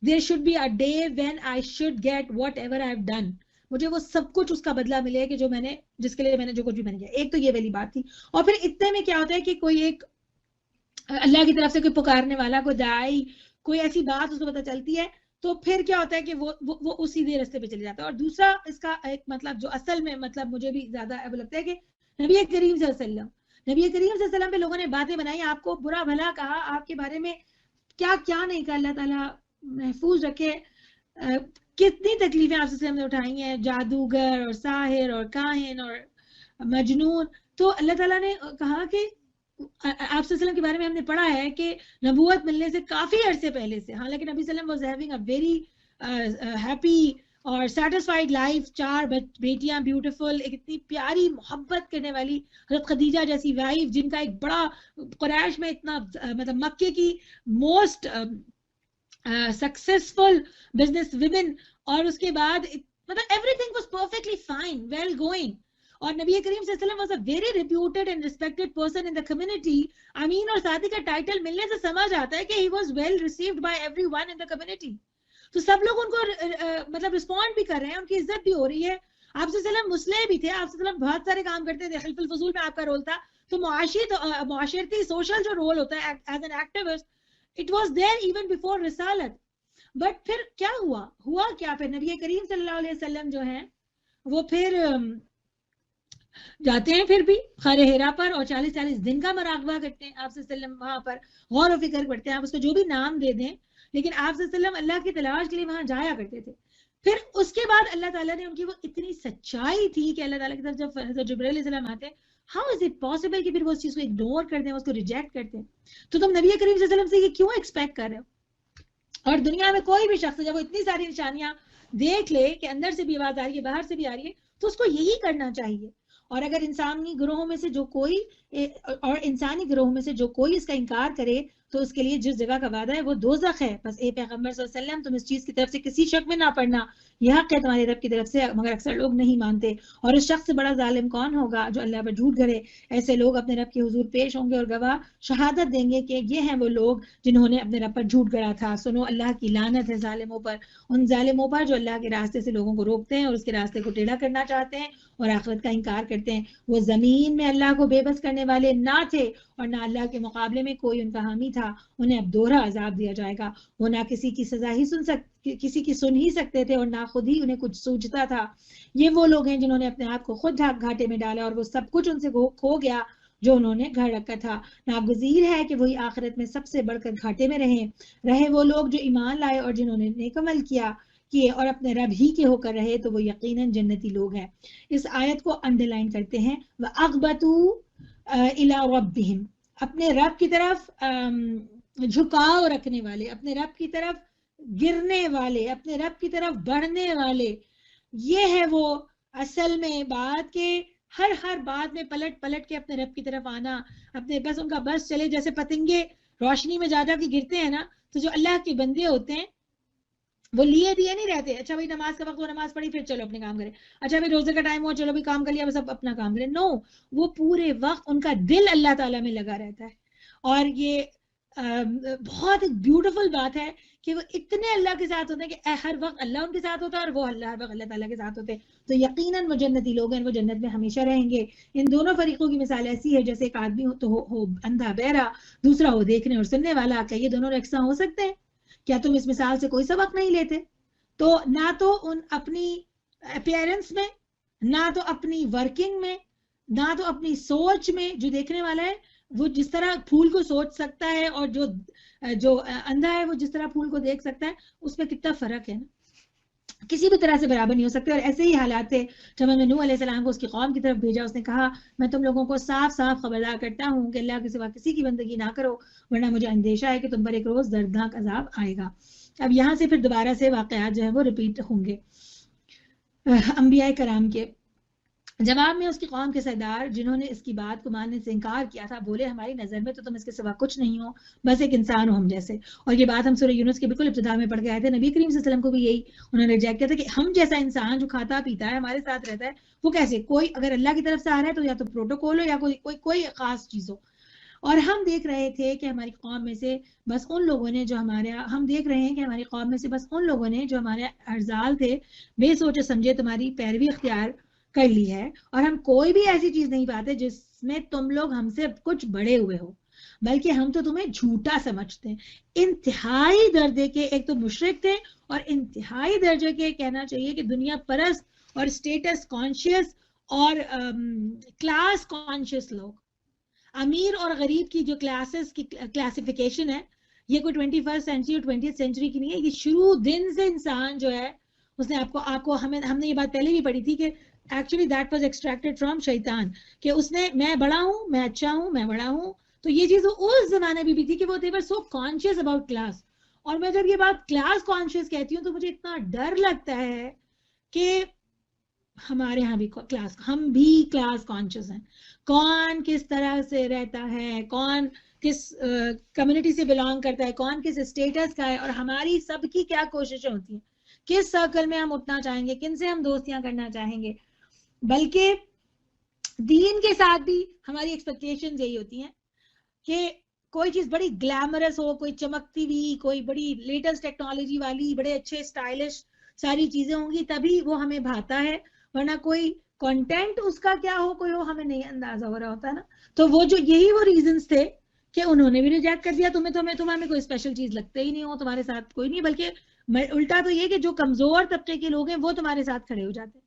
Speaker 3: there should be a day when I should get whatever I have done. مجھے وہ سب کچھ اس کا بدلہ ملے کہ جو میں نے، جس کے لیے میں نے جو کچھ بھی بن گیا. ایک تو یہ والی بات تھی. اور پھر اتنے میں کیا ہوتا ہے کہ کوئی ایک اللہ کی طرف سے کوئی پکارنے والا، کوئی داعی، کوئی ایسی بات اس کو پتہ چلتی ہے تو پھر کیا ہوتا ہے کہ وہ اسی دے رستے پہ چلے جاتا ہے. اور دوسرا اس کا ایک مطلب جو اصل میں مطلب مجھے بھی زیادہ لگتا ہے کہ نبی کریم صلی اللہ علیہ وسلم پہ لوگوں نے باتیں بنائی، آپ کو برا بھلا کہا، آپ کے بارے میں کیا کیا نہیں کہا. اللہ تعالیٰ محفوظ رکھے. کتنی تکلیفیں آپ سے ہم نے اٹھائی ہیں، جادوگر اور ساحر اور کاہن اور مجنون. تو اللہ تعالیٰ نے کہا کہ آپ صلی اللہ علیہ وسلم کے بارے میں ہم نے پڑھا ہے کہ نبوت ملنے سے کافی عرصے پہلے سے، حالانکہ نبی صلی اللہ علیہ وسلم was having a very happy اور سیٹسفائیڈ لائف، 4 بیٹیاں بیوٹیفل، ایک اتنی پیاری محبت کرنے والی حضرت خدیجہ جیسی وائف، جن کا ایک بڑا قریش میں اتنا مطلب مکے کی موسٹ سکسیسفل بزنس ویمن، اور اس کے بعد مطلب everything was perfectly fine, well going. اور نبی کریم صلی اللہ علیہ وسلم was a very reputed and respected person in the community. امین اور سعدی کا ٹائٹل ملنے سے سمجھ آتا ہے کہ he was well received by everyone in the community. تو سب لوگ ان کو مطلب رسپونڈ بھی کر رہے ہیں، ان کی عزت بھی ہو رہی ہے. آپ صلی اللہ علیہ وسلم مسلح بھی تھے، آپ صلی اللہ علیہ وسلم بہت سارے کام کرتے تھے، خلف الفضول میں آپ کا رول تھا، تو معاشرتی سوشل جو رول ہوتا ہے as an activist it was there even before رسالت. بٹ پھر کیا ہوا کیا پھر نبی کریم صلی اللہ علیہ وسلم جو ہیں وہ پھر جاتے ہیں پھر بھی غار حرا پر اور 40 دن کا مراقبہ کرتے ہیں. آپ صلی اللہ علیہ وسلم وہاں پر غور و فکر کرتے ہیں, آپ اس کو جو بھی نام دے دیں, لیکن آپ صلی اللہ علیہ وسلم اللہ کی تلاش کے لیے وہاں جایا کرتے تھے. پھر اس کے بعد اللہ تعالیٰ نے ان کی وہ اتنی سچائی تھی کہ اللہ تعالیٰ کی طرف جب حضرت جبرائیل علیہ السلام آتے ہیں, ہاؤ از اٹ پاسبل کہ پھر وہ اس چیز کو اگنور کر دیں, اس کو ریجیکٹ کرتے ہیں. تو تم نبی کریم صلی اللہ علیہ وسلم سے یہ کیوں ایکسپیکٹ کر رہے ہو؟ اور دنیا میں کوئی بھی شخص جب وہ اتنی ساری نشانیاں دیکھ لے کہ اندر سے بھی آواز آ رہی ہے باہر سے بھی آ رہی ہے تو اس کو یہی کرنا چاہیے. اور اگر انسانی گروہوں میں سے جو کوئی اس کا انکار کرے تو اس کے لیے جس جگہ کا وعدہ ہے وہ دوزخ ہے. بس اے پیغمبر صلی اللہ علیہ وسلم تم اس چیز کی طرف سے کسی شک میں نہ پڑنا, یہ حق ہے تمہارے رب کی طرف سے, مگر اکثر لوگ نہیں مانتے. اور اس شخص سے بڑا ظالم کون ہوگا جو اللہ پر جھوٹ گھڑے. ایسے لوگ اپنے رب کے حضور پیش ہوں گے اور گواہ شہادت دیں گے کہ یہ ہیں وہ لوگ جنہوں نے اپنے رب پر جھوٹ گھڑا تھا. سنو اللہ کی لعنت ہے ظالموں پر, ان ظالموں پر جو اللہ کے راستے سے لوگوں کو روکتے ہیں اور اس کے راستے کو ٹیڑھا کرنا چاہتے ہیں اور آخرت کا انکار کرتے ہیں. وہ زمین میں اللہ کو بے بس کرنے والے نہ تھے اور نہ اللہ کے مقابلے میں کوئی ان کا حامی تھا. انہیں اب دوہرا عذاب دیا جائے گا. وہ نہ کسی کی سزا ہی کسی کی سن ہی سکتے تھے اور نہ خود ہی انہیں کچھ سوچتا تھا. یہ وہ لوگ ہیں جنہوں نے اپنے آپ کو خود گھاٹے میں ڈالا اور وہ سب کچھ ان سے کھو گیا جو انہوں نے گھڑ رکھا تھا. ناگزیر ہے کہ وہی آخرت میں سب سے بڑھ کر گھاٹے میں رہے وہ لوگ جو ایمان لائے اور جنہوں نے نیک عمل کیے اور اپنے رب ہی کے ہو کر رہے تو وہ یقیناً جنتی لوگ ہیں. اس آیت کو انڈر لائن کرتے ہیں وَأَغْبَتُوا إِلَىٰ رَبِّهِمْ, اپنے رب کی طرف جھکاؤ رکھنے والے, اپنے رب کی طرف گرنے والے, اپنے رب کی طرف بڑھنے والے. یہ ہے وہ اصل میں بات کہ ہر بات میں پلٹ کے اپنے رب کی طرف آنا, اپنے بس ان کا بس چلے. جیسے پتنگے روشنی میں جا کے گرتے ہیں نا, تو جو اللہ کے بندے ہوتے ہیں وہ لیے دیے نہیں رہتے. اچھا بھائی نماز کا وقت, وہ نماز پڑھی پھر چلو اپنے کام کرے. اچھا بھائی روزے کا ٹائم ہوا, چلو بھی کام کر لیا, بس اب اپنا کام کرے. نو, وہ پورے وقت ان کا دل اللہ تعالیٰ میں لگا رہتا ہے. اور یہ بہت ایک بیوٹیفل بات ہے کہ وہ اتنے اللہ کے ساتھ ہوتے ہیں کہ ہر وقت اللہ ان کے ساتھ ہوتا ہے اور وہ ہر وقت اللہ تعالیٰ کے ساتھ ہوتے ہیں. تو یقیناً وہ جنتی لوگ ہیں, وہ جنت میں ہمیشہ رہیں گے. ان دونوں فریقوں کی مثال ایسی ہے جیسے ایک آدمی ہو اندھا بہرا, دوسرا ہو دیکھنے اور سننے والا. کیا یہ دونوں یکساں ہو سکتے ہیں؟ کیا تم اس مثال سے کوئی سبق نہیں لیتے؟ تو نہ تو ان اپنی اپیئرنس میں, نہ تو اپنی ورکنگ میں, نہ تو اپنی سوچ میں. جو دیکھنے والا ہے وہ جس طرح پھول کو سوچ سکتا ہے اور جو اندھا ہے وہ جس طرح پھول کو دیکھ سکتا ہے, اس میں کتنا فرق ہے نا, کسی بھی طرح سے برابر نہیں ہو سکتے. اور ایسے ہی حالات تھے جب ہم نے نوح علیہ السلام کو اس کی قوم کی طرف بھیجا. اس نے کہا میں تم لوگوں کو صاف صاف خبردار کرتا ہوں کہ اللہ کے سوا کسی کی بندگی نہ کرو, ورنہ مجھے اندیشہ ہے کہ تم پر ایک روز دردناک عذاب آئے گا. اب یہاں سے پھر دوبارہ سے واقعات جو ہے وہ ریپیٹ ہوں گے انبیاء کرام کے. جواب میں اس کی قوم کے سردار جنہوں نے اس کی بات کو ماننے سے انکار کیا تھا بولے ہماری نظر میں تو تم اس کے سوا کچھ نہیں ہو, بس ایک انسان ہو ہم جیسے. اور یہ بات ہم سورہ یونس کے بالکل ابتدا میں پڑھ کے آئے تھے. نبی کریم صلی اللہ علیہ وسلم کو بھی یہی انہوں نے ریجیکٹ کیا تھا کہ ہم جیسا انسان جو کھاتا پیتا ہے ہمارے ساتھ رہتا ہے وہ کیسے, کوئی اگر اللہ کی طرف سے آ رہا ہے تو یا تو پروٹوکول ہو یا کوئی خاص چیز ہو. اور ہم دیکھ رہے تھے کہ ہماری قوم میں سے بس ان لوگوں نے جو ہمارے ارزال تھے بے سوچے سمجھے تمہاری پیروی اختیار کر لی ہے. اور ہم کوئی بھی ایسی چیز نہیں پاتے جس میں تم لوگ ہم سے کچھ بڑے ہوئے ہو, بلکہ ہم تو تمہیں جھوٹا سمجھتے ہیں. انتہائی درجے کے ایک تو مشرک تھے اور انتہائی درجے کے کہنا چاہیے کہ دنیا پرست اور اسٹیٹس کانشیس اور کلاس کانشیس لوگ. امیر اور غریب کی جو کلاسز کی کلاسیفیکیشن ہے یہ کوئی 21st سینچری اور 20th سینچری کی نہیں ہے. یہ شروع دن سے انسان جو ہے اس نے آپ کو ہم نے یہ بات پہلے بھی پڑھی تھی کہ actually that was extracted from شیطان, کہ اس نے میں بڑا ہوں, میں اچھا ہوں, میں بڑا ہوں. تو یہ چیز اس زمانے میں بھی تھی کہ وہ they were so conscious about class. اور میں جب یہ بات کلاس کانشیس کہتی ہوں تو مجھے اتنا ڈر لگتا ہے کہ ہمارے ہاں بھی ہم بھی کلاس کانشیس ہیں. کون کس طرح سے رہتا ہے, کون کس کمیونٹی سے بلانگ کرتا ہے, کون کس اسٹیٹس کا ہے, اور ہماری سب کی کیا کوششیں ہوتی ہیں, کس سرکل میں ہم اٹھنا چاہیں گے, کن سے ہم دوستیاں کرنا چاہیں گے. بلکہ دین کے ساتھ بھی ہماری ایکسپیکٹیشنز یہی ہوتی ہیں کہ کوئی چیز بڑی گلیمرس ہو, کوئی چمکتی ہوئی, کوئی بڑی لیٹسٹ ٹیکنالوجی والی, بڑے اچھے اسٹائلش ساری چیزیں ہوں گی تبھی وہ ہمیں بھاتا ہے, ورنہ کوئی کنٹینٹ اس کا کیا ہو کوئی ہو ہمیں نہیں اندازہ ہو رہا ہوتا نا. تو وہ جو یہی وہ ریزنز تھے کہ انہوں نے بھی ریجیکٹ کر دیا. تمہیں کوئی اسپیشل چیز لگتے ہی نہیں ہو, تمہارے ساتھ کوئی نہیں, بلکہ الٹا تو یہ کہ جو کمزور طبقے کے لوگ ہیں وہ تمہارے ساتھ کھڑے ہو جاتے.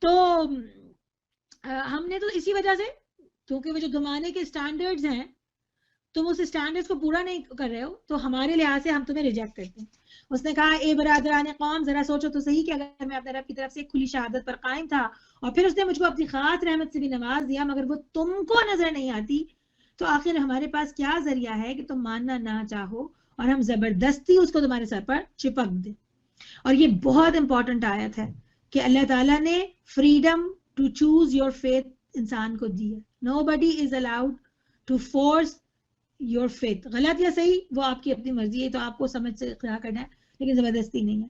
Speaker 3: تو ہم نے تو اسی وجہ سے, کیونکہ وہ جو زمانے کے اسٹینڈرڈز ہیں تم اس اسٹینڈرڈز کو پورا نہیں کر رہے ہو, تو ہمارے لحاظ سے ہم تمہیں ریجیکٹ کرتے ہیں. اس نے کہا اے برادران قوم ذرا سوچو تو صحیح کہ اگر میں اپنے رب کی طرف سے ایک کھلی شہادت پر قائم تھا اور پھر اس نے مجھ کو اپنی خاص رحمت سے بھی نواز دیا, مگر وہ تم کو نظر نہیں آتی, تو آخر ہمارے پاس کیا ذریعہ ہے کہ تم ماننا نہ چاہو اور ہم زبردستی اس کو تمہارے سر پر چپک دیں. اور یہ بہت امپورٹنٹ آیت ہے کہ اللہ تعالیٰ نے freedom to choose your faith انسان کو دی ہے. Nobody is allowed to force your faith. غلط یا صحیح وہ آپ کی اپنی مرضی ہے, تو آپ کو سمجھ سے کیا کرنا ہے, لیکن زبردستی نہیں ہے.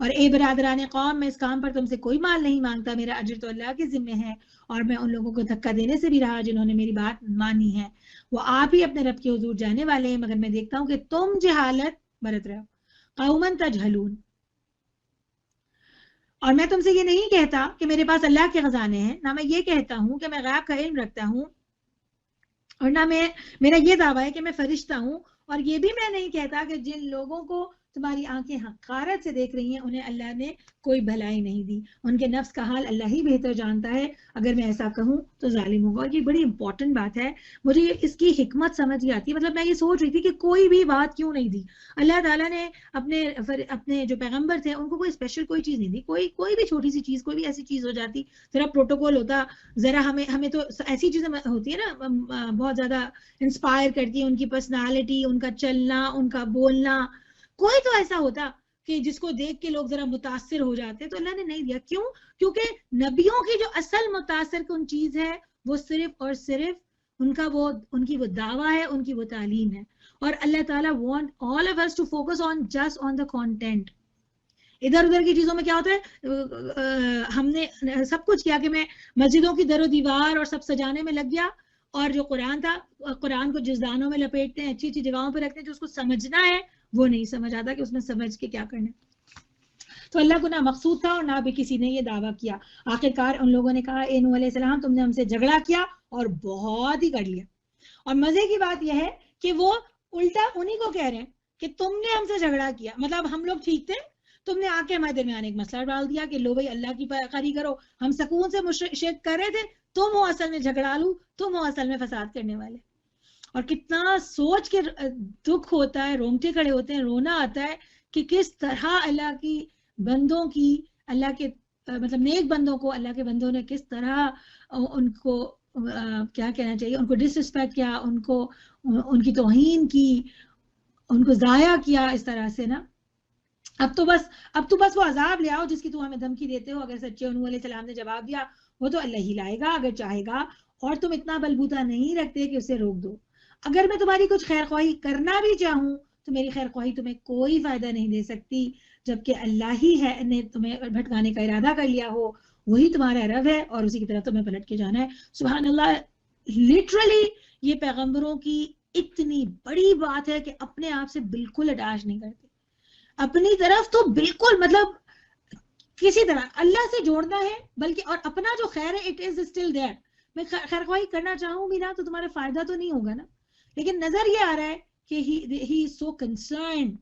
Speaker 3: اور اے برادران قوم, میں اس کام پر تم سے کوئی مال نہیں مانگتا, میرا اجر تو اللہ کے ذمہ ہے, اور میں ان لوگوں کو دھکا دینے سے بھی رہا جنہوں نے میری بات مانی ہے. وہ آپ ہی اپنے رب کے حضور جانے والے ہیں, مگر میں دیکھتا ہوں کہ تم جہالت برت رہے ہو. قومن تجہلون. اور میں تم سے یہ نہیں کہتا کہ میرے پاس اللہ کے خزانے ہیں, نہ میں یہ کہتا ہوں کہ میں غیب کا علم رکھتا ہوں, اور نہ میرا یہ دعویٰ ہے کہ میں فرشتہ ہوں, اور یہ بھی میں نہیں کہتا کہ جن لوگوں کو تمہاری آنکھیں حقارت سے دیکھ رہی ہیں انہیں اللہ نے کوئی بھلائی نہیں دی, ان کے نفس کا حال اللہ ہی بہتر جانتا ہے, اگر میں ایسا کہوں تو ظالم ہوگا. اور یہ بڑی امپورٹنٹ بات ہے, مجھے اس کی حکمت سمجھ آتی ہے. مطلب میں یہ سوچ رہی تھی کہ کوئی بھی بات کیوں نہیں دی اللہ تعالیٰ نے اپنے جو پیغمبر تھے ان کو کوئی اسپیشل کوئی چیز نہیں دی, کوئی بھی چھوٹی سی چیز, کوئی بھی ایسی چیز ہو جاتی, ذرا پروٹوکول ہوتا, ذرا ہمیں تو ایسی چیزیں ہوتی ہے نا بہت زیادہ انسپائر کرتی ہے, ان کی پرسنالٹی, ان کا چلنا, ان کا بولنا, کوئی تو ایسا ہوتا کہ جس کو دیکھ کے لوگ ذرا متاثر ہو جاتے, تو اللہ نے نہیں دیا. کیوں؟ کیونکہ نبیوں کی جو اصل متاثر کن چیز ہے وہ صرف اور صرف ان کی وہ دعویٰ ہے, ان کی وہ تعلیم ہے. اور اللہ تعالیٰ want all of us to focus on just on the content. ادھر ادھر کی چیزوں میں کیا ہوتا ہے, ہم نے سب کچھ کیا کہ میں مسجدوں کی در و دیوار اور سب سجانے میں لگ گیا, اور جو قرآن تھا, قرآن کو جس دانوں میں لپیٹتے ہیں, اچھی اچھی جگہوں پہ رکھتے ہیں, جو اس کو سمجھنا ہے وہ نہیں سمجھ آتا کہ اس میں سمجھ کے کیا کرنا. تو اللہ کو نہ مقصود تھا اور نہ بھی کسی نے یہ دعویٰ کیا. آخرکار ان لوگوں نے کہا اے نوح علیہ السلام تم نے ہم سے جھگڑا کیا اور بہت ہی کر لیا. اور مزے کی بات یہ ہے کہ وہ الٹا انہی کو کہہ رہے ہیں کہ تم نے ہم سے جھگڑا کیا, مطلب ہم لوگ ٹھیک تھے, تم نے آ کے ہمارے درمیان ایک مسئلہ ڈال دیا کہ لو بھائی اللہ کی پیروی کرو, ہم سکون سے مشرک کر رہے تھے, تم ہو اصل میں جھگڑالو, تم ہو اصل میں فساد کرنے والے. اور کتنا سوچ کے دکھ ہوتا ہے, رونگٹے کھڑے ہوتے ہیں, رونا آتا ہے کہ کس طرح اللہ کی بندوں کی, اللہ کے مطلب نیک بندوں کو اللہ کے بندوں نے کس طرح ان کو کیا کہنا چاہیے, ان کو ڈس ریسپیکٹ کیا, ان کی توہین کی, ان کو ضائع کیا اس طرح سے نا. اب تو بس وہ عذاب لے آؤ جس کی تو ہمیں دھمکی دیتے ہو. اگر سچے نوح علیہ السلام نے جواب دیا وہ تو اللہ ہی لائے گا اگر چاہے گا, اور تم اتنا بلبوتا نہیں رکھتے کہ اسے روک دو. اگر میں تمہاری کچھ خیر خواہی کرنا بھی چاہوں تو میری خیر خواہی تمہیں کوئی فائدہ نہیں دے سکتی, جبکہ اللہ ہی ہے نے تمہیں بھٹکانے کا ارادہ کر لیا ہو, وہی تمہارا رب ہے اور اسی کی طرف تمہیں پلٹ کے جانا ہے. سبحان اللہ, لٹرلی یہ پیغمبروں کی اتنی بڑی بات ہے کہ اپنے آپ سے بالکل اٹیچ نہیں کرتے, اپنی طرف تو بالکل مطلب کسی طرح اللہ سے جوڑنا ہے, بلکہ اور اپنا جو خیر ہے اٹ از اسٹل دیئر. میں خیر خواہی کرنا چاہوں بھی نا تو تمہارا فائدہ تو نہیں ہوگا نا, لیکن نظر یہ آ رہا ہے کہ he is so concerned,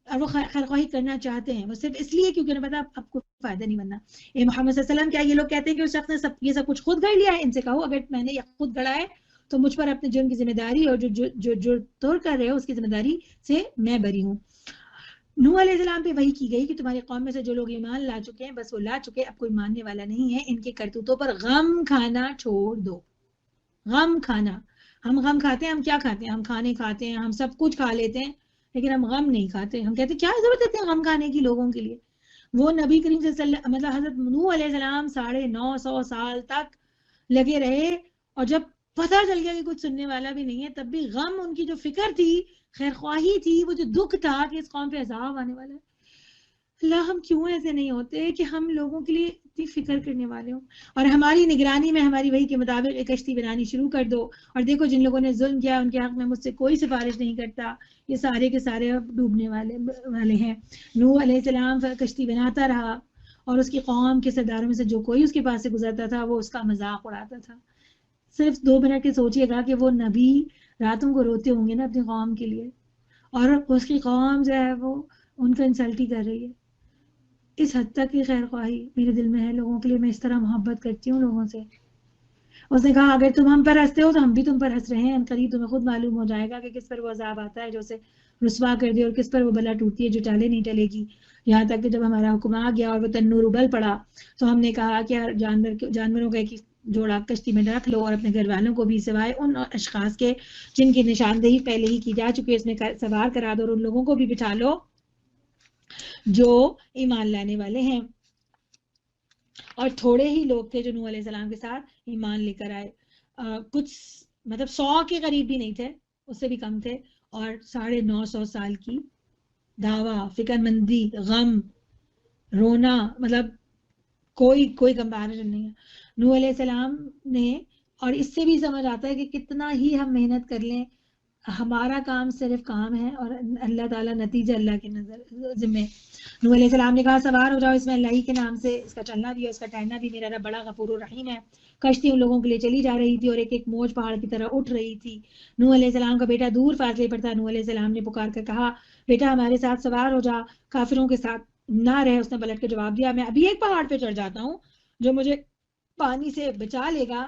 Speaker 3: اور وہ خیر خواہی کرنا چاہتے ہیں, وہ صرف اس لیے کیونکہ انہیں پتا آپ کو فائدہ نہیں بننا. اے محمد صلی اللہ علیہ وسلم, کیا یہ لوگ کہتے ہیں کہ اس شخص نے یہ سب کچھ خود گڑھ لیا ہے؟ ان سے کہو اگر میں نے یہ خود گڑھا ہے تو مجھ پر اپنے جرم کی ذمہ داری اور جو توڑ کر رہے ہو اس کی ذمہ داری سے میں بری ہوں. نوح علیہ السلام پہ وحی کی گئی کہ تمہاری قوم میں سے جو لوگ ایمان لا چکے ہیں بس وہ لا چکے, اب کوئی ماننے والا نہیں ہے. ان کے کرتوتوں پر غم کھانا چھوڑ دو. غم کھانا, ہم غم کھاتے ہیں, ہم کیا کھاتے ہیں, ہم کھانے کھاتے ہیں, ہم سب کچھ کھا لیتے ہیں, لیکن ہم غم نہیں کھاتے. ہم کہتے ہیں کیا ضرورت ہے غم کھانے کی لوگوں کے لیے. وہ نبی کریم صلی اللہ علیہ وسلم مطلب حضرت نوح علیہ السلام 950 سال تک لگے رہے, اور جب پتہ چل گیا کہ کچھ سننے والا بھی نہیں ہے تب بھی غم, ان کی جو فکر تھی, خیر خواہی تھی, وہ جو دکھ تھا کہ اس قوم پہ عذاب آنے والا ہے. اللہ ہم کیوں ایسے نہیں ہوتے کہ ہم لوگوں کے لیے اتنی فکر کرنے والے ہوں, اور ہماری نگرانی میں ہماری وحی کے مطابق ایک کشتی بنانی شروع کر دو, اور دیکھو جن لوگوں نے ظلم کیا ان کے حق میں مجھ سے کوئی سفارش نہیں کرتا, یہ سارے کے سارے ڈوبنے والے ہیں. نوح علیہ السلام کشتی بناتا رہا, اور اس کی قوم کے سرداروں میں سے جو کوئی اس کے پاس سے گزرتا تھا وہ اس کا مذاق اڑاتا تھا. صرف 2 منٹ کے سوچئے گا کہ وہ نبی راتوں کو روتے ہوں گے نا اپنی قوم کے لیے, اور اس کی قوم جو ہے وہ ان کا انسلٹ ہی کر رہی ہے. اس حد تک کی خیر خواہی میرے دل میں ہے لوگوں کے لیے, میں اس طرح محبت کرتی ہوں لوگوں سے. اس نے کہا اگر تم ہم پر ہنستے ہو تو ہم بھی تم پر ہنس رہے ہیں, قریب تمہیں خود معلوم ہو جائے گا کہ کس پر وہ عذاب آتا ہے جو اسے رسوا کر دے, اور کس پر وہ بلا ٹوٹتی ہے جو ٹالے نہیں ٹلے گی. یہاں تک کہ جب ہمارا حکم آ گیا اور وہ تنور ابل پڑا تو ہم نے کہا کہ جانوروں کا ایک جوڑا کشتی میں رکھ لو, اور اپنے گھر والوں کو بھی سوائے ان اشخاص کے جن کی نشاندہی پہلے ہی کی جا چکی ہے اس میں سوار کرا دو, اور ان لوگوں کو بھی بٹھا لو جو ایمان لانے والے ہیں. اور تھوڑے ہی لوگ تھے جو نوح علیہ السلام کے ساتھ ایمان لے کر آئے, کچھ مطلب 100 کے قریب بھی نہیں تھے, اس سے بھی کم تھے, اور 950 سال کی دعویٰ, فکر مندی, غم, رونا, مطلب کوئی کمپیریزن نہیں ہے. نوح علیہ السلام نے, اور اس سے بھی سمجھ آتا ہے کہ کتنا ہی ہم محنت کر لیں ہمارا کام صرف کام ہے اور اللہ تعالیٰ نتیجہ اللہ کے نظر ذمے. نوح علیہ السلام نے کہا سوار ہو جاؤ اس میں اللہ ہی کے نام سے, اس کا چلنا بھی اور اس کا ٹہلنا بھی میرا رب بڑا غفور الرحیم ہے. کشتی ان لوگوں کے لیے چلی جا رہی تھی اور ایک ایک موج پہاڑ کی طرح اٹھ رہی تھی. نوح علیہ السلام کا بیٹا دور فاصلے پر تھا. نوح علیہ السلام نے پکار کر کہا بیٹا ہمارے ساتھ سوار ہو جا, کافروں کے ساتھ نہ رہے. اس نے پلٹ کے جواب دیا میں ابھی ایک پہاڑ پہ چڑھ جاتا ہوں جو مجھے پانی سے بچا لے گا.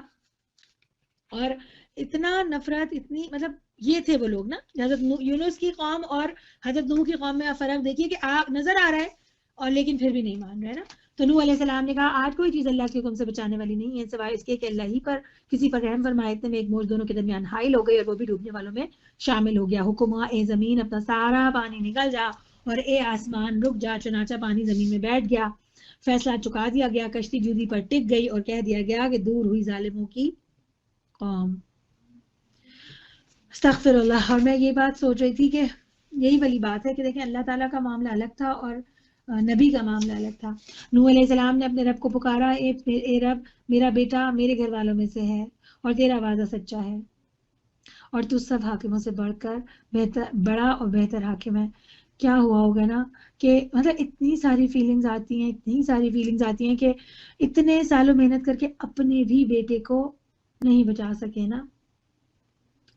Speaker 3: اور اتنا نفرت, اتنی مطلب یہ تھے وہ لوگ نا. حضرت یونس کی قوم اور حضرت نوح کی قوم میں آپ فرق دیکھیے کہ آپ نظر آ رہا ہے اور لیکن پھر بھی نہیں مان رہے نا. تو نوح علیہ السلام نے کہا آج کوئی چیز اللہ کے حکم سے بچانے والی نہیں ہے سوائے اس کے کہ اللہ ہی پر کسی پر رحم فرمائے. اتنے میں ایک موج دونوں کے درمیان حائل ہو گئی اور وہ بھی ڈوبنے والوں میں شامل ہو گیا. حکم ہوا اے زمین اپنا سارا پانی نکل جا, اور اے آسمان رک جا. چنانچہ پانی زمین میں بیٹھ گیا. فیصلہ چکا دیا گیا, کشتی جودی پر ٹک گئی اور کہہ دیا گیا کہ دور ہوئی ظالموں کی قوم. استغفر اللہ. اور میں یہ بات سوچ رہی تھی کہ یہی والی بات ہے کہ دیکھیں اللہ تعالیٰ کا معاملہ الگ تھا اور نبی کا معاملہ الگ تھا. نوح علیہ السلام نے اپنے رب کو پکارا اے رب میرا بیٹا میرے گھر والوں میں سے ہے اور تیرا وعدہ سچا ہے اور تو سب حاکموں سے بڑھ کر بڑا اور بہتر حاکم ہے. کیا ہوا ہوگا نا کہ مطلب اتنی ساری فیلنگز آتی ہیں کہ اتنے سالوں محنت کر کے اپنے بھی بیٹے کو نہیں بچا سکے نا.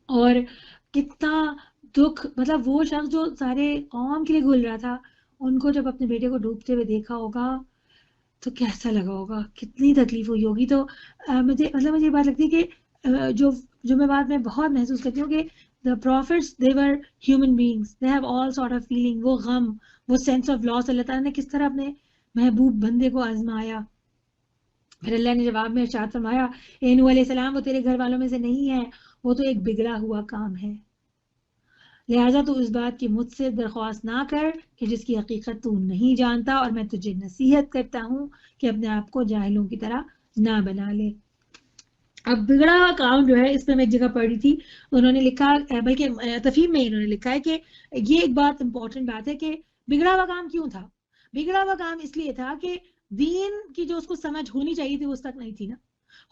Speaker 3: اور کتنا دکھ, مطلب وہ شخص جو سارے قوم کے لیے گھل رہا تھا ان کو جب اپنے بیٹے کو ڈوبتے ہوئے دیکھا ہوگا تو کیسا لگا ہوگا, کتنی تکلیف ہوئی ہوگی. تو مجھے یہ بات لگتی ہے کہ جو میں بات میں بہت محسوس کرتی ہوں کہ the prophets they were human beings, they have all sort of feeling, وہ غم, وہ sense of loss اللہ تعالیٰ نے کس طرح اپنے محبوب بندے کو آزمایا. پھر اللہ نے جواب میں ارشاد فرمایا اے نوح علیہ السلام وہ تیرے گھر والوں میں سے نہیں ہے, وہ تو ایک بگڑا ہوا کام ہے, لہٰذا تو اس بات کی مجھ سے درخواست نہ کر کہ جس کی حقیقت تو نہیں جانتا, اور میں تجھے نصیحت کرتا ہوں کہ اپنے آپ کو جاہلوں کی طرح نہ بنا لے. اب بگڑا ہوا کام جو ہے اس میں ایک جگہ پڑھ رہی تھی, انہوں نے لکھا, بلکہ تفہیم میں انہوں نے لکھا ہے کہ یہ ایک بات امپورٹنٹ بات ہے کہ بگڑا ہوا کام کیوں تھا. بگڑا ہوا کام اس لیے تھا کہ دین کی جو اس کو سمجھ ہونی چاہیے تھی وہ اس تک نہیں تھی نا.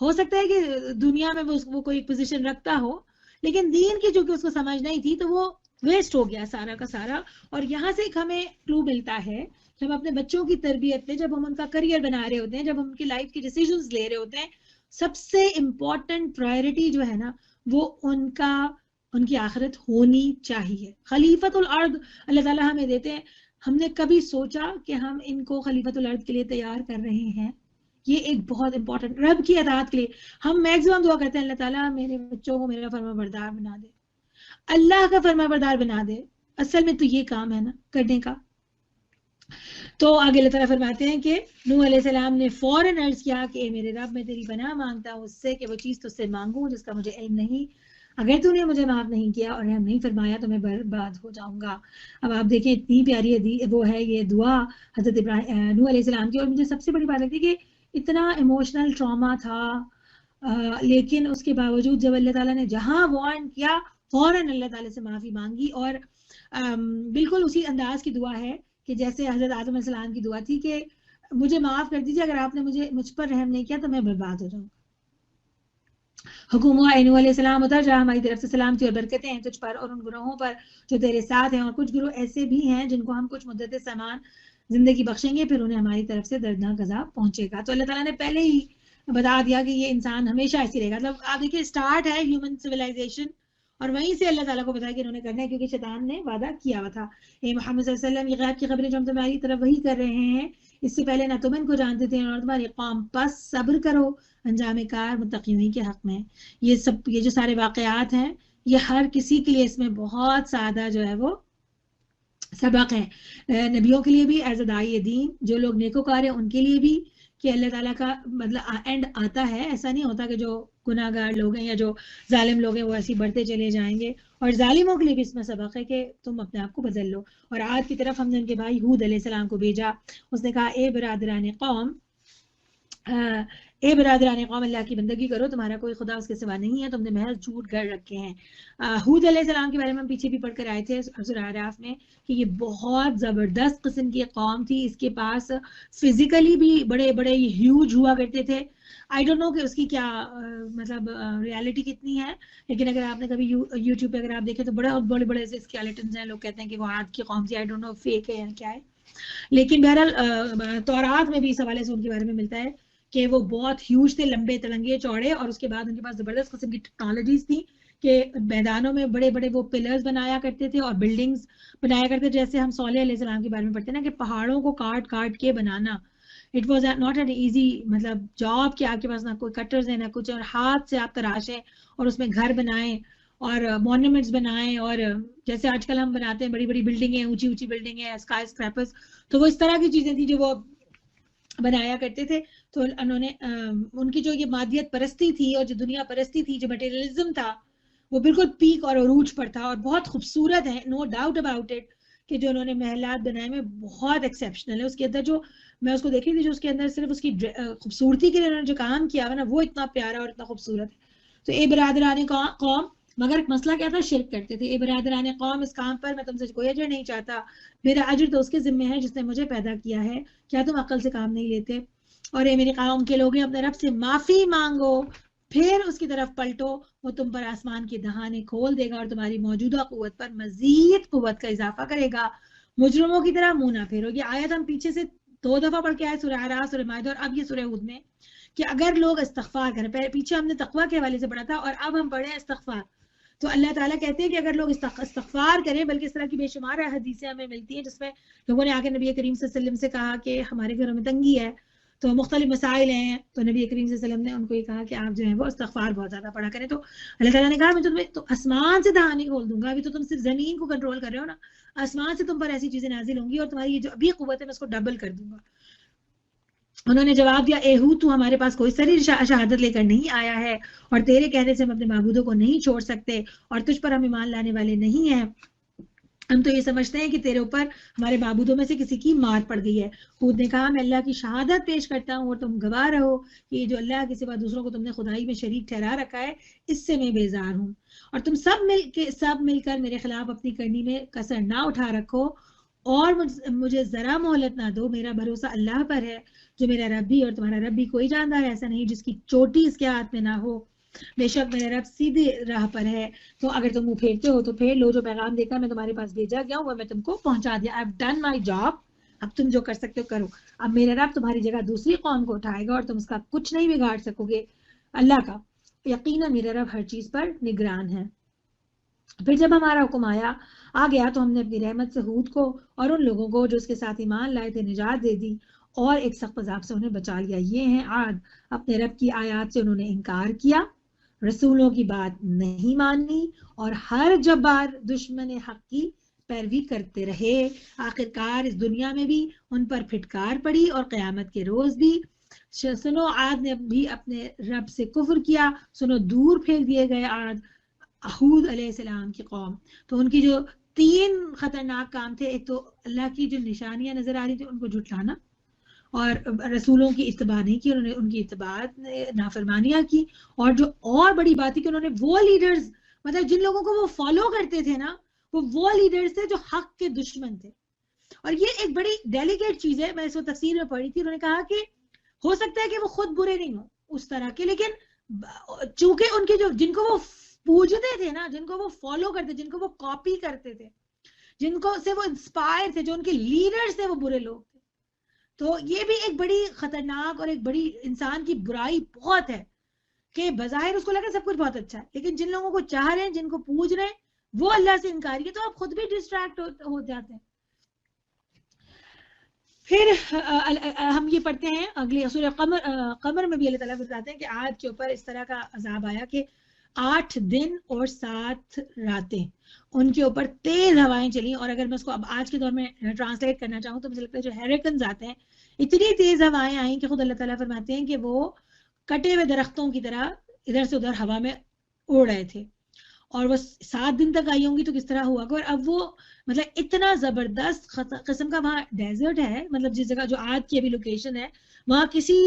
Speaker 3: ہو سکتا ہے کہ دنیا میں وہ کوئی پوزیشن رکھتا ہو لیکن دین کی جو کہ اس کو سمجھ نہیں تھی تو وہ ویسٹ ہو گیا سارا کا سارا. اور یہاں سے ایک ہمیں کلو ملتا ہے کہ ہم اپنے بچوں کی تربیت میں جب ہم ان کا کریئر بنا رہے ہوتے ہیں, جب ہم ان کی لائف کی ڈیسیژنز لے رہے ہوتے ہیں, سب سے امپورٹنٹ پرائرٹی جو ہے نا وہ ان کی آخرت ہونی چاہیے. خلیفۃ الارض اللہ تعالیٰ ہمیں دیتے ہیں. ہم نے کبھی سوچا کہ ہم ان کو خلیفۃ الارض کے لیے تیار کر رہے ہیں؟ یہ ایک بہت امپورٹنٹ, رب کی اطاعت کے لیے ہم میکسیمم دعا کرتے ہیں اللہ تعالیٰ میرے بچوں کو میرا فرما بردار بنا دے, اللہ کا فرما بردار بنا دے. اصل میں تو یہ کام ہے نا کرنے کا. تو آگے اللہ تعالیٰ فرماتے ہیں کہ نوح علیہ السلام نے فوراً عرض کیا کہ اے میرے رب میں تیری پناہ مانگتا ہوں اس سے کہ وہ چیز تجھ سے مانگوں جس کا مجھے علم نہیں. اگر تو نے مجھے معاف نہیں کیا اور رحم نہیں فرمایا تو میں برباد ہو جاؤں گا. اب آپ دیکھیں اتنی پیاری وہ ہے یہ دعا حضرت نوح علیہ السلام کی. اور مجھے سب سے بڑی بات لگتی ہے کہ اتنا ایموشنل ٹراما تھا لیکن اس کے باوجود جب اللہ تعالیٰ نے جہاں وارن کیا فوراً اللہ تعالیٰ سے معافی مانگی. اور بالکل اسی انداز کی دعا ہے کہ جیسے حضرت آدم علیہ السلام کی دعا تھی کہ مجھے معاف کر دیجیے اگر آپ نے مجھ پر رحم نہیں کیا تو میں برباد ہو جاؤں. حکم ہوا نوح علیہ السلام اتر جا, ہماری طرف سے سلامتی اور برکتیں ہیں تجھ پر اور ان گروہوں پر جو تیرے ساتھ ہیں, اور کچھ گروہ ایسے بھی ہیں جن کو ہم کچھ مدت زمان زندگی بخشیں گے پھر انہیں ہماری طرف سے دردناک عذاب پہنچے گا. تو اللہ تعالیٰ نے پہلے ہی بتا دیا کہ یہ انسان ہمیشہ ایسے رہے گا. مطلب آپ دیکھیے اسٹارٹ ہے ہیومن سویلائزیشن اور وہیں سے اللہ تعالیٰ کو بتایا کہ انہوں نے کرنا ہے کیونکہ شیطان نے وعدہ کیا ہوا تھا. اے محمد صلی اللہ علیہ وسلم یہ غیب کی خبریں جو ہم تمہاری طرف وہی کر رہے ہیں اس سے پہلے نہ تم ان کو جانتے تھے اور تمہاری قوم، پس صبر کرو، انجام کار متقین کے حق میں. یہ جو سارے واقعات ہیں یہ ہر کسی کے لیے اس میں بہت سادہ جو ہے وہ سبق ہے. نبیوں کے لیے بھی ایز اے داعی دین، جو لوگ نیکوکار ہیں ان کے لیے بھی کہ اللہ تعالیٰ کا مطلب اینڈ آتا ہے. ایسا نہیں ہوتا کہ جو گناہ گار لوگ ہیں یا جو ظالم لوگ ہیں وہ ایسے بڑھتے چلے جائیں گے. اور ظالموں کے لیے بھی اس میں سبق ہے کہ تم اپنے آپ کو بدل لو. اور عاد کی طرف ہم نے ان کے بھائی ہود علیہ السلام کو بھیجا. اس نے کہا اے برادران قوم، اللہ کی بندگی کرو، تمہارا کوئی خدا اس کے سوا نہیں ہے، تم نے محض جھوٹ گھڑ رکھے ہیں. ہود علیہ السلام کے بارے میں ہم پیچھے بھی پڑھ کر آئے تھے سورہ اعراف میں کہ یہ بہت زبردست قسم کی قوم تھی. اس کے پاس فزیکلی بھی بڑے بڑے ہیوج ہوا کرتے تھے. آئی ڈونٹ نو کہ اس کی کیا مطلب ریالٹی کتنی ہے، لیکن اگر آپ نے کبھی یوٹیوب پہ اگر آپ دیکھیں تو بڑے بڑے سے اسکیلیٹنز ہیں. لوگ کہتے ہیں کہ وہ عاد کی قوم تھی. آئی ڈونٹ نو فیک ہے یا کیا ہے، لیکن بہرحال تورات میں بھی اس حوالے سے ان کے بارے میں ملتا ہے کہ وہ بہت ہیوج تھے، لمبے تلنگے چوڑے، اور اس کے بعد ان کے پاس زبردست قسم کی ٹیکنالوجیز تھی کہ میدانوں میں بڑے بڑے وہ پلرز بنایا کرتے تھے اور بلڈنگز بنایا کرتے تھے. جیسے ہم صالح علیہ السلام کے بارے میں پڑھتے ہیں نا کہ پہاڑوں کو کاٹ کاٹ کے بنانا، it was not an easy مطلب جاب کہ آپ کے پاس نہ کوئی کٹرز ہیں نہ کچھ، اور ہاتھ سے آپ تراشیں اور اس میں گھر بنائیں اور مونومنٹس بنائیں. اور جیسے آج کل ہم بناتے ہیں بڑی بڑی بلڈنگیں، اونچی اونچی بلڈنگیں، اسکائی اسکریپرز، تو وہ اس طرح کی چیزیں تھیں جو وہ بنایا کرتے تھے. تو انہوں نے ان کی جو یہ مادیت پرستی تھی اور جو دنیا پرستی تھی، جو مٹیریلزم تھا، وہ بالکل پیک اور عروج پر تھا اور بہت خوبصورت ہے، نو ڈاؤٹ اباؤٹ اٹ کہ جو انہوں نے محلات بنائے میں بہت ایکسیپشنل ہے. اس کے اندر جو میں اس کو دیکھ رہی تھی، جو اس کے اندر صرف اس کی خوبصورتی کے لیے انہوں نے جو کام کیا ہوا نا وہ اتنا پیارا اور اتنا خوبصورت ہے. تو اے برادران قوم، مگر مسئلہ کیا تھا؟ شرک کرتے تھے. اے برادران قوم، اس کام پر میں تم سے کوئی اجر نہیں چاہتا، میرا اجر تو اس کے ذمہ ہے جس نے مجھے پیدا کیا ہے. کیا تم عقل سے کام نہیں لیتے؟ اور اے میری قوم کے لوگ اپنے رب سے معافی مانگو، پھر اس کی طرف پلٹو، وہ تم پر آسمان کی دہانے کھول دے گا اور تمہاری موجودہ قوت پر مزید قوت کا اضافہ کرے گا. مجرموں کی طرح منہ نہ پھیرو. یہ آیت ہم پیچھے سے 2 دفعہ پڑھ کے آئے، سورہ اعراف، سورہ مائدہ اور اب یہ سورہ ہود میں، کہ اگر لوگ استغفار کریں. پیچھے ہم نے تقویٰ کے حوالے سے پڑھا تھا اور اب ہم پڑھے ہیں استغفار. تو اللہ تعالیٰ کہتے ہیں کہ اگر لوگ استغفار کریں، بلکہ اس طرح کی بے شمار حدیثیں ہمیں ملتی ہیں جس میں لوگوں نے آ کے نبی کریم صلی اللہ علیہ وسلم سے کہا کہ ہمارے گھروں میں تنگی ہے، تو مختلف مسائل ہیں، تو نبی کریم صلی اللہ علیہ وسلم نے ان کو یہ کہا کہ آپ جو ہے وہ استغفار بہت زیادہ پڑھا کریں. تو اللہ تعالیٰ نے کہا میں تمہیں تو آسمان سے دہانے کھول دوں گا. ابھی تو تم صرف زمین کو کنٹرول کر رہے ہو نا، آسمان سے تم پر ایسی چیزیں نازل ہوں گی اور تمہاری یہ جو ابھی قوت ہے میں اس کو ڈبل کر دوں گا. انہوں نے جواب دیا اے ہود، تو ہمارے پاس کوئی سری شہادت لے کر نہیں آیا ہے اور تیرے کہنے سے ہم اپنے معبودوں کو نہیں چھوڑ سکتے اور تجھ پر ہم ایمان لانے والے نہیں ہیں. ہم تو یہ سمجھتے ہیں کہ تیرے اوپر ہمارے معبودوں میں سے کسی کی مار پڑ گئی ہے. ہود نے کہا میں اللہ کی شہادت پیش کرتا ہوں اور تم گواہ رہو کہ یہ جو اللہ کے سوا دوسروں کو تم نے خدائی میں شریک ٹھہرا رکھا ہے اس سے میں بیزار ہوں. اور تم سب مل کر میرے خلاف اپنی کرنی میں کسر نہ اٹھا رکھو اور مجھے ذرا مہلت نہ دو. میرا بھروسہ اللہ پر ہے جو میرا رب بھی اور تمہارا رب بھی، کوئی جاندار ایسا نہیں جس کی چوٹی اس کے ہاتھ میں نہ ہو. بے شک میرا رب سیدھے راہ پر ہے. تو اگر تم منہ پھیرتے ہو تو پھیر لو، جو پیغام دے کر میں تمہارے پاس بھیجا گیا ہوں وہ میں تم کو پہنچا دیا. I've done my job. اب تم جو کر سکتے ہو کرو. اب میرا رب تمہاری جگہ دوسری قوم کو اٹھائے گا اور تم اس کا کچھ نہیں بگاڑ سکو گے اللہ کا. یقیناً میرا رب ہر چیز پر نگران ہے. پھر جب ہمارا حکم آ گیا تو ہم نے اپنی رحمت سے ہود کو اور ان لوگوں کو جو اس کے ساتھ ایمان لائے تھے نجات دے دی اور ایک سخت عذاب سے انہیں بچا لیا. یہ ہیں عاد، اپنے رب کی آیات سے انہوں نے انکار کیا، رسولوں کی بات نہیں مانی اور ہر جبار دشمن حق کی پیروی کرتے رہے. آخرکار اس دنیا میں بھی ان پر پھٹکار پڑی اور قیامت کے روز بھی. سنو عاد نے بھی اپنے رب سے کفر کیا، سنو دور پھینک دیے گئے عاد ہود علیہ السلام کی قوم. تو ان کی جو 3 خطرناک کام تھے، ایک تو اللہ کی جو نشانیاں نظر آ رہی تھی ان کو جھٹلانا اور رسولوں کی اتباع نہیں کی، انہوں نے ان کی اتباع نافرمانیاں کی. اور جو اور بڑی بات ہے کہ انہوں نے وہ لیڈرز مطلب جن لوگوں کو وہ فالو کرتے تھے نا، وہ لیڈرز تھے جو حق کے دشمن تھے. اور یہ ایک بڑی ڈیلیکیٹ چیز ہے، میں اس کو تفسیر میں پڑھی تھی. انہوں نے کہا کہ ہو سکتا ہے کہ وہ خود برے نہیں ہوں اس طرح کے، لیکن چونکہ ان کے جو جن کو وہ پوجتے تھے نا، جن کو وہ فالو کرتے، جن کو وہ کاپی کرتے تھے، جن کو سے وہ انسپائر تھے، جو ان کے لیڈرز تھے وہ برے لوگ تھے. تو یہ بھی ایک بڑی خطرناک اور ایک بڑی انسان کی برائی بہت ہے کہ بظاہر اس کو لگا سب کچھ بہت اچھا ہے، لیکن جن لوگوں کو چاہ رہے ہیں، جن کو پوج رہے ہیں، وہ اللہ سے انکاری ہے، تو آپ خود بھی ڈسٹریکٹ ہو جاتے ہیں. پھر ہم یہ پڑھتے ہیں اگلی سورہ قمر میں بھی اللہ تعالیٰ بتاتے ہیں کہ عاد کے اوپر اس طرح کا عذاب آیا کہ 8 دن اور 7 راتیں ان کے اوپر تیز ہوائیں چلی. اور اگر میں اس کو اب آج کے دور میں ٹرانسلیٹ کرنا چاہوں تو مجھے لگتا ہے جو ہیریکنز آتے ہیں، اتنی تیز ہوائیں آئیں کہ خود اللہ تعالیٰ فرماتے ہیں کہ وہ کٹے ہوئے درختوں کی طرح ادھر سے ادھر ہوا میں اڑ رہے تھے. اور وہ 7 دن تک آئی ہوں گی تو کس طرح ہوا گا. اور اب وہ مطلب اتنا زبردست قسم کا وہاں ڈیزرٹ ہے، مطلب جس جگہ جو عاد کی ابھی لوکیشن ہے وہاں کسی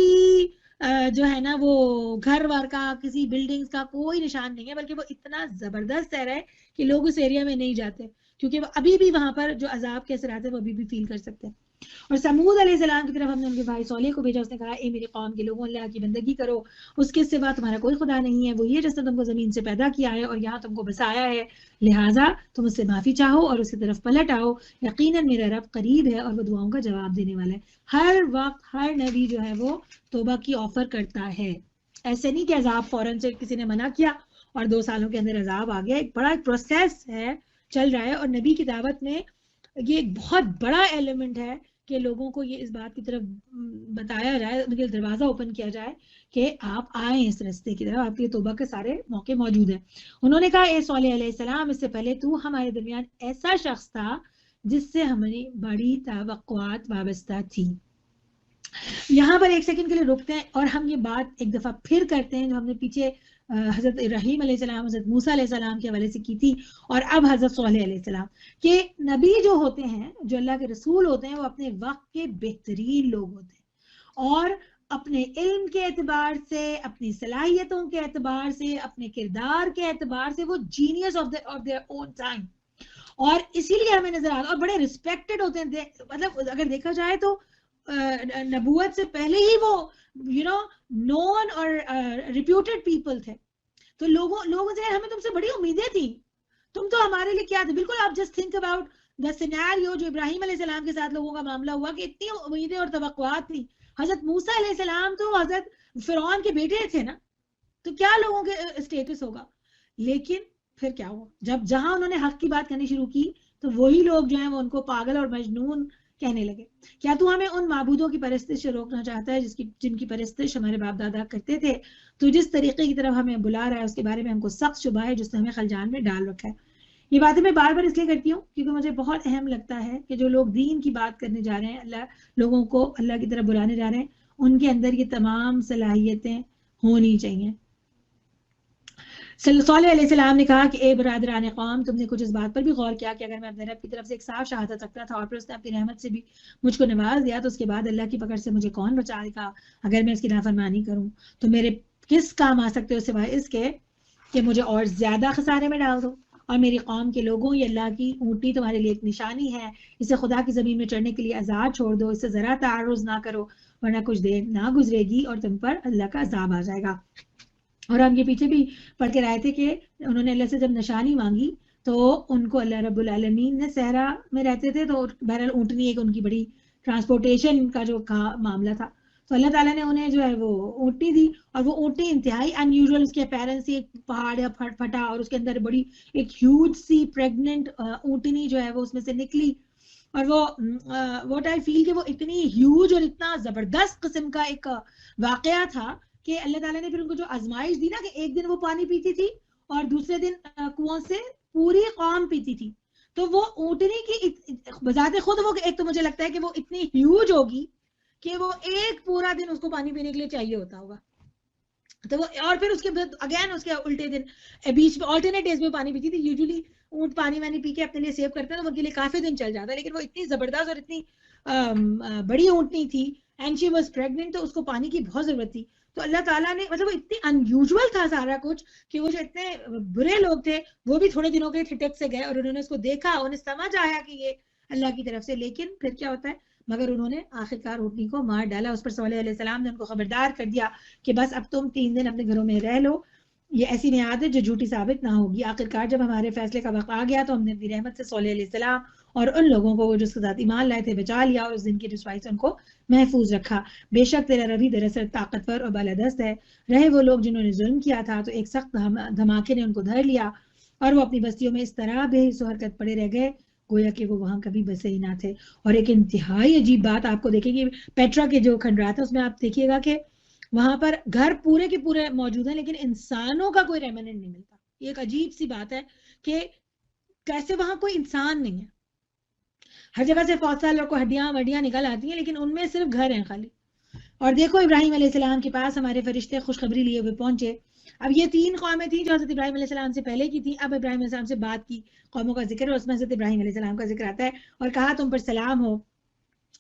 Speaker 3: جو ہے نا وہ گھر وار کا، کسی بلڈنگز کا کوئی نشان نہیں ہے، بلکہ وہ اتنا زبردست ہے رہا ہے کہ لوگ اس ایریا میں نہیں جاتے، کیونکہ وہ ابھی بھی وہاں پر جو عذاب کے اثرات ہیں وہ ابھی بھی فیل کر سکتے ہیں. اور سمود علیہ السلام کی طرف ہم نے ان کے بھائی صالح کو بھیجا. اس نے کہا اے میری قوم کے لوگوں، اللہ کی بندگی کرو، اس کے سوا تمہارا کوئی خدا نہیں ہے، وہ یہ جس نے تم کو زمین سے پیدا کیا ہے اور یہاں تم کو بسایا ہے، لہٰذا تم اس سے معافی چاہو اور اس کی طرف پلٹ آؤ، یقیناً میرا رب قریب ہے اور وہ دعاؤں کا جواب دینے والا ہے. ہر وقت ہر نبی جو ہے وہ توبہ کی آفر کرتا ہے. ایسے نہیں کہ عذاب فوراً سے کسی نے منع کیا اور 2 سالوں کے اندر عذاب آ گیا. ایک بڑا پروسیس ہے، چل رہا ہے. اور نبی کی دعوت میں یہ ایک بہت بڑا ایلیمنٹ ہے کہ لوگوں کو یہ اس بات کی طرف بتایا جائے، ان کے دروازہ اوپن کیا جائے کہ آپ آئیں اس رستے کی طرف، آپ کے توبہ کے سارے موقع موجود ہیں. انہوں نے کہا اے صالح علیہ السلام، اس سے پہلے تو ہمارے درمیان ایسا شخص تھا جس سے ہماری بڑی توقعات وابستہ تھی. یہاں پر ایک سیکنڈ کے لیے رکتے ہیں اور ہم یہ بات ایک دفعہ پھر کرتے ہیں جو ہم نے پیچھے حضرت ابراہیم علیہ السلام، حضرت موسیٰ علیہ السلام کے حوالے سے کی تھی، اور اب حضرت صالح علیہ السلام، کہ نبی جو ہوتے ہیں، جو اللہ کے رسول ہوتے ہیں، وہ اپنے وقت کے بہترین لوگ ہوتے ہیں، اور اپنے علم کے اعتبار سے، اپنی صلاحیتوں کے اعتبار سے، اپنے کردار کے اعتبار سے وہ genius of their own time. اور اسی لیے ہمیں نظر آتا، اور بڑے ریسپیکٹڈ ہوتے ہیں. مطلب اگر دیکھا جائے تو نبوت سے پہلے ہی وہ نون اور ریپیوٹڈ پیپل تھے. تو لوگوں سے ہمیں تم سے بڑی امیدیں تھیں، تم تو ہمارے لیے کیا تھے. بالکل آپ just think about the scenario جو ابراہیم علیہ السلام کے ساتھ لوگوں کا معاملہ ہوا، کہ اتنی امیدیں اور توقعات تھیں. حضرت موسیٰ علیہ السلام تو حضرت فرعون کے بیٹے تھے نا، تو کیا لوگوں کے اسٹیٹس ہوگا. لیکن پھر کیا ہوا، جہاں انہوں نے حق کی بات کرنی شروع کی تو وہی لوگ جو ہیں وہ ان کو پاگل اور مجنون کہنے لگے. کیا تو ہمیں ان معبودوں کی پرستش سے روکنا چاہتا ہے جن کی پرستش ہمارے باپ دادا کرتے تھے؟ تو جس طریقے کی طرف ہمیں بلا رہا ہے اس کے بارے میں ہم کو سخت شبہ ہے جس نے ہمیں خلجان میں ڈال رکھا ہے. یہ باتیں میں بار بار اس لیے کرتی ہوں کیونکہ مجھے بہت اہم لگتا ہے کہ جو لوگ دین کی بات کرنے جا رہے ہیں، لوگوں کو اللہ کی طرف بلانے جا رہے ہیں، ان کے اندر یہ تمام صلاحیتیں ہونی چاہیے. صالح علیہ السلام نے کہا کہ اے برادران قوم، تم نے کچھ اس بات پر بھی غور کیا کہ اگر میں اپنے رب کی طرف سے ایک صاف شہادت رکھتا تھا اور پھر اس نے اپنی رحمت سے بھی مجھ کو نواز دیا تو اس کے بعد اللہ کی پکڑ سے مجھے کون بچائے گا اگر میں اس کی نافرمانی کروں؟ تو میرے کس کام آ سکتے ہو سوائے اس کے کہ مجھے اور زیادہ خسارے میں ڈال دو. اور میری قوم کے لوگوں، یہ اللہ کی اونٹنی تمہارے لیے ایک نشانی ہے، اسے خدا کی زمین میں چڑھنے کے لیے آزاد چھوڑ دو، اس سے ذرا تعرض نہ کرو ورنہ کچھ دیر نہ گزرے گی اور تم پر اللہ کا عذاب آ جائے گا. اور ہم یہ پیچھے بھی پڑھ کے رہے تھے کہ انہوں نے اللہ سے جب نشانی مانگی تو ان کو اللہ رب العالمین نے صحرا میں رہتے تھے، تو بہرحال اونٹنی ایک ان کی بڑی ٹرانسپورٹیشن کا جو معاملہ تھا، تو اللہ تعالیٰ نے انہیں جو ہے وہ اونٹنی دی. اور وہ اونٹنی انتہائی ان یوزول، اس کے اپیرنس سے ایک پہاڑ پھٹا اور اس کے اندر بڑی ایک ہیوج سی پریگننٹ اونٹنی جو ہے وہ اس میں سے نکلی. اور وہ واٹ آئی فیل کہ وہ اتنی ہیوج اور اتنا زبردست قسم کا ایک واقعہ تھا کہ اللہ تعالیٰ نے پھر ان کو جو آزمائش دی نا، کہ ایک دن وہ پانی پیتی تھی اور دوسرے دن کنویں سے پوری قوم پیتی تھی. تو وہ اونٹنی کی بذات خود وہ ایک تو مجھے لگتا ہے کہ وہ اتنی ہیوج ہوگی کہ وہ ایک پورا دن اس کو پانی پینے کے لیے چاہیے ہوتا ہوگا. تو وہ اور پھر اس کے بعد اگین اس کے الٹے دن بیچ میں آلٹرنیٹ ڈیز میں پانی پیتی تھی. یوزلی اونٹ پانی وانی پی کے اپنے لیے سیو کرتے ہیں تو ان کے لیے کافی دن چل جاتا ہے، لیکن وہ اتنی زبردست اور اتنی بڑی اونٹنی تھی اینڈ شی واز پریگننٹ، تو اس کو پانی کی بہت ضرورت تھی. تو اللہ تعالیٰ نے مطلب وہ اتنی ان یوزول تھا سارا کچھ کہ وہ جو اتنے برے لوگ تھے وہ بھی تھوڑے دنوں کے ٹھٹک سے گئے اور انہوں نے اس کو دیکھا، انہیں سمجھ آیا کہ یہ اللہ کی طرف سے. لیکن پھر کیا ہوتا ہے، مگر انہوں نے آخرکار اونٹنی کو مار ڈالا. اس پر صالح علیہ السلام نے ان کو خبردار کر دیا کہ بس اب تم 3 دن اپنے گھروں میں رہ لو، یہ ایسی میعاد ہے جو جھوٹی ثابت نہ ہوگی. آخرکار جب ہمارے فیصلے کا وقت آ گیا تو ہم نے اپنی رحمت سے صالح علیہ السلام اور ان لوگوں کو جو اس کے ساتھ ایمان لائے تھے بچا لیا اور اس دن کی رسوائی سے ان کو محفوظ رکھا. بے شک تیرا رب ہی دراصل طاقتور اور بالادست ہے. رہے وہ لوگ جنہوں نے ظلم کیا تھا تو ایک سخت دھماکے نے ان کو دھر لیا اور وہ اپنی بستیوں میں اس طرح بے حس و حرکت پڑے رہ گئے گویا کہ وہ وہاں کبھی بسے ہی نہ تھے. اور ایک انتہائی عجیب بات آپ کو دیکھیں گے پیٹرا کے جو کھنڈرات ہے اس میں آپ دیکھیے گا کہ وہاں پر گھر پورے کے پورے موجود ہیں لیکن انسانوں کا کوئی ریمننٹ نہیں ملتا. یہ ایک عجیب سی بات ہے کہ کیسے وہاں کوئی انسان نہیں ہے. ہر جگہ سے فوسل اور کوئی ہڈیاں وڈیاں نکل آتی ہیں لیکن ان میں صرف گھر ہیں خالی. اور دیکھو ابراہیم علیہ السلام کے پاس ہمارے فرشتے خوشخبری لیے ہوئے پہنچے. اب یہ 3 قومیں تھیں جو حضرت ابراہیم علیہ السلام سے پہلے کی تھیں. اب ابراہیم علیہ السلام سے بعد کی قوموں کا ذکر ہے. اس میں حضرت ابراہیم علیہ السلام کا ذکر آتا ہے اور کہا تم پر سلام ہو.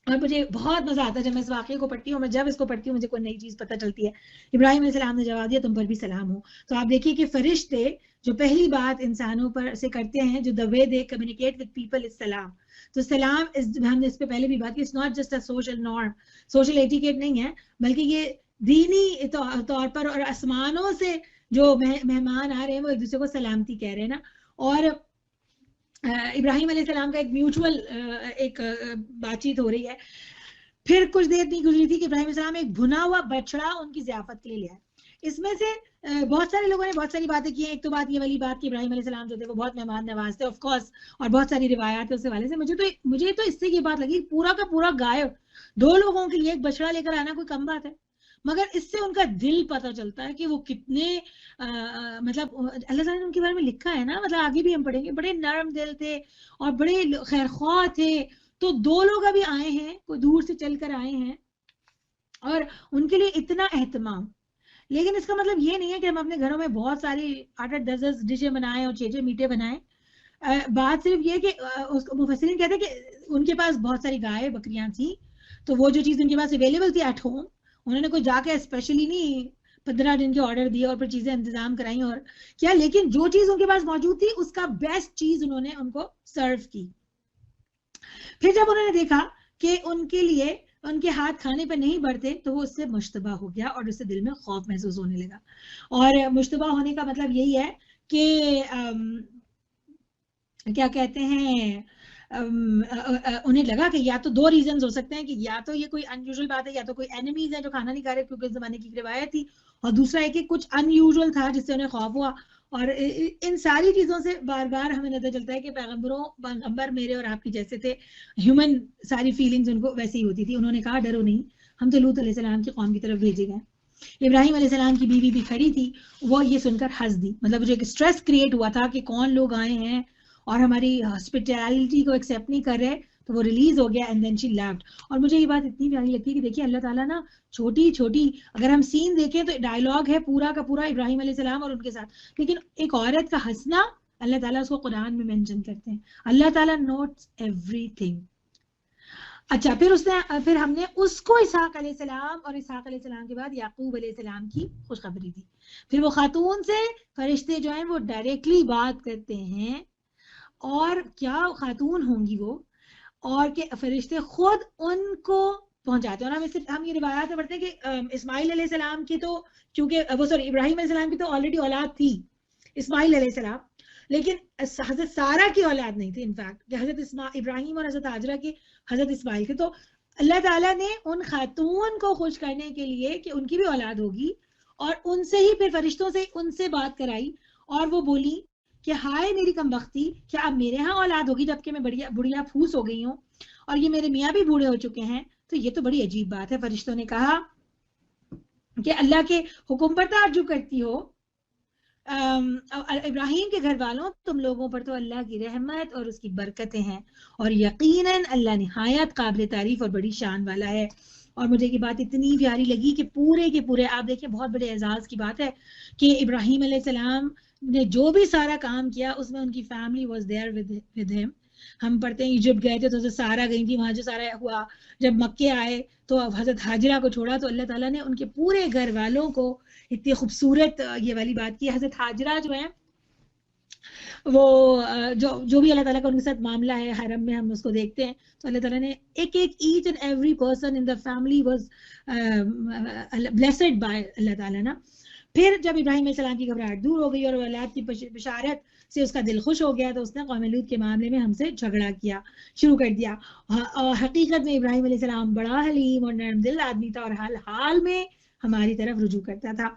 Speaker 3: اور مجھے بہت مزہ آتا ہے جب میں اس واقعے کو پڑھتی ہوں. میں جب اس کو پڑھتی ہوں مجھے کوئی نئی چیز پتہ چلتی ہے. ابراہیم علیہ السلام نے جواب دیا تم پر بھی سلام ہو. تو آپ دیکھیے کہ فرشتے جو پہلی بات انسانوں پر سے کرتے ہیں جو the way they communicate with people is سلام. تو سلام ہم نے اس پہ پہلے بھی بات کی. It's not just a social norm, social etiquette نہیں ہے بلکہ یہ دینی طور پر اور آسمانوں سے جو مہمان آ رہے ہیں وہ ایک دوسرے کو سلامتی کہہ رہے ہیں نا. اور ابراہیم علیہ السلام کا ایک میوچول ایک بات چیت ہو رہی ہے. پھر کچھ دیر نہیں گزری تھی کہ ابراہیم علیہ السلام ایک بھنا ہوا بچڑا ان کی ضیافت کے لیے لے آئے. اس میں سے بہت سارے لوگوں نے بہت ساری باتیں کی ہیں. ایک تو بات یہ والی بات کہ ابراہیم علیہ السلام جو تھے وہ بہت مہمان نواز تھے آف کورس اور بہت ساری روایات اس حوالے سے. مجھے تو اس سے یہ بات لگی پورا کا پورا غائب 2 لوگوں کے لیے ایک بچڑا لے کر آنا کوئی کم بات ہے. مگر اس سے ان کا دل پتہ چلتا ہے کہ وہ کتنے مطلب اللہ تعالیٰ نے ان کے بارے میں لکھا ہے نا. مطلب آگے بھی ہم پڑھیں گے بڑے نرم دل تھے اور بڑے خیرخواہ تھے. تو 2 لوگ ابھی آئے ہیں کوئی دور سے چل کر آئے ہیں اور ان کے لیے اتنا اہتمام. لیکن اس کا مطلب یہ نہیں ہے کہ ہم اپنے گھروں میں بہت ساری 8-10 ڈشیں بنائیں اور 6 میٹھے بنائیں. بات صرف یہ کہ مفسرین کہتے ہیں کہ ان کے پاس بہت ساری گائے بکریاں تھیں تو وہ جو چیز ان کے پاس اویلیبل تھی ایٹ ہوم انہوں نے کوئی جا کے اسپیشلی نہیں 15 دن کے آرڈر دیے اور پھر چیزیں انتظام کرائی اور کیا. لیکن جو چیز ان کے پاس موجود تھی اس کا بیسٹ چیز انہوں نے ان کو سرو کی. پھر جب انہوں نے دیکھا کہ ان کے لیے ان کے ہاتھ کھانے پہ نہیں بڑھتے تو وہ اس سے مشتبہ ہو گیا اور اس سے دل میں خوف محسوس ہونے لگا. اور مشتبہ ہونے کا مطلب یہی ہے کہ کیا کہتے ہیں انہیں لگا کہ یا تو 2 ریزنز ہو سکتے ہیں کہ یا تو یہ کوئی ان یوزول بات ہے یا تو کوئی اینیمیز ہیں جو کھانا نہیں کھا رہے کیونکہ اس زمانے کی روایت تھی. اور دوسرا ہے کہ کچھ ان یوزول تھا جس سے انہیں خوف ہوا. اور ان ساری چیزوں سے بار بار ہمیں نظر چلتا ہے کہ پیغمبر میرے اور آپ کی جیسے تھے. ہیومن ساری فیلنگز ان کو ویسے ہی ہوتی تھی. انہوں نے کہا ڈرو نہیں ہم تو لوط علیہ السلام کی قوم کی طرف بھیجے گئے. ابراہیم علیہ السلام کی بیوی بھی کھڑی تھی. وہ یہ سن کر ہنس دی. مطلب مجھے ایک اسٹریس کریٹ ہوا تھا کہ کون لوگ آئے ہیں اور ہماری ہاسپٹیلٹی کو ایکسیپٹ نہیں کر رہے. تو وہ ریلیز ہو گیا اینڈ دین شی لیفٹ. اور مجھے یہ بات اتنی پیاری لگتی ہے کہ دیکھیے اللہ تعالیٰ نا چھوٹی چھوٹی اگر ہم سین دیکھیں تو ڈائلاگ ہے پورا کا پورا ابراہیم علیہ السلام اور ان کے ساتھ. لیکن ایک عورت کا ہنسنا اللہ تعالیٰ اس کو قرآن میں مینشن کرتے ہیں. اللہ تعالیٰ نوٹس ایوری تھنگ. اچھا پھر ہم نے اس کو اسحاق علیہ السلام اور اسحاق علیہ السلام کے بعد یعقوب علیہ السلام کی خوشخبری دی. پھر وہ خاتون سے فرشتے جو ہیں وہ ڈائریکٹلی بات کرتے ہیں اور کیا خاتون ہوں گی وہ اور کہ فرشتے خود ان کو پہنچاتے ہیں. اور ہم یہ روایات میں پڑھتے ہیں کہ اسماعیل علیہ السلام کی تو چونکہ ابراہیم علیہ السلام کی تو آلریڈی اولاد تھی اسماعیل علیہ السلام لیکن حضرت سارہ کی اولاد نہیں تھی. انفیکٹ حضرت ابراہیم اور حضرت ہاجرہ کی حضرت اسماعیل کے. تو اللہ تعالیٰ نے ان خاتون کو خوش کرنے کے لیے کہ ان کی بھی اولاد ہوگی اور ان سے ہی پھر فرشتوں سے ان سے بات کرائی اور وہ بولی کہ ہائے میری کم بختی کیا اب میرے ہاں اولاد ہوگی جبکہ میں بڑھیا پھوس ہو گئی ہوں اور یہ میرے میاں بھی بوڑھے ہو چکے ہیں. تو یہ تو بڑی عجیب بات ہے. فرشتوں نے کہا کہ اللہ کے حکم پر تعجب کرتی ہو ابراہیم کے گھر والوں تم لوگوں پر تو اللہ کی رحمت اور اس کی برکتیں ہیں اور یقیناً اللہ نہایت قابل تعریف اور بڑی شان والا ہے. اور مجھے یہ بات اتنی پیاری لگی کہ پورے کے پورے آپ دیکھیں بہت بڑے اعزاز کی بات ہے کہ ابراہیم علیہ السلام نے جو بھی سارا کام کیا اس میں ان کی فیملی واز دیئر ود ہم. ہم پڑھتے ہیں ایجپٹ گئے تھے تو سارا گئی تھی وہاں جو سارا ہوا. جب مکے آئے تو حضرت ہاجرہ کو چھوڑا تو اللہ تعالیٰ نے ان کے پورے گھر والوں کو اتنی خوبصورت یہ والی بات کی. حضرت ہاجرہ جو ہیں وہ جو بھی اللہ تعالیٰ کا ان کے ساتھ معاملہ ہے حرم میں ہم اس کو دیکھتے ہیں تو اللہ تعالیٰ نے each and every person in the family was blessed by Allah تعالیٰ نا. پھر جب ابراہیم علیہ السلام کی گھبراہٹ دور ہو گئی اور اولاد کی بشارت سے اس کا دل خوش ہو گیا تو اس نے قوم لوط کے معاملے میں ہم سے جھگڑا کیا شروع کر دیا. اور حقیقت میں ابراہیم علیہ السلام بڑا حلیم اور نرم دل آدمی تھا اور حال حال میں ہماری طرف رجوع کرتا تھا.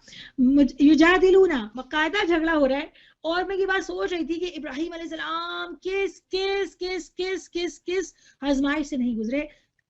Speaker 3: یجادلونا باقاعدہ جھگڑا ہو رہا ہے. اور میں یہ بات سوچ رہی تھی کہ ابراہیم علیہ السلام کس کس کس کس کس کس آزمائش سے نہیں گزرے.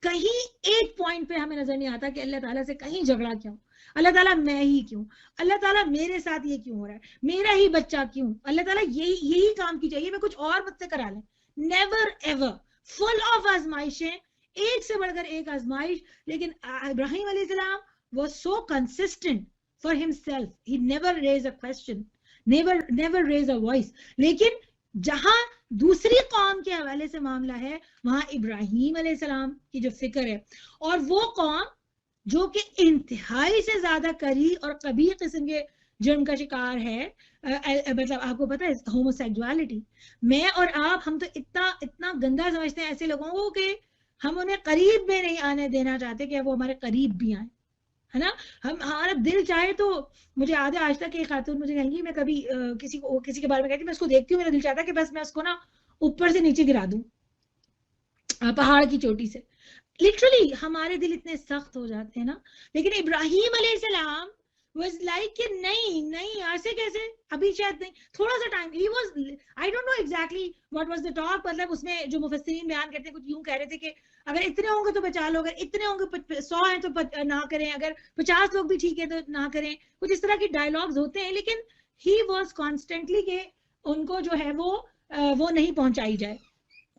Speaker 3: کہیں ایک پوائنٹ پہ ہمیں نظر نہیں آتا کہ اللہ تعالیٰ سے کہیں جھگڑا کیوں, اللہ تعالیٰ میں ہی کیوں, اللہ تعالیٰ میرے ساتھ یہ کیوں ہو رہا ہے, میرا ہی بچہ کیوں, اللہ تعالیٰ یہی کام کی چاہیے, میں کچھ اور مجھ سے کرا لیں. نیور ایور, فل آف آزمائشیں, ایک سے بڑھ کر ایک آزمائش. لیکن ابراہیم علیہ السلام was so consistent for himself, he never raised a question, never raised a voice. لیکن جہاں دوسری قوم کے حوالے سے معاملہ ہے وہاں ابراہیم علیہ السلام کی جو فکر ہے, اور وہ قوم جو کہ انتہائی سے زیادہ کری اور قبیح قسم کے جرم کا شکار ہے, مطلب آپ کو پتہ ہے ہوموسیکسوالٹی. میں اور آپ ہم تو اتنا گندا سمجھتے ہیں ایسے لوگوں کو کہ ہم انہیں قریب میں نہیں آنے دینا چاہتے کہ وہ ہمارے قریب بھی آئیں, ہے نا. ہمارا دل چاہے تو, مجھے یاد ہے آج تک ایک خاتون مجھے کہیں گی میں کبھی کسی کے بارے میں کہتی میں اس کو دیکھتی ہوں, میرا دل چاہتا ہے کہ بس میں اس کو نا اوپر سے نیچے گرا دوں پہاڑ کی چوٹی سے. لٹرلی ہمارے دل اتنے سخت ہو جاتے ہیں نا. لیکن ابراہیم علیہ السلام was like کہ نہیں ایسے کیسے, ابھی شاید نہیں, تھوڑا سا time. he was, I don't know exactly what was the talk, مطلب اس میں جو مفسرین بیان کرتے ہیں کچھ یوں کہہ رہے تھے کہ اگر اتنے ہوں گے تو بچا لو, اگر اتنے ہوں گے 100 ہیں تو نہ کریں, اگر 50 لوگ بھی ٹھیک ہے تو نہ کریں. کچھ اس طرح کی ڈائلاگز ہوتے ہیں. لیکن he was constantly کہ ان کو جو ہے وہ نہیں پہنچائی جائے,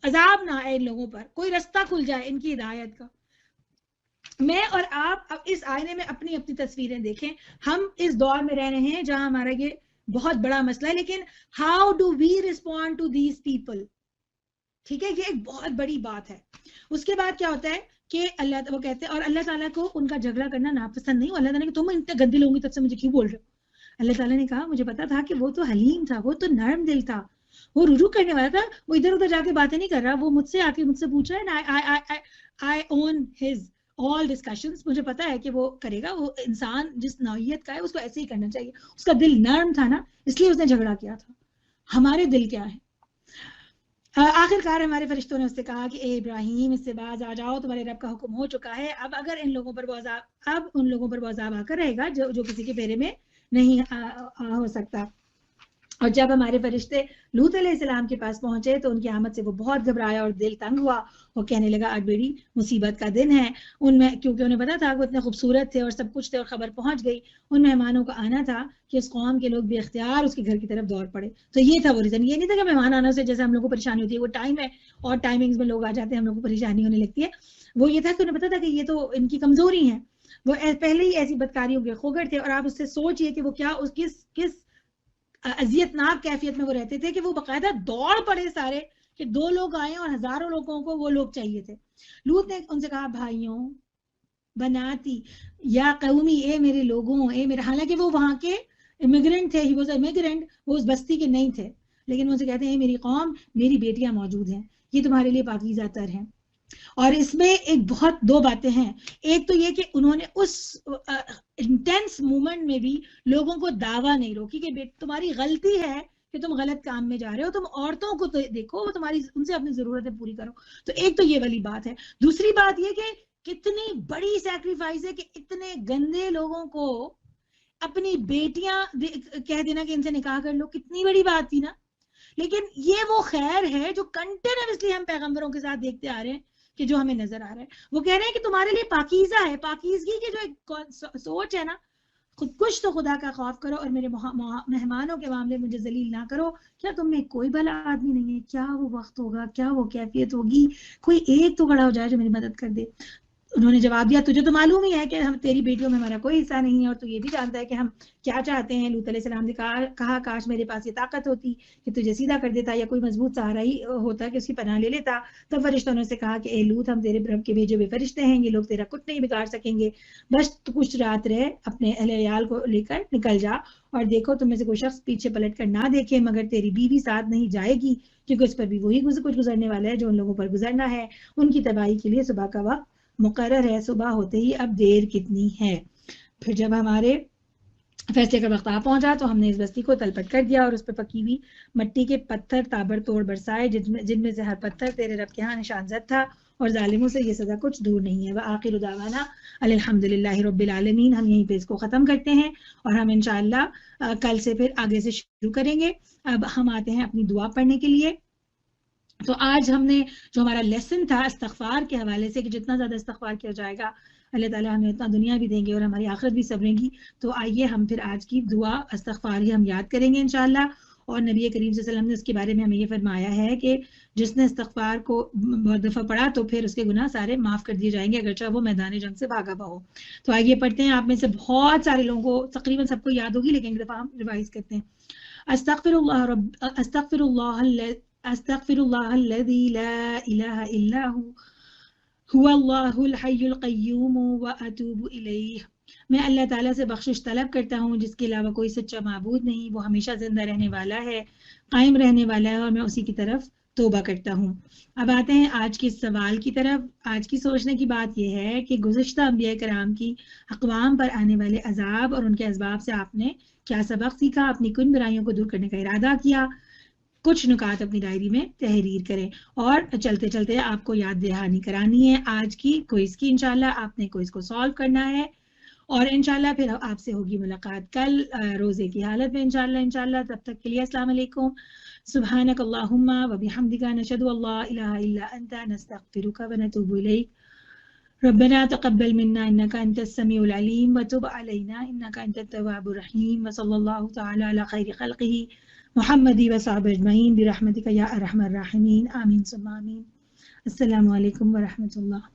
Speaker 3: عذاب نہ آئے ان لوگوں پر, کوئی رستہ کھل جائے ان کی ہدایت کا. میں اور آپ اب اس آئینے میں اپنی تصویریں دیکھیں. ہم اس دور میں رہ رہے ہیں جہاں ہمارا یہ بہت بڑا مسئلہ ہے, لیکن how do we respond to these people, ٹھیک ہے, یہ ایک بہت بڑی بات ہے. اس کے بعد کیا ہوتا ہے کہ وہ کہتے ہیں, اور اللہ تعالیٰ کو ان کا جھگڑا کرنا ناپسند نہیں. اللہ تعالیٰ نے کہ تم اتنے گندے لوگوں کی طرف سے مجھے کیوں بول رہے ہو. اللہ تعالیٰ نے کہا مجھے پتا تھا کہ وہ تو حلیم تھا, وہ تو نرم دل تھا, وہ رجوع کرنے والا تھا, وہ ادھر ادھر جا کے باتیں نہیں کر رہا, وہ مجھ سے آ کے مجھ سے پوچھ رہا ہے. I own his all discussions, مجھے پتا ہے کہ وہ کرے گا. وہ انسان جس نوعیت کا ہے اس کو ایسے ہی کرنا چاہیے. اس کا دل نرم تھا نا, اس لیے اس نے جھگڑا کیا تھا. ہمارے دل کیا ہے؟ آخر کار ہمارے فرشتوں نے اس سے کہا کہ اے ابراہیم اس سے باز آ جاؤ, تمہارے رب کا حکم ہو چکا ہے. اب اگر ان لوگوں پر وہ عذاب آ کر رہے گا جو کسی کے پھیرے میں نہیں ہو سکتا. اور جب ہمارے فرشتے لوط علیہ السلام کے پاس پہنچے تو ان کی آمد سے وہ بہت گھبرایا اور دل تنگ ہوا. وہ کہنے لگا آج بڑی مصیبت کا دن ہے. ان میں کیونکہ انہیں پتا تھا وہ اتنے خوبصورت تھے اور سب کچھ تھے اور خبر پہنچ گئی. ان مہمانوں کا آنا تھا کہ اس قوم کے لوگ بے اختیار اس کے گھر کی طرف دوڑ پڑے. تو یہ تھا وہ ریزن. یہ نہیں تھا کہ مہمان آنا سے جیسے ہم لوگوں کو پریشانی ہوتی ہے, وہ ٹائم ہے اور ٹائمنگز میں لوگ آ جاتے ہیں, ہم لوگوں کو پریشانی ہونے لگتی ہے. وہ یہ تھا کہ انہیں پتا تھا کہ یہ تو ان کی کمزوری ہے. وہ پہلے ہی ایسی بدکاریوں کے خوگر تھے. اور آپ اس سے سوچئے کہ وہ کیا کس اذیت ناک کیفیت میں وہ رہتے تھے کہ وہ باقاعدہ دوڑ پڑے سارے کہ 2 لوگ آئے اور ہزاروں لوگوں کو وہ لوگ چاہیے تھے. لوط نے ان سے کہا بھائیوں بناتی یا قومی, اے میرے لوگوں, اے میرے, حالانکہ وہ وہاں کے امیگرینٹ تھے, ہی واز امیگرینٹ, وہ اس بستی کے نہیں تھے, لیکن وہ ان سے کہتے ہیں میری قوم, میری بیٹیاں موجود ہیں, یہ تمہارے لیے پاکیزہ تر ہیں. اور اس میں ایک 2 باتیں ہیں. ایک تو یہ کہ انہوں نے اس انٹینس مومنٹ میں بھی لوگوں کو دعویٰ نہیں روکی کہ تمہاری غلطی ہے کہ تم غلط کام میں جا رہے ہو, تم عورتوں کو دیکھو, وہ تمہاری ان سے اپنی ضرورتیں پوری کرو. تو ایک تو یہ والی بات ہے. دوسری بات یہ کہ کتنی بڑی سیکریفائس ہے کہ اتنے گندے لوگوں کو اپنی بیٹیاں کہہ دینا کہ ان سے نکاح کر لو, کتنی بڑی بات تھی نا. لیکن یہ وہ خیر ہے جو کنٹینیوسلی ہم پیغمبروں کے ساتھ دیکھتے آ رہے ہیں کہ جو ہمیں نظر آ رہا ہے. وہ کہہ رہے ہیں کہ تمہارے لیے پاکیزہ ہے. پاکیزگی کی جو ایک سوچ ہے نا, خود کچھ تو خدا کا خوف کرو اور میرے مہمانوں کے معاملے مجھے ذلیل نہ کرو. کیا تم میں کوئی بھلا آدمی نہیں ہے؟ کیا وہ وقت ہوگا, کیا وہ کیفیت ہوگی, کوئی ایک تو کھڑا ہو جائے جو میری مدد کر دے. انہوں نے جواب دیا تجھے تو معلوم ہی ہے کہ ہم تیری بیٹیوں میں ہمارا کوئی حصہ نہیں ہے, اور تو یہ بھی جانتا ہے کہ ہم کیا چاہتے ہیں. لوط علیہ السلام نے کہا کاش میرے پاس یہ طاقت ہوتی کہ تجھے سیدھا کر دیتا, یا کوئی مضبوط سہارا ہی ہوتا کہ اس کی پناہ لے لیتا. تب فرشتوں نے اسے کہا کہ اے لوط, ہم تیرے رب کے بھیجے ہوئے فرشتے ہیں, یہ لوگ تیرا کچھ نہیں بگاڑ سکیں گے. بس تو کچھ رات رہ, اپنے اہل عیال کو لے کر نکل جا, اور دیکھو تم میں سے کوئی شخص پیچھے پلٹ کر نہ دیکھے مگر تیری بیوی ساتھ نہیں جائے گی, کیونکہ اس پر بھی وہی کچھ گزرنے والا ہے جو ان لوگوں پر گزرنا ہے. ان کی تباہی کے لیے صبح کا وقت مقرر ہے, صبح ہوتے ہی اب دیر کتنی ہے. پھر جب ہمارے
Speaker 1: فیصلے کا وقت آ پہنچا تو ہم نے اس بستی کو تلپٹ کر دیا اور اس پہ پکی ہوئی مٹی کے پتھر تابڑ توڑ برسائے جن میں سے ہر پتھر تیرے رب کے ہاں نشان زد تھا اور ظالموں سے یہ سزا کچھ دور نہیں ہے. وآخر دعوانا الحمدللہ رب العالمین. ہم یہیں پہ اس کو ختم کرتے ہیں اور ہم انشاءاللہ کل سے پھر آگے سے شروع کریں گے. اب ہم آتے ہیں اپنی دعا پڑھنے کے لیے. تو آج ہم نے جو ہمارا لیسن تھا استغفار کے حوالے سے کہ جتنا زیادہ استغفار کیا جائے گا اللہ تعالیٰ ہمیں اتنا دنیا بھی دیں گے اور ہماری آخرت بھی سنورے گی. تو آئیے ہم پھر آج کی دعا استغفار ہی ہم یاد کریں گے انشاءاللہ. اور نبی کریم صلی اللہ علیہ وسلم نے اس کے بارے میں ہمیں یہ فرمایا ہے کہ جس نے استغفار کو بہت دفعہ پڑھا تو پھر اس کے گناہ سارے معاف کر دیے جائیں گے اگرچہ وہ میدان جنگ سے بھاگا ہوا ہو. تو آئیے پڑھتے ہیں. آپ میں سے بہت سارے لوگوں کو تقریباً سب کو یاد ہوگی لیکن ایک دفعہ ہم ریوائز کرتے ہیں. استغفر اللہ الذی لا الہ الا هو اللہ الحی القیوم واتوب الیہ. میں اللہ تعالیٰ سے بخشش طلب کرتا ہوں جس کے علاوہ کوئی سچا معبود نہیں, وہ ہمیشہ زندہ رہنے والا ہے, قائم رہنے والا ہے, اور میں اسی کی طرف توبہ کرتا ہوں. اب آتے ہیں آج کے سوال کی طرف. آج کی سوچنے کی بات یہ ہے کہ گزشتہ انبیاء کرام کی اقوام پر آنے والے عذاب اور ان کے اسباب سے آپ نے کیا سبق سیکھا, اپنی کن برائیوں کو دور کرنے کا ارادہ کیا. کچھ نکات اپنی ڈائری میں تحریر کریں اور چلتے چلتے آپ کو یاد دہانی کرانی ہے آج کی کوئز کی. انشاءاللہ آپ نے کوئز کو سالو کرنا ہے اور انشاءاللہ پھر آپ سے ہوگی ملاقات کل روزے کی حالت میں انشاءاللہ. تب تک کے لیے السلام علیکم. سبحانک اللہم و بحمدک نشہد ان لا الہ الا انت نستغفرک و نتوب الیک. ربنا تقبل منا انك انت السميع العليم وتب علينا انك انت التواب الرحيم. وصلى الله تعالى على خير خلقه محمد وصحبه اجمعین برحمتک یا ارحم الراحمین. آمین ثم آمین. السلام علیکم ورحمۃ اللہ.